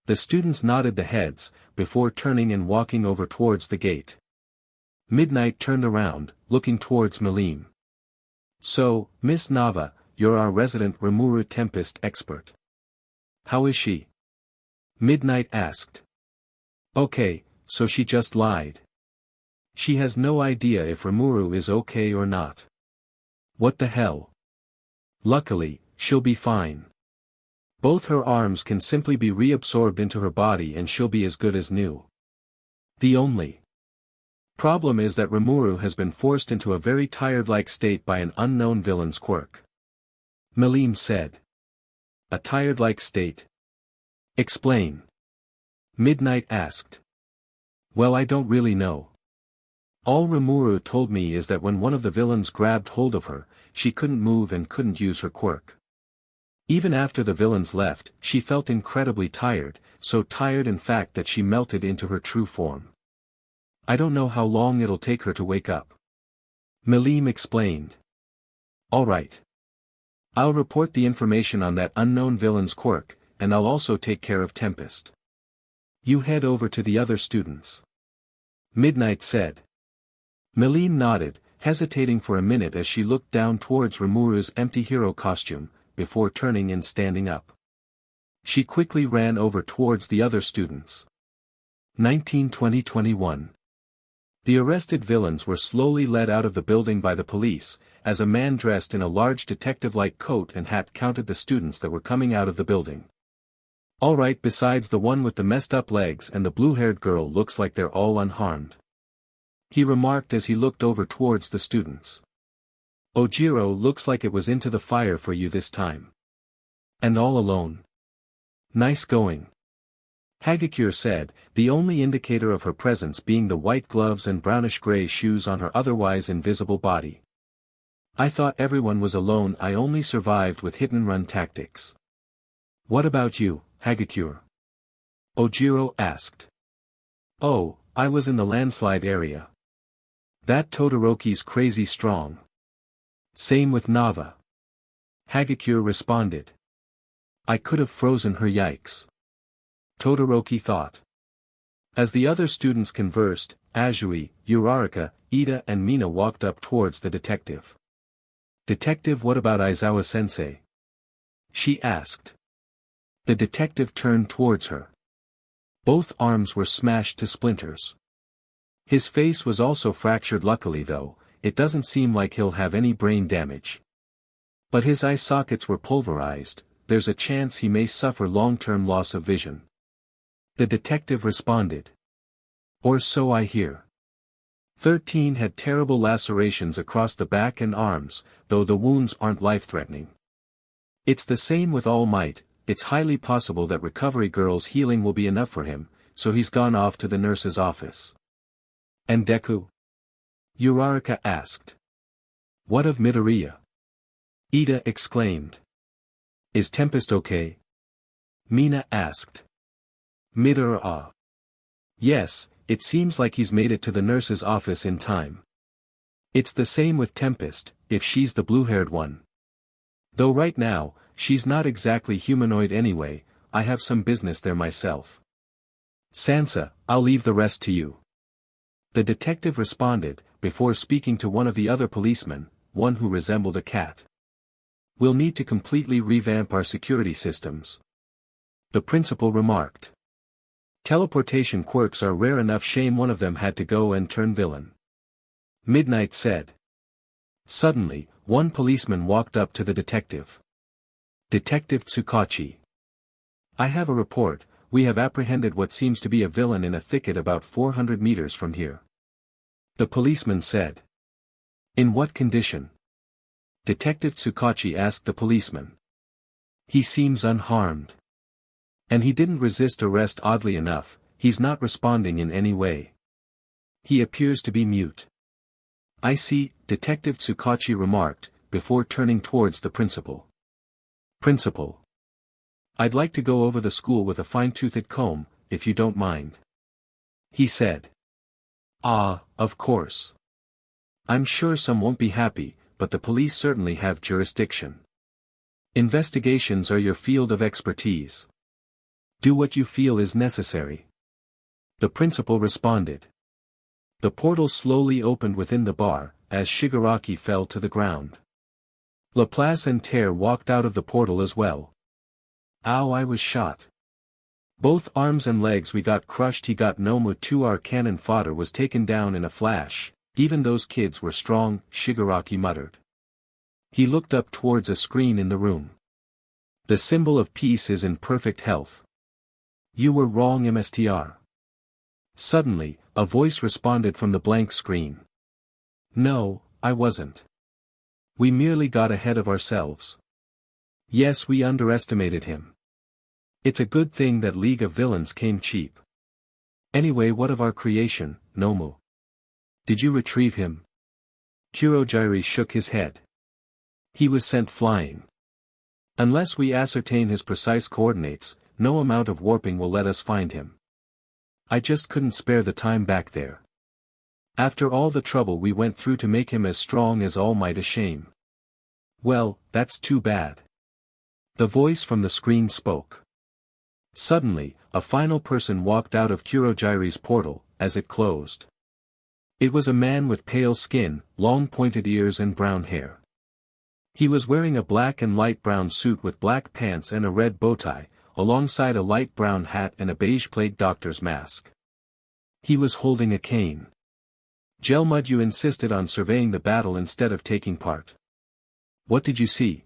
Speaker 2: The students nodded their heads, before turning and walking over towards the gate. Midnight turned around, looking towards Malim. So, Miss Nava, you're our resident Rimuru Tempest expert. How is she? Midnight asked. Okay, so she just lied. She has no idea if Rimuru is okay or not. What the hell? Luckily, she'll be fine. Both her arms can simply be reabsorbed into her body and she'll be as good as new. The only problem is that Rimuru has been forced into a very tired-like state by an unknown villain's quirk. Malim said. A tired-like state? Explain. Midnight asked. Well, I don't really know. All Rimuru told me is that when one of the villains grabbed hold of her, she couldn't move and couldn't use her quirk. Even after the villains left, she felt incredibly tired, so tired in fact that she melted into her true form. I don't know how long it'll take her to wake up. Malim explained. Alright. I'll report the information on that unknown villain's quirk, and I'll also take care of Tempest. You head over to the other students. Midnight said. Malim nodded, hesitating for a minute as she looked down towards Rimuru's empty hero costume, before turning and standing up. She quickly ran over towards the other students. 1920-21. The arrested villains were slowly led out of the building by the police, as a man dressed in a large detective-like coat and hat counted the students that were coming out of the building. Alright, besides the one with the messed up legs and the blue-haired girl looks like they're all unharmed. He remarked as he looked over towards the students. Ojiro looks like it was into the fire for you this time. And all alone. Nice going. Hagakure said, the only indicator of her presence being the white gloves and brownish-gray shoes on her otherwise invisible body. I thought everyone was alone. I only survived with hit-and-run tactics. What about you, Hagakure? Ojiro asked. Oh, I was in the landslide area. That Todoroki's crazy strong. Same with Nava. Hagakure responded. I could have frozen her, yikes. Todoroki thought. As the other students conversed, Azui, Uraraka, Ida and Mina walked up towards the detective. Detective, what about Aizawa-sensei? She asked. The detective turned towards her. Both arms were smashed to splinters. His face was also fractured. Luckily though, it doesn't seem like he'll have any brain damage. But his eye sockets were pulverized, there's a chance he may suffer long-term loss of vision. The detective responded. Or so I hear. 13 had terrible lacerations across the back and arms, though the wounds aren't life-threatening. It's the same with All Might. It's highly possible that Recovery Girl's healing will be enough for him, so he's gone off to the nurse's office. And Deku? Uraraka asked. What of Midoriya? Ida exclaimed. Is Tempest okay? Mina asked. Midoriya. Yes, it seems like he's made it to the nurse's office in time. It's the same with Tempest, if she's the blue-haired one. Though right now, she's not exactly humanoid anyway, I have some business there myself. Sansa, I'll leave the rest to you. The detective responded, before speaking to one of the other policemen, one who resembled a cat. We'll need to completely revamp our security systems. The principal remarked. Teleportation quirks are rare enough, shame one of them had to go and turn villain. Midnight said. Suddenly, one policeman walked up to the detective. Detective Tsukachi. I have a report. We have apprehended what seems to be a villain in a thicket about 400 meters from here. The policeman said. In what condition? Detective Tsukachi asked the policeman. He seems unharmed. And he didn't resist arrest, oddly enough. He's not responding in any way. He appears to be mute. I see, Detective Tsukachi remarked, before turning towards the principal. Principal. I'd like to go over the school with a fine-toothed comb, if you don't mind. He said. Ah, of course. I'm sure some won't be happy, but the police certainly have jurisdiction. Investigations are your field of expertise. Do what you feel is necessary. The principal responded. The portal slowly opened within the bar, as Shigaraki fell to the ground. Laplace and Terre walked out of the portal as well. Ow, I was shot. Both arms and legs we got crushed. He got Nomu too. Our cannon fodder was taken down in a flash. Even those kids were strong, Shigaraki muttered. He looked up towards a screen in the room. The symbol of peace is in perfect health. You were wrong, MSTR. Suddenly, a voice responded from the blank screen. No, I wasn't. We merely got ahead of ourselves. Yes, we underestimated him. It's a good thing that League of Villains came cheap. Anyway, what of our creation, Nomu? Did you retrieve him? Kurogiri shook his head. He was sent flying. Unless we ascertain his precise coordinates, no amount of warping will let us find him. I just couldn't spare the time back there. After all the trouble we went through to make him as strong as All Might, a shame. Well, that's too bad. The voice from the screen spoke. Suddenly, a final person walked out of Kurogiri's portal, as it closed. It was a man with pale skin, long pointed ears and brown hair. He was wearing a black and light brown suit with black pants and a red bow tie, alongside a light brown hat and a beige plaid doctor's mask. He was holding a cane. Gelmud, you insisted on surveying the battle instead of taking part. What did you see?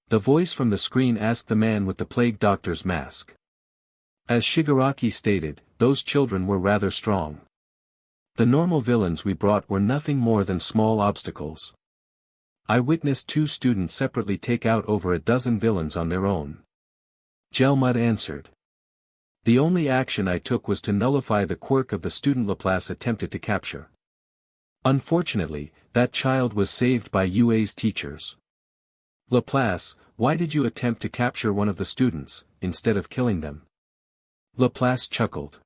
Speaker 2: The voice from the screen asked the man with the plague doctor's mask. As Shigaraki stated, those children were rather strong. The normal villains we brought were nothing more than small obstacles. I witnessed 2 students separately take out over a dozen villains on their own. Gelmud answered. The only action I took was to nullify the quirk of the student Laplace attempted to capture. Unfortunately, that child was saved by UA's teachers. Laplace, why did you attempt to capture one of the students, instead of killing them? Laplace chuckled.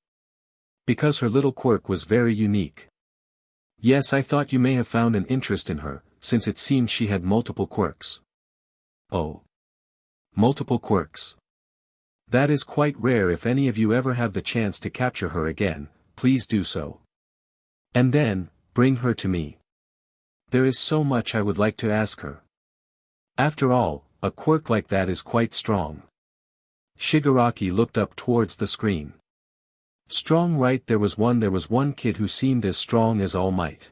Speaker 2: Because her little quirk was very unique. Yes, I thought you may have found an interest in her, since it seemed she had multiple quirks. Oh. Multiple quirks. That is quite rare. If any of you ever have the chance to capture her again, please do so. And then, bring her to me. There is so much I would like to ask her. After all, a quirk like that is quite strong. Shigaraki looked up towards the screen. Strong, right? There was one kid who seemed as strong as All Might.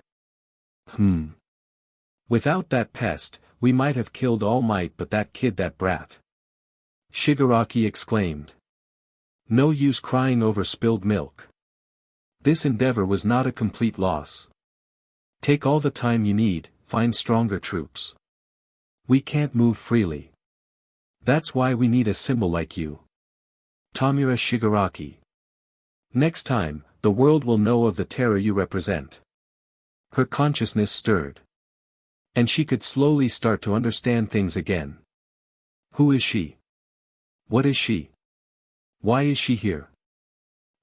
Speaker 2: Without that pest, we might have killed All Might, but that kid, that brat. Shigaraki exclaimed. No use crying over spilled milk. This endeavor was not a complete loss. Take all the time you need, find stronger troops. We can't move freely. That's why we need a symbol like you. Tamura Shigaraki. Next time, the world will know of the terror you represent. Her consciousness stirred. And she could slowly start to understand things again. Who is she? What is she? Why is she here?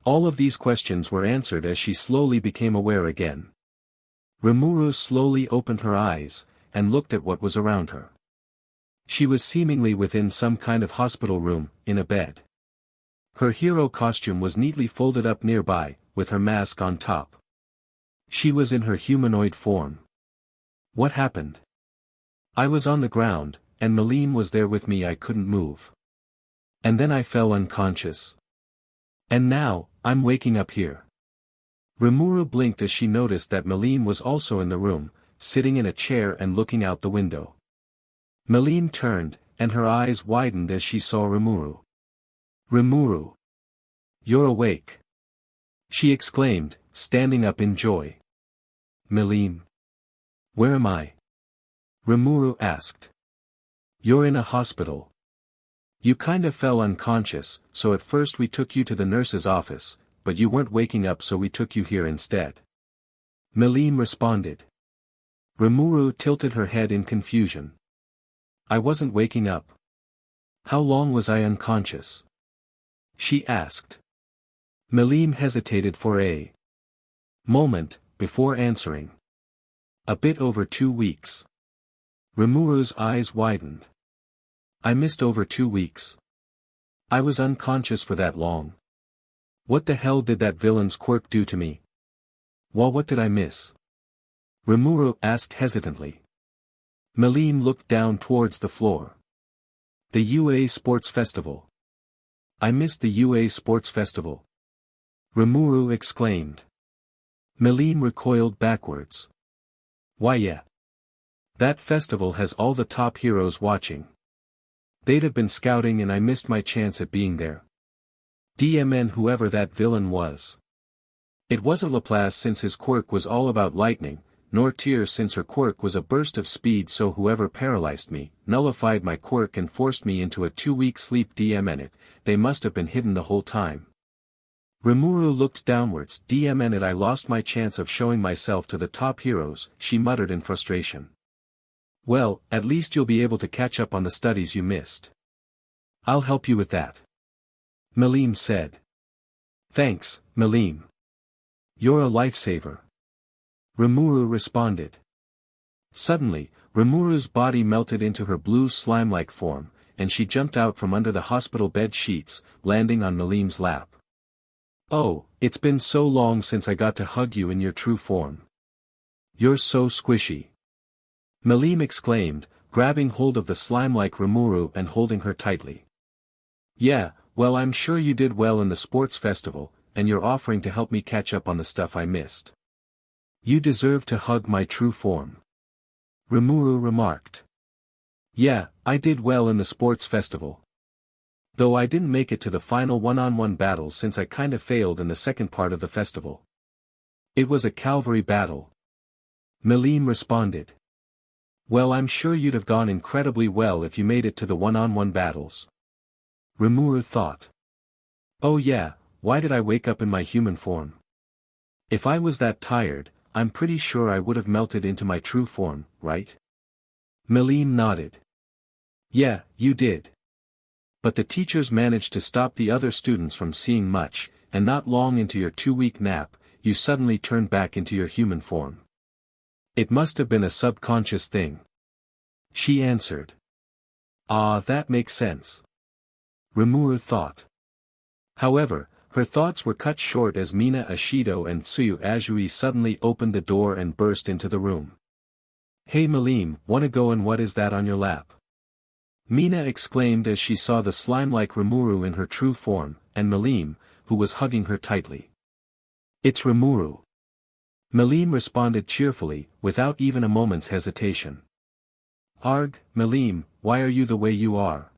Speaker 2: All of these questions were answered as she slowly became aware again. Rimuru slowly opened her eyes, and looked at what was around her. She was seemingly within some kind of hospital room, in a bed. Her hero costume was neatly folded up nearby, with her mask on top. She was in her humanoid form. What happened? I was on the ground, and Meline was there with me. I couldn't move. And then I fell unconscious. And now, I'm waking up here. Rimuru blinked as she noticed that Meline was also in the room, sitting in a chair and looking out the window. Meline turned, and her eyes widened as she saw Rimuru. Rimuru! You're awake! She exclaimed, standing up in joy. Milim. Where am I? Rimuru asked. You're in a hospital. You kinda fell unconscious, so at first we took you to the nurse's office, but you weren't waking up so we took you here instead. Milim responded. Rimuru tilted her head in confusion. I wasn't waking up. How long was I unconscious? She asked. Milim hesitated for a moment, before answering. A bit over 2 weeks. Rimuru's eyes widened. I missed over 2 weeks. I was unconscious for that long. What the hell did that villain's quirk do to me? Well, what did I miss? Rimuru asked hesitantly. Milim looked down towards the floor. The UA Sports Festival. I missed the UA Sports Festival. Rimuru exclaimed. Milim recoiled backwards. Why yeah. That festival has all the top heroes watching. They'd have been scouting and I missed my chance at being there. DMN whoever that villain was. It wasn't Laplace since his quirk was all about lightning, nor Tears since her quirk was a burst of speed, so whoever paralyzed me, nullified my quirk and forced me into a 2-week sleep. DMN it, they must have been hidden the whole time. Rimuru looked downwards. DMN it, I lost my chance of showing myself to the top heroes, she muttered in frustration. Well, at least you'll be able to catch up on the studies you missed. I'll help you with that. Milim said. Thanks, Milim. You're a lifesaver. Rimuru responded. Suddenly, Rimuru's body melted into her blue slime-like form, and she jumped out from under the hospital bed sheets, landing on Milim's lap. Oh, it's been so long since I got to hug you in your true form. You're so squishy. Milim exclaimed, grabbing hold of the slime-like Rimuru and holding her tightly. Yeah, well, I'm sure you did well in the sports festival, and you're offering to help me catch up on the stuff I missed. You deserve to hug my true form. Rimuru remarked. Yeah, I did well in the sports festival. Though I didn't make it to the final one-on-one battle since I kinda failed in the second part of the festival. It was a cavalry battle. Milim responded. Well, I'm sure you'd have gone incredibly well if you made it to the one-on-one battles. Rimuru thought. Oh yeah, why did I wake up in my human form? If I was that tired, I'm pretty sure I would have melted into my true form, right? Milim nodded. Yeah, you did. But the teachers managed to stop the other students from seeing much, and not long into your 2-week nap, you suddenly turned back into your human form. It must have been a subconscious thing. She answered. Ah, that makes sense. Rimuru thought. However, her thoughts were cut short as Mina Ashido and Tsuyu Azui suddenly opened the door and burst into the room. Hey Milim, wanna go and what is that on your lap? Mina exclaimed as she saw the slime-like Rimuru in her true form, and Milim, who was hugging her tightly. It's Rimuru. Milim responded cheerfully, without even a moment's hesitation. Arg, Milim, why are you the way you are?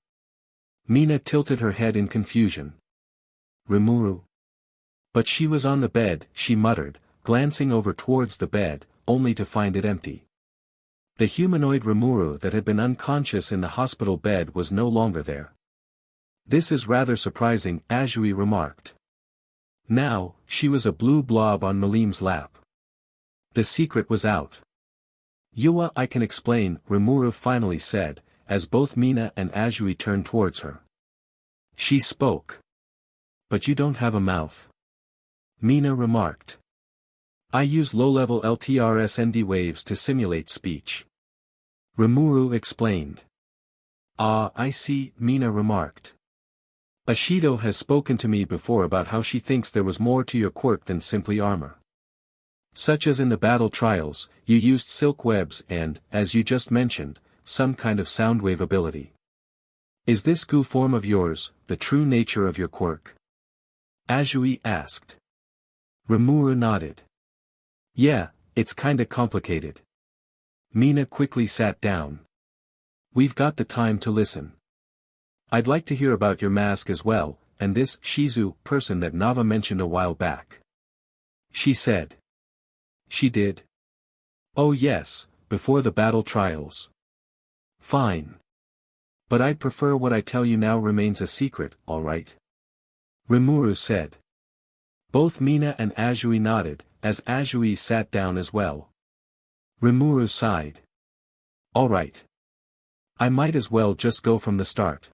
Speaker 2: Mina tilted her head in confusion. Rimuru. But she was on the bed, she muttered, glancing over towards the bed, only to find it empty. The humanoid Rimuru that had been unconscious in the hospital bed was no longer there. This is rather surprising, Azui remarked. Now, she was a blue blob on Milim's lap. The secret was out. Yua, I can explain, Rimuru finally said, as both Mina and Azui turned towards her. She spoke. But you don't have a mouth. Mina remarked. I use low-level LTRSND waves to simulate speech. Rimuru explained. Ah, I see, Mina remarked. Ashido has spoken to me before about how she thinks there was more to your quirk than simply armor. Such as in the battle trials, you used silk webs and, as you just mentioned, some kind of soundwave ability. Is this goo form of yours, the true nature of your quirk? Azui asked. Rimuru nodded. Yeah, it's kinda complicated. Mina quickly sat down. We've got the time to listen. I'd like to hear about your mask as well, and this Shizu person that Nava mentioned a while back. She said. She did. Oh yes, before the battle trials. Fine. But I'd prefer what I tell you now remains a secret, alright? Rimuru said. Both Mina and Azui nodded, as Azui sat down as well. Rimuru sighed. Alright. I might as well just go from the start.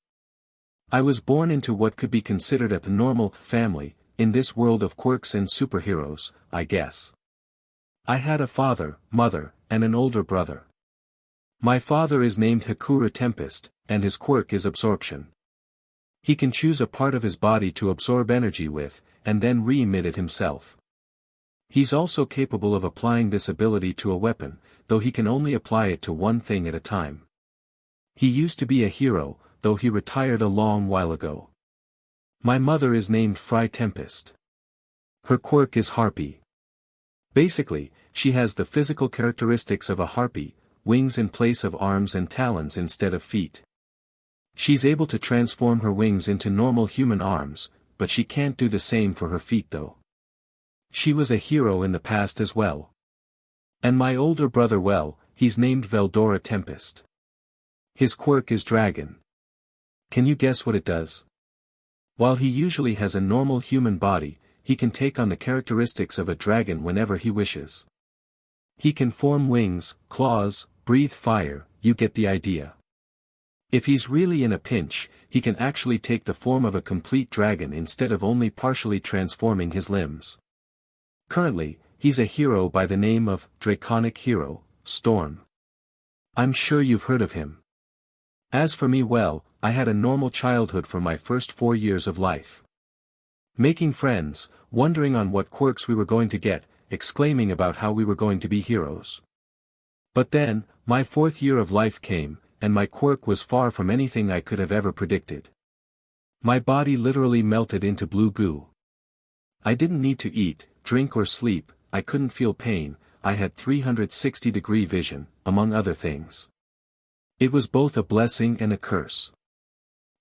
Speaker 2: I was born into what could be considered a normal family, in this world of quirks and superheroes, I guess. I had a father, mother, and an older brother. My father is named Hakura Tempest, and his quirk is absorption. He can choose a part of his body to absorb energy with, and then re-emit it himself. He's also capable of applying this ability to a weapon, though he can only apply it to one thing at a time. He used to be a hero, though he retired a long while ago. My mother is named Fry Tempest. Her quirk is Harpy. Basically, she has the physical characteristics of a harpy, wings in place of arms and talons instead of feet. She's able to transform her wings into normal human arms, but she can't do the same for her feet though. She was a hero in the past as well. And my older brother, well, he's named Veldora Tempest. His quirk is Dragon. Can you guess what it does? While he usually has a normal human body, he can take on the characteristics of a dragon whenever he wishes. He can form wings, claws, breathe fire, you get the idea. If he's really in a pinch, he can actually take the form of a complete dragon instead of only partially transforming his limbs. Currently, he's a hero by the name of Draconic Hero, Storm. I'm sure you've heard of him. As for me, well, I had a normal childhood for my first 4 years of life. Making friends, wondering on what quirks we were going to get, exclaiming about how we were going to be heroes. But then, my 4th year of life came, and my quirk was far from anything I could have ever predicted. My body literally melted into blue goo. I didn't need to eat, drink or sleep, I couldn't feel pain, I had 360-degree vision, among other things. It was both a blessing and a curse.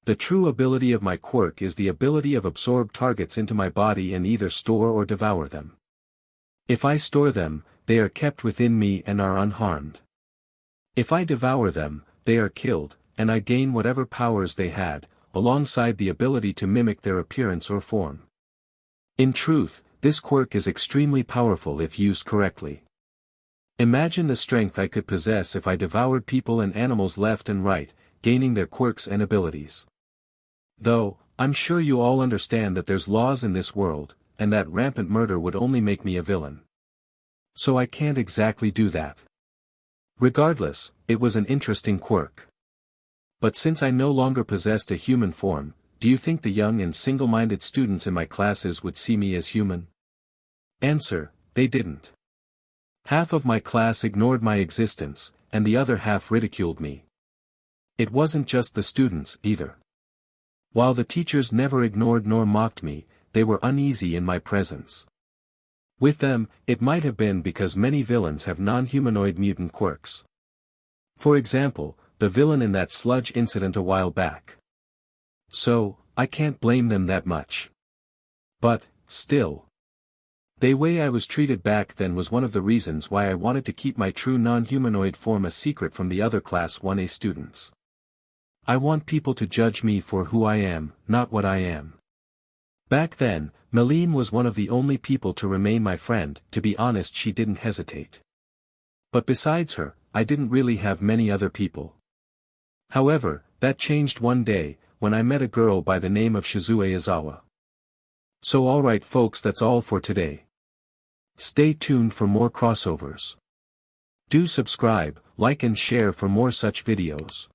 Speaker 2: The true ability of my quirk is the ability of absorb targets into my body and either store or devour them. If I store them, they are kept within me and are unharmed. If I devour them, they are killed, and I gain whatever powers they had, alongside the ability to mimic their appearance or form. In truth, this quirk is extremely powerful if used correctly. Imagine the strength I could possess if I devoured people and animals left and right, gaining their quirks and abilities. Though, I'm sure you all understand that there's laws in this world, and that rampant murder would only make me a villain. So I can't exactly do that. Regardless, it was an interesting quirk. But since I no longer possessed a human form, do you think the young and single-minded students in my classes would see me as human? Answer: they didn't. Half of my class ignored my existence, and the other half ridiculed me. It wasn't just the students, either. While the teachers never ignored nor mocked me, they were uneasy in my presence. With them, it might have been because many villains have non-humanoid mutant quirks. For example, the villain in that sludge incident a while back. So, I can't blame them that much. But, still. The way I was treated back then was one of the reasons why I wanted to keep my true non-humanoid form a secret from the other Class 1A students. I want people to judge me for who I am, not what I am. Back then, Meline was one of the only people to remain my friend, to be honest she didn't hesitate. But besides her, I didn't really have many other people. However, that changed one day, when I met a girl by the name of Shizue Izawa. So alright folks, that's all for today. Stay tuned for more crossovers. Do subscribe, like and share for more such videos.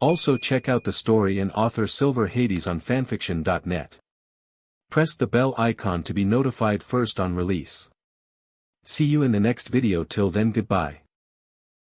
Speaker 2: Also check out the story and author SilverHades on FANFICTIONnet. Press the bell icon to be notified first on release. See you in the next video. Till then, goodbye.